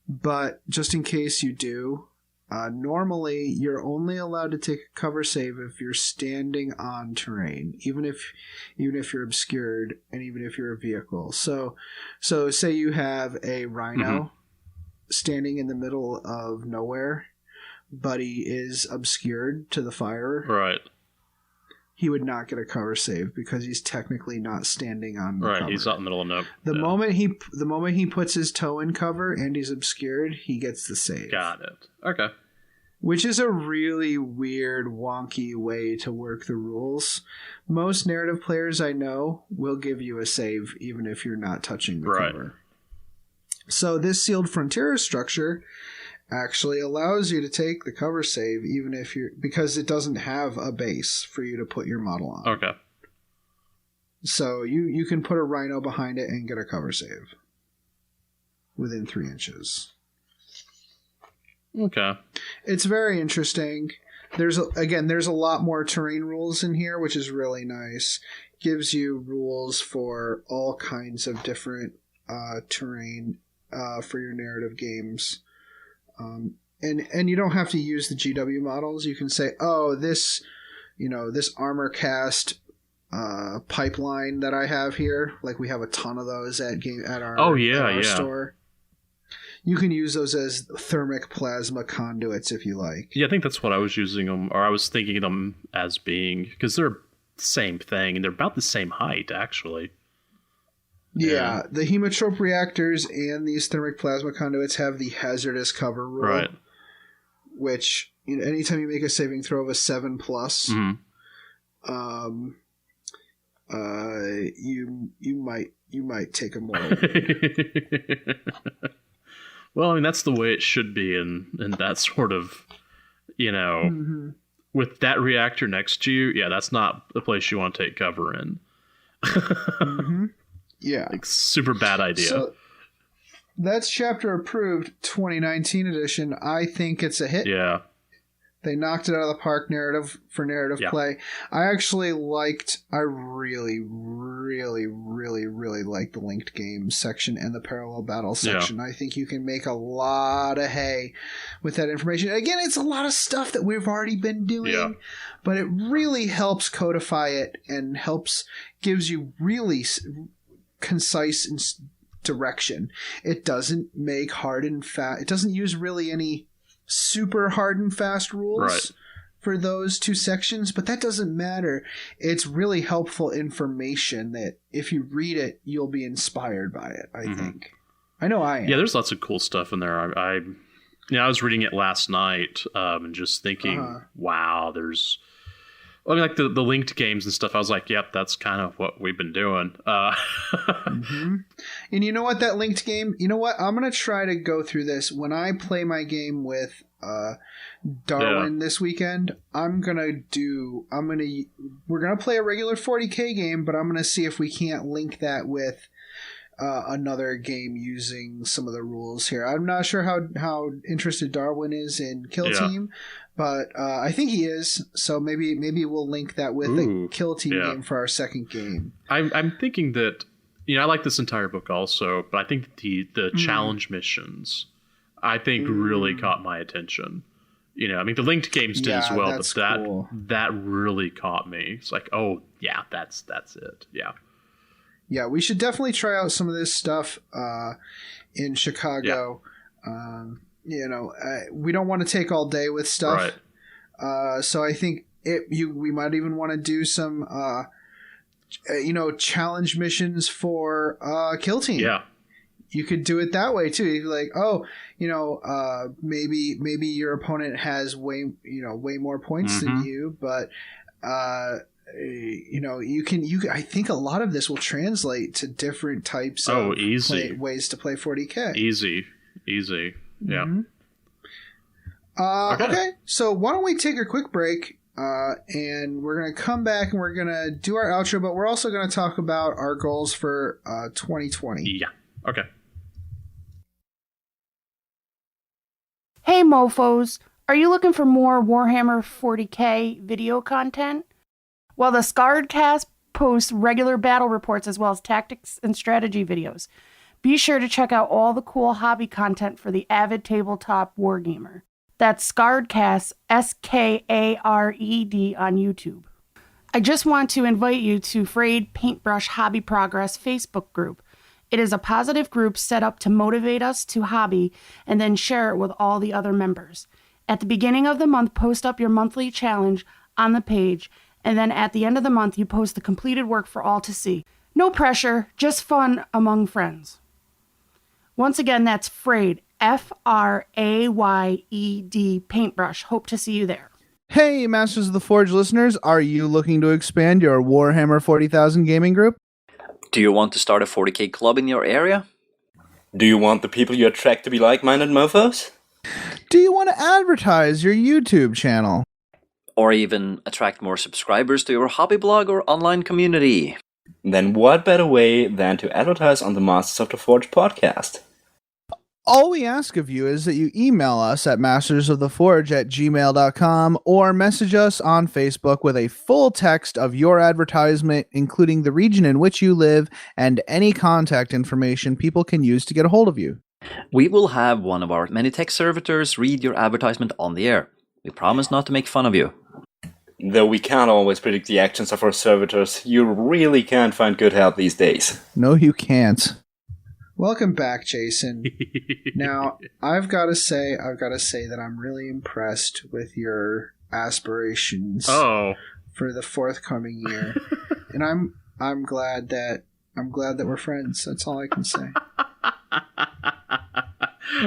Speaker 1: but just in case you do, normally you're only allowed to take a cover save if you're standing on terrain, even if you're obscured and even if you're a vehicle. So say you have a rhino standing in the middle of nowhere, but he is obscured to the fire.
Speaker 2: Right.
Speaker 1: He would not get a cover save because he's technically not standing on the cover.
Speaker 2: He's out in the middle of nowhere.
Speaker 1: The moment he puts his toe in cover and he's obscured, he gets the save.
Speaker 2: Got it. Okay.
Speaker 1: Which is a really weird, wonky way to work the rules. Most narrative players I know will give you a save even if you're not touching the cover. So this sealed frontier structure actually allows you to take the cover save even if because it doesn't have a base for you to put your model on.
Speaker 2: Okay.
Speaker 1: So you can put a rhino behind it and get a cover save within 3 inches.
Speaker 2: Okay.
Speaker 1: It's very interesting. There's a lot more terrain rules in here, which is really nice. Gives you rules for all kinds of different terrain for your narrative games. And you don't have to use the GW models. You can say, oh, this armor cast pipeline that I have here, like we have a ton of those at our store. You can use those as thermic plasma conduits if you like.
Speaker 2: Yeah, I think that's what I was using them, or I was thinking of them as being, because they're the same thing, and they're about the same height, actually.
Speaker 1: Yeah, the hemotrope reactors and these thermic plasma conduits have the hazardous cover rule.
Speaker 2: Right.
Speaker 1: Which, anytime you make a saving throw of a 7+, you might take a mortal.
Speaker 2: Well, I mean, that's the way it should be in that sort of, with that reactor next to you, yeah, that's not the place you want to take cover in.
Speaker 1: Yeah.
Speaker 2: Like, super bad idea.
Speaker 1: So, that's chapter approved 2019 edition. I think it's a hit.
Speaker 2: Yeah.
Speaker 1: They knocked it out of the park narrative play. I really, really, really, really like the linked games section and the parallel battle section. I think you can make a lot of hay with that information. Again, it's a lot of stuff that we've already been doing, but it really helps codify it and gives you really concise direction. It doesn't make hard and fast. It doesn't use really any super hard and fast rules for those two sections, but that doesn't matter. It's really helpful information that if you read it, you'll be inspired by it, I think. I know I am.
Speaker 2: Yeah, there's lots of cool stuff in there. I was reading it last night and just thinking, wow, there's... I mean, like the linked games and stuff, I was like, yep, that's kind of what we've been doing.
Speaker 1: And you know what, that linked game, I'm going to try to go through this. When I play my game with Darwin this weekend, we're going to play a regular 40K game, but I'm going to see if we can't link that with another game using some of the rules here. I'm not sure how interested Darwin is in Kill Team, but I think he is. So maybe we'll link that with the Kill Team game for our second game. I'm
Speaker 2: thinking that I like this entire book also, but I think the challenge missions I think really caught my attention. I mean the linked games did as well, but that really caught me. It's like, oh yeah, that's it. Yeah.
Speaker 1: Yeah, we should definitely try out some of this stuff in Chicago. We don't want to take all day with stuff. So I think we might even want to do some, challenge missions for Kill Team.
Speaker 2: Yeah.
Speaker 1: You could do it that way too. You'd be like, maybe your opponent has way more points than you, but I think a lot of this will translate to different types of ways to play 40K.
Speaker 2: Easy. Yeah.
Speaker 1: Okay. So why don't we take a quick break, and we're going to come back and we're going to do our outro, but we're also going to talk about our goals for 2020.
Speaker 2: Yeah. Okay.
Speaker 9: Hey mofos, are you looking for more Warhammer 40k video content? Well, the Scarred Cast posts regular battle reports as well as tactics and strategy videos. Be sure to check out all the cool hobby content for the avid tabletop wargamer. That's Scarred Cast, Skared on YouTube. I just want to invite you to Frayed Paintbrush Hobby Progress Facebook group. It is a positive group set up to motivate us to hobby and then share it with all the other members. At the beginning of the month, post up your monthly challenge on the page, and then at the end of the month, you post the completed work for all to see. No pressure, just fun among friends. Once again, that's Frayed, Frayed Paintbrush. Hope to see you there.
Speaker 10: Hey, Masters of the Forge listeners, are you looking to expand your Warhammer 40,000 gaming group?
Speaker 3: Do you want to start a 40k club in your area?
Speaker 12: Do you want the people you attract to be like-minded mofos?
Speaker 10: Do you want to advertise your YouTube channel?
Speaker 3: Or even attract more subscribers to your hobby blog or online community?
Speaker 12: Then what better way than to advertise on the Masters of the Forge podcast?
Speaker 10: All we ask of you is that you email us at mastersoftheforge@gmail.com or message us on Facebook with a full text of your advertisement, including the region in which you live and any contact information people can use to get a hold of you.
Speaker 3: We will have one of our many tech servitors read your advertisement on the air. We promise not to make fun of you.
Speaker 12: Though we can't always predict the actions of our servitors, you really can't find good help these days.
Speaker 10: No, you can't.
Speaker 1: Welcome back, Jason. Now, I've got to say that I'm really impressed with your aspirations for the forthcoming year, and I'm glad that we're friends. That's all I can say.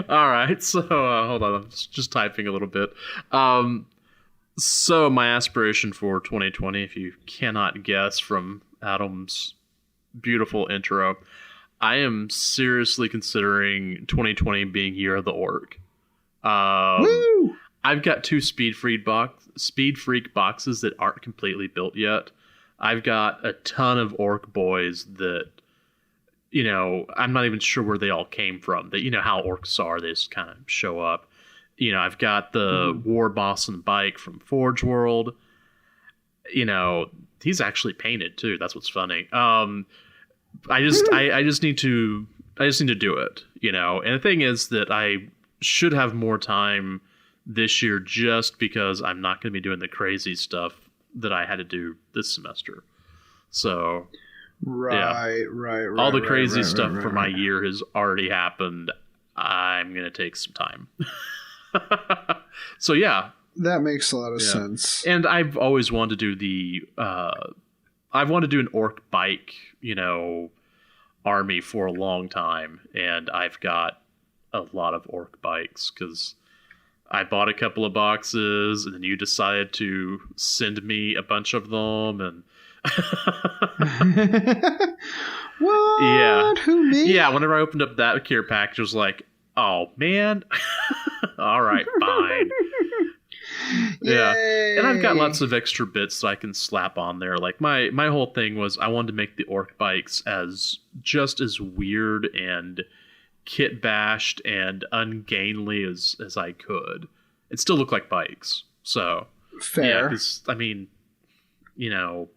Speaker 2: All right, so hold on, I'm just typing a little bit. So my aspiration for 2020, if you cannot guess from Adam's beautiful intro, I am seriously considering 2020 being year of the orc.
Speaker 1: Woo!
Speaker 2: I've got 2 Speed Freak boxes that aren't completely built yet. I've got a ton of orc boys that, you know, I'm not even sure where they all came from. That, you know how orcs are, they just kind of show up. You know, I've got the War Boss and Bike from Forge World. You know, he's actually painted too. That's what's funny. I just need to do it, you know. And the thing is that I should have more time this year just because I'm not going to be doing the crazy stuff that I had to do this semester. So
Speaker 1: right.
Speaker 2: All the crazy stuff for my year has already happened. I'm going to take some time. So yeah,
Speaker 1: that makes a lot of sense.
Speaker 2: And I've always wanted to do I want to do an orc bike, you know, army for a long time, and I've got a lot of orc bikes because I bought a couple of boxes, and then you decided to send me a bunch of them, and
Speaker 1: what?
Speaker 2: Yeah,
Speaker 1: who me?
Speaker 2: Yeah, whenever I opened up that care package, I was like, oh man, all right, fine. Yeah, and I've got lots of extra bits that I can slap on there. Like my whole thing was I wanted to make the orc bikes as weird and kit bashed and ungainly as I could. It still look like bikes. So
Speaker 1: fair.
Speaker 2: Yeah, 'cause, I mean, you know,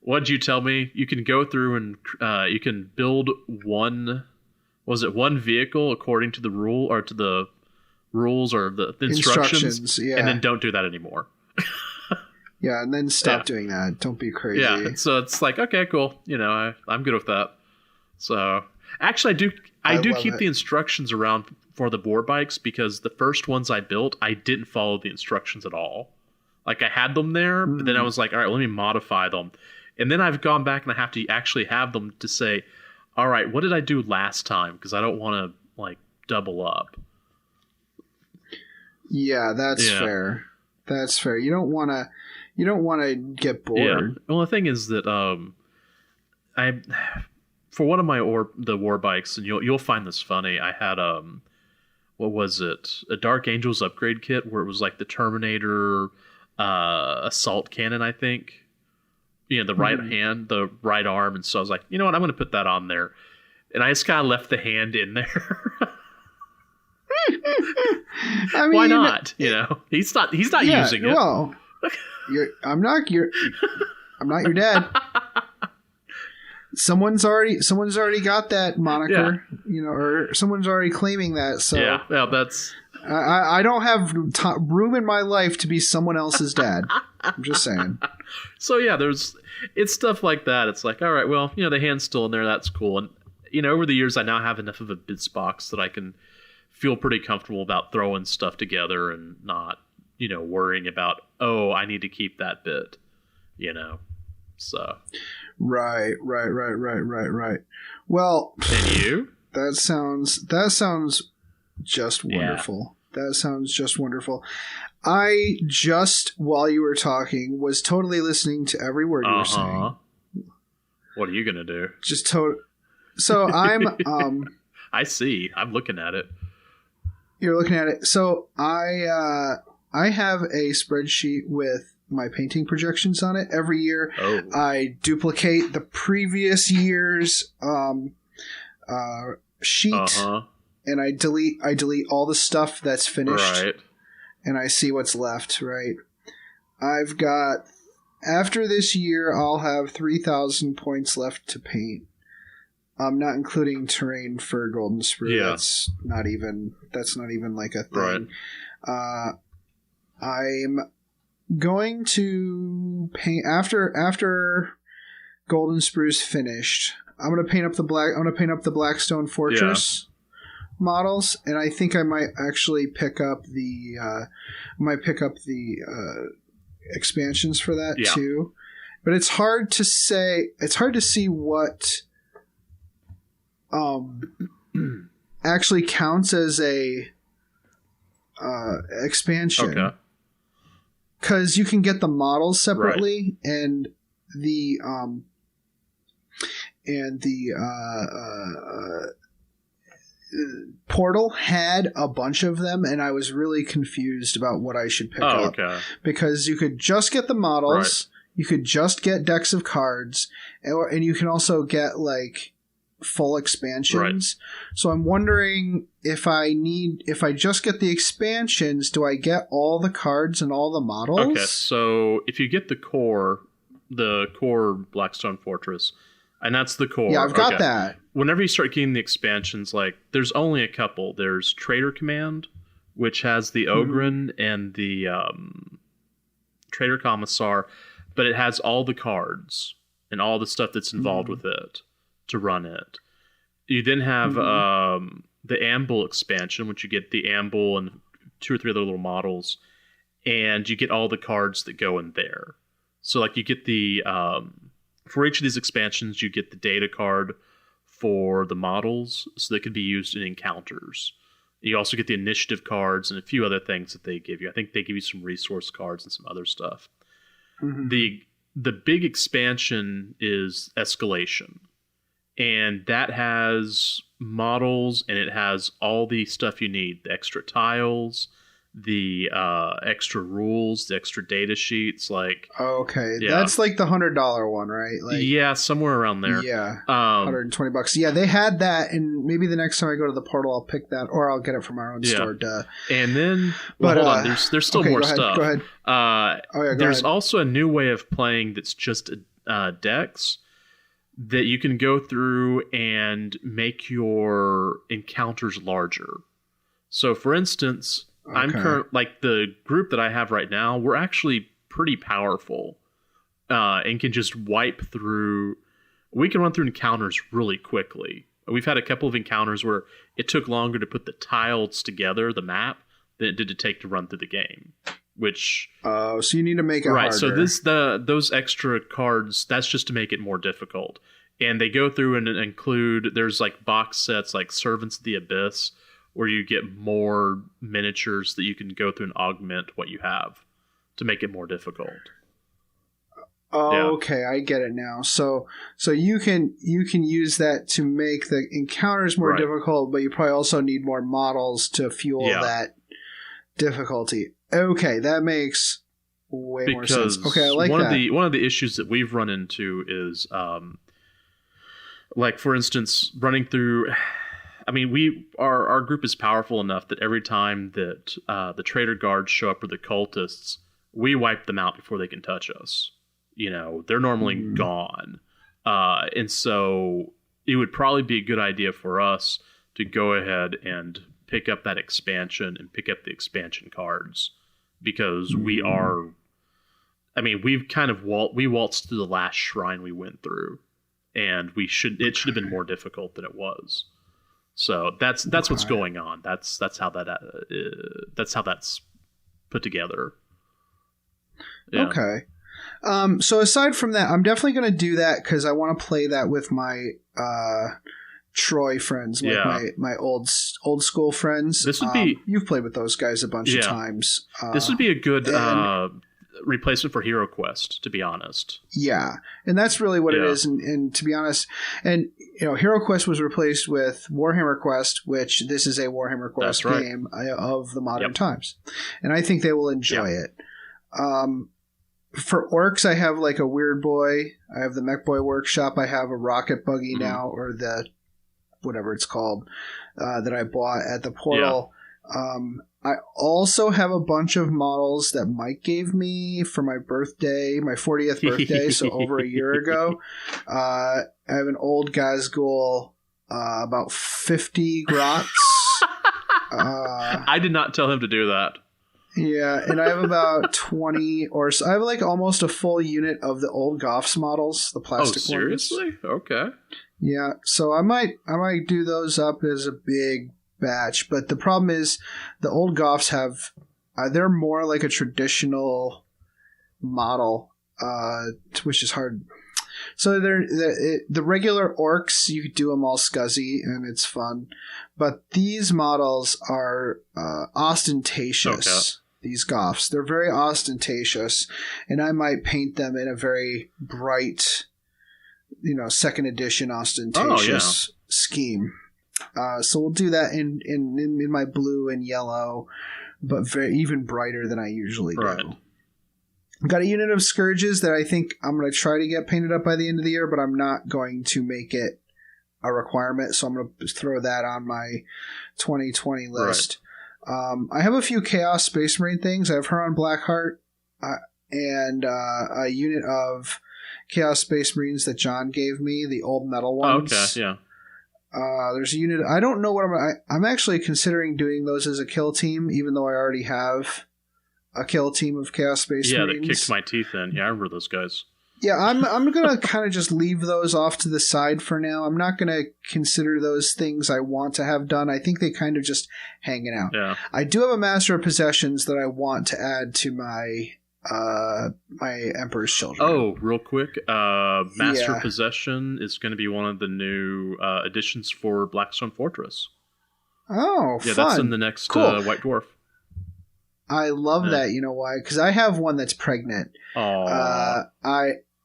Speaker 2: what'd you tell me? You can go through and you can build one vehicle according to the rule or to the rules or the instructions,
Speaker 1: yeah.
Speaker 2: And then don't do that anymore.
Speaker 1: Yeah, and then stop doing that. Don't be crazy.
Speaker 2: Yeah, so it's like, okay, cool. You know, I'm good with that. So actually, I do keep the instructions around for the boar bikes because the first ones I built, I didn't follow the instructions at all. Like I had them there, but then I was like, all right, let me modify them. And then I've gone back and I have to actually have them to say, all right, what did I do last time? Because I don't want to like double up.
Speaker 1: Yeah, that's fair. That's fair. You don't want to get bored.
Speaker 2: Yeah. Well, the thing is that for one of my the war bikes, and you'll find this funny. I had what was it? A Dark Angels upgrade kit where it was like the Terminator assault cannon, I think. You know, the right hand, the right arm. And so I was like, you know what? I'm going to put that on there. And I just kind of left the hand in there.
Speaker 1: I mean,
Speaker 2: why not? You know, he's not using it.
Speaker 1: Well, I'm not your dad. Someone's already got that moniker, you know, or someone's already claiming that. So
Speaker 2: yeah, that's.
Speaker 1: I don't have room in my life to be someone else's dad. I'm just saying.
Speaker 2: So yeah, it's stuff like that. It's like, all right, well, you know, the hand's still in there. That's cool. And you know, over the years, I now have enough of a bits box that I can feel pretty comfortable about throwing stuff together and not, you know, worrying about, oh, I need to keep that bit, you know. So.
Speaker 1: Right. Well,
Speaker 2: and you?
Speaker 1: That sounds just wonderful. Yeah. That sounds just wonderful. I just, while you were talking, was totally listening to every word you were saying.
Speaker 2: What are you gonna do?
Speaker 1: Just So I'm.
Speaker 2: I see. I'm looking at it.
Speaker 1: You're looking at it. So I have a spreadsheet with my painting projections on it. Every year, I duplicate the previous year's sheet, and I delete all the stuff that's finished,
Speaker 2: right.
Speaker 1: And I see what's left. Right. I've got, after this year, I'll have 3,000 points left to paint. I'm not including terrain for Golden Sprue.
Speaker 2: Yeah.
Speaker 1: That's not even like a thing.
Speaker 2: Right.
Speaker 1: I'm going to paint after Golden Sprue's finished. I'm going to paint up the Blackstone Fortress models, and I think I might actually pick up the expansions for that too. But it's hard to say. It's hard to see what actually counts as a expansion.
Speaker 2: Okay.
Speaker 1: Because you can get the models separately, right. and the portal had a bunch of them, and I was really confused about what I should pick up.
Speaker 2: Okay.
Speaker 1: Because you could just get the models,
Speaker 2: right.
Speaker 1: You could just get decks of cards, and you can also get like full expansions.
Speaker 2: Right.
Speaker 1: So I'm wondering if I just get the expansions, do I get all the cards and all the models?
Speaker 2: Okay, so if you get the core Blackstone Fortress, and that's the core.
Speaker 1: Yeah, I've got that.
Speaker 2: Whenever you start getting the expansions, like there's only a couple. There's Trader Command, which has the Ogren and the Trader Commissar, but it has all the cards and all the stuff that's involved with it to run it. You then have the Amble expansion, which you get the Amble and 2 or 3 other little models, and you get all the cards that go in there. So like you get the for each of these expansions, you get the data card for the models, so they could be used in encounters. You also get the initiative cards and a few other things that they give you. I think they give you some resource cards and some other stuff. The big expansion is Escalation. And that has models, and it has all the stuff you need. The extra tiles, the extra rules, the extra data sheets. Like,
Speaker 1: okay, that's like the $100 one, right? Like,
Speaker 2: yeah, somewhere around there.
Speaker 1: Yeah, $120. Yeah, they had that, and maybe the next time I go to the portal, I'll pick that, or I'll get it from our own store. Duh.
Speaker 2: And then, hold on, there's still more stuff.
Speaker 1: Go ahead.
Speaker 2: There's also a new way of playing that's just decks that you can go through and make your encounters larger. So, for instance, I'm like the group that I have right now, we're actually pretty powerful and can just wipe through. We can run through encounters really quickly. We've had a couple of encounters where it took longer to put the tiles together, the map, than it did to take to run through the game. Which
Speaker 1: so you need to make it
Speaker 2: right.
Speaker 1: harder.
Speaker 2: So those extra cards, that's just to make it more difficult. And they go through and include, there's like box sets like Servants of the Abyss, where you get more miniatures that you can go through and augment what you have to make it more difficult.
Speaker 1: Oh,
Speaker 2: Yeah.
Speaker 1: okay, I get it now. So you can use that to make the encounters more
Speaker 2: Right.
Speaker 1: difficult, but you probably also need more models to fuel
Speaker 2: Yeah.
Speaker 1: that difficulty. Okay, that makes way more sense.
Speaker 2: Because
Speaker 1: Okay, I like that.
Speaker 2: one of the issues that we've run into is, like for instance, running through. I mean, our group is powerful enough that every time that the traitor guards show up with the cultists, we wipe them out before they can touch us. You know, they're normally gone. And so it would probably be a good idea for us to go ahead and pick up that expansion and pick up the expansion cards, because we are, I mean, we've kind of waltzed through the last shrine we went through, and it should have been more difficult than it was. So that's what's going on. That's how that's put together. Yeah.
Speaker 1: Okay. So aside from that, I'm definitely going to do that because I want to play that with my Troy friends, like my old school friends.
Speaker 2: This would be
Speaker 1: you've played with those guys a bunch of times.
Speaker 2: This would be a good replacement for Hero Quest, to be honest.
Speaker 1: Yeah, and that's really what it is. And to be honest, and Hero Quest was replaced with Warhammer Quest, which this is a Warhammer Quest game of the modern times, and I think they will enjoy it. For orcs, I have like a Weird Boy. I have the Mech Boy Workshop. I have a Rocket Buggy now, or the whatever it's called, that I bought at the portal. I also have a bunch of models that Mike gave me for my birthday, my 40th birthday, so over a year ago. I have an old Gazgul, about 50 grots.
Speaker 2: I did not tell him to do that.
Speaker 1: Yeah, and I have about 20 or so. I have like almost a full unit of the old Goffs models, the plastic ones.
Speaker 2: Seriously? Okay.
Speaker 1: Yeah, so I might do those up as a big batch, but the problem is the old Goffs have they're more like a traditional model, which is hard. So the regular orcs, you could do them all scuzzy and it's fun, but these models are ostentatious. Okay. These Goffs, they're very ostentatious, and I might paint them in a very bright, second edition ostentatious scheme. So we'll do that in my blue and yellow, but even brighter than I usually do. Right. I've got a unit of Scourges that I think I'm going to try to get painted up by the end of the year, but I'm not going to make it a requirement, so I'm going to throw that on my 2020 list. Right. I have a few Chaos Space Marine things. I have Huron Blackheart and a unit of Chaos Space Marines that John gave me, the old metal ones.
Speaker 2: Oh, okay, yeah.
Speaker 1: There's a unit. I don't know what I'm actually considering doing those as a kill team, even though I already have a kill team of Chaos Space Marines.
Speaker 2: Yeah, that kicked my teeth in. Yeah, I remember those guys.
Speaker 1: Yeah, I'm gonna kind of just leave those off to the side for now. I'm not gonna consider those things I want to have done. I think they kind of just hanging out.
Speaker 2: Yeah.
Speaker 1: I do have a Master of Possessions that I want to add to my my Emperor's Children.
Speaker 2: Oh, real quick, Master Possession is going to be one of the new additions for Blackstone Fortress.
Speaker 1: Oh,
Speaker 2: yeah,
Speaker 1: fun.
Speaker 2: That's in the next White Dwarf.
Speaker 1: I love that. You know why? Because I have one that's pregnant.
Speaker 2: Oh.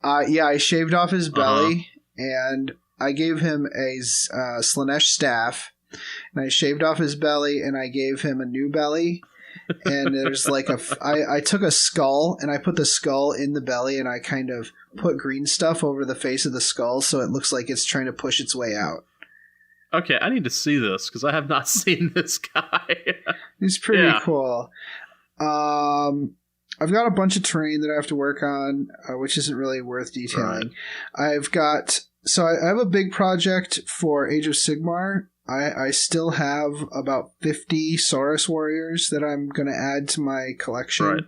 Speaker 1: I shaved off his belly and I gave him a Slanesh staff, and I shaved off his belly and I gave him a new belly. And there's like I took a skull and I put the skull in the belly and I kind of put green stuff over the face of the skull so it looks like it's trying to push its way out.
Speaker 2: Okay, I need to see this because I have not seen this guy.
Speaker 1: He's pretty cool. I've got a bunch of terrain that I have to work on, which isn't really worth detailing. Right. I have a big project for Age of Sigmar. I still have about 50 Saurus warriors that I'm going to add to my collection. Right.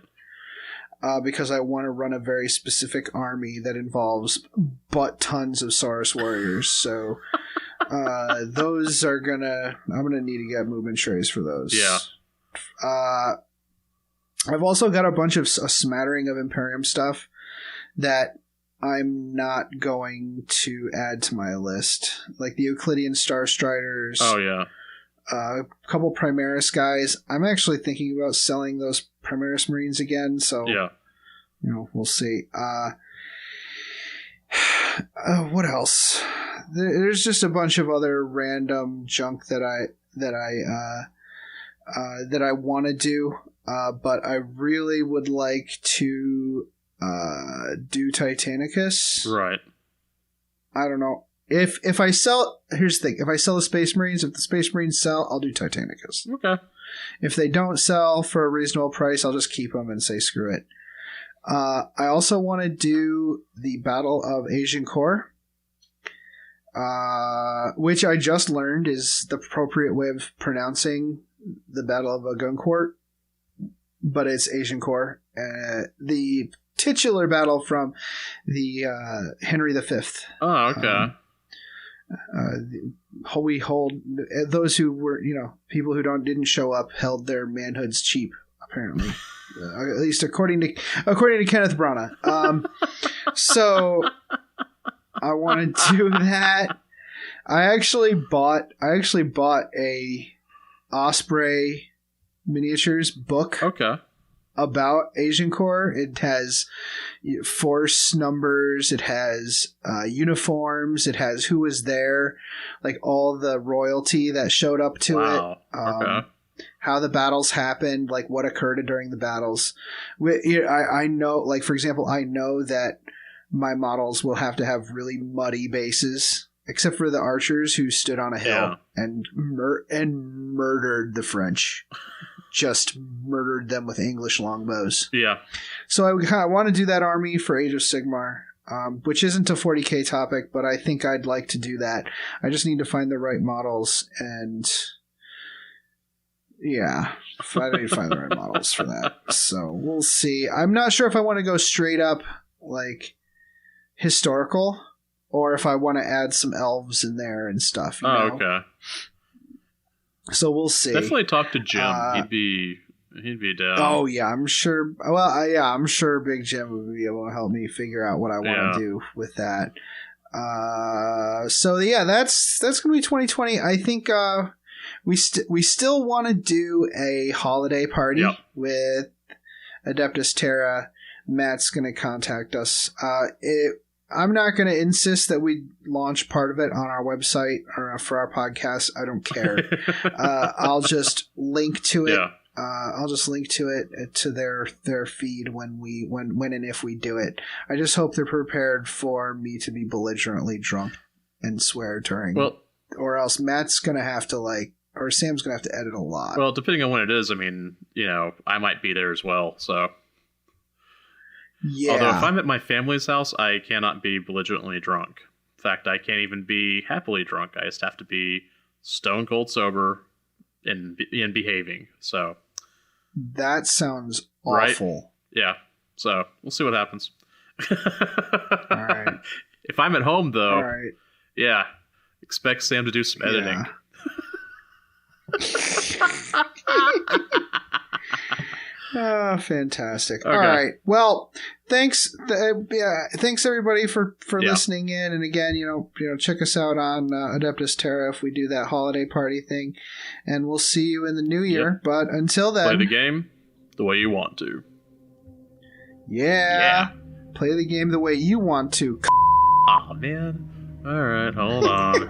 Speaker 1: Because I want to run a very specific army that involves tons of Saurus warriors. So those are I'm gonna need to get movement trays for those.
Speaker 2: Yeah.
Speaker 1: I've also got a smattering of Imperium stuff that I'm not going to add to my list, like the Euclidean Star Striders.
Speaker 2: Oh yeah.
Speaker 1: A couple Primaris guys. I'm actually thinking about selling those Primaris Marines again. So
Speaker 2: yeah,
Speaker 1: we'll see. What else? There's just a bunch of other random junk that I want to do, but I really would like to do Titanicus.
Speaker 2: Right.
Speaker 1: I don't know. If I sell... Here's the thing. If I sell the Space Marines, if the Space Marines sell, I'll do Titanicus.
Speaker 2: Okay.
Speaker 1: If they don't sell for a reasonable price, I'll just keep them and say screw it. I also want to do the Battle of Agincourt, which I just learned is the appropriate way of pronouncing the Battle of Agincourt, but it's Agincourt. The titular battle from the Henry V.
Speaker 2: Oh, okay.
Speaker 1: We hold those who were, people who didn't show up held their manhoods cheap, apparently. At least according to Kenneth Branagh. So I want to do that. I actually bought a Osprey miniatures book.
Speaker 2: Okay.
Speaker 1: About Agincourt. It has force numbers, it has uniforms, it has who was there, like all the royalty that showed up to it.
Speaker 2: Okay.
Speaker 1: How the battles happened, like what occurred during the battles. I know, like for example, I know that my models will have to have really muddy bases, except for the archers who stood on a hill and murdered the French. Just murdered them with English longbows.
Speaker 2: Yeah.
Speaker 1: So I want to do that army for Age of Sigmar, which isn't a 40k topic, but I think I'd like to do that. I just need to find the right models, and I need to find the right models for that. So we'll see. I'm not sure if I want to go straight up like historical, or if I want to add some elves in there and stuff. You know?
Speaker 2: Okay.
Speaker 1: So we'll see.
Speaker 2: Definitely talk to Jim. He'd be down.
Speaker 1: Oh yeah, I'm sure. Well, I'm sure Big Jim would be able to help me figure out what I want to do with that. So yeah, that's gonna be 2020. I think we still want to do a holiday party with Adeptus Terra. Matt's gonna contact us. I'm not going to insist that we launch part of it on our website or for our podcast. I don't care. I'll just link to it. I'll just link to it to their feed when and if we do it. I just hope they're prepared for me to be belligerently drunk and swear during. Well, or else Matt's going to have to or Sam's going to have to edit a lot.
Speaker 2: Well, depending on when it is, I mean, I might be there as well. So.
Speaker 1: Yeah.
Speaker 2: Although if I'm at my family's house, I cannot be belligerently drunk. In fact, I can't even be happily drunk. I just have to be stone cold sober and behaving. So
Speaker 1: that sounds awful.
Speaker 2: Right? Yeah. So we'll see what happens.
Speaker 1: All right.
Speaker 2: If I'm at home, though,
Speaker 1: all right.
Speaker 2: Yeah, expect Sam to do some editing.
Speaker 1: Oh, fantastic.
Speaker 2: Okay.
Speaker 1: All right. Well, thanks. Thanks everybody for listening in. And again, check us out on Adeptus Terra if we do that holiday party thing. And we'll see you in the new year. Yep. But until then,
Speaker 2: play the game the way you want to.
Speaker 1: Yeah. Play the game the way you want to.
Speaker 2: Aw, man. All right, hold on.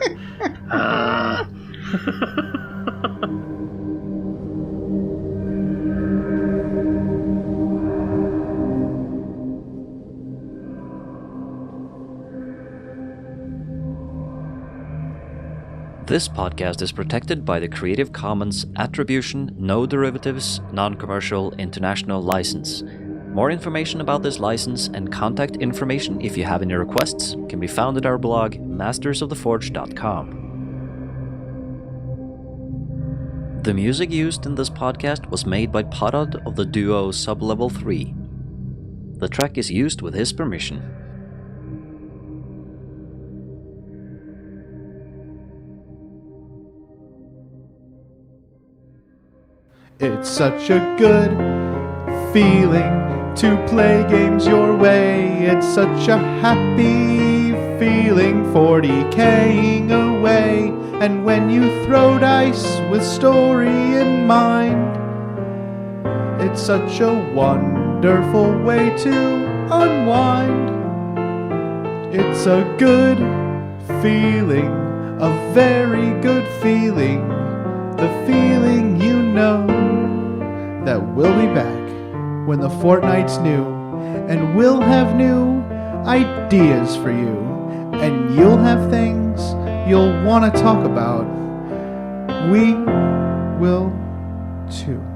Speaker 3: This podcast is protected by the Creative Commons Attribution, No Derivatives, Non-Commercial International License. More information about this license and contact information if you have any requests can be found at our blog, mastersoftheforge.com. The music used in this podcast was made by Podod of the duo Sublevel 3. The track is used with his permission.
Speaker 11: It's such a good feeling to play games your way. It's such a happy feeling 40K'ing away. And when you throw dice with story in mind, it's such a wonderful way to unwind.
Speaker 10: It's a good feeling, a very good feeling, the feeling you know that we'll be back when the fortnight's new, and we'll have new ideas for you, and you'll have things you'll want to talk about. We will too.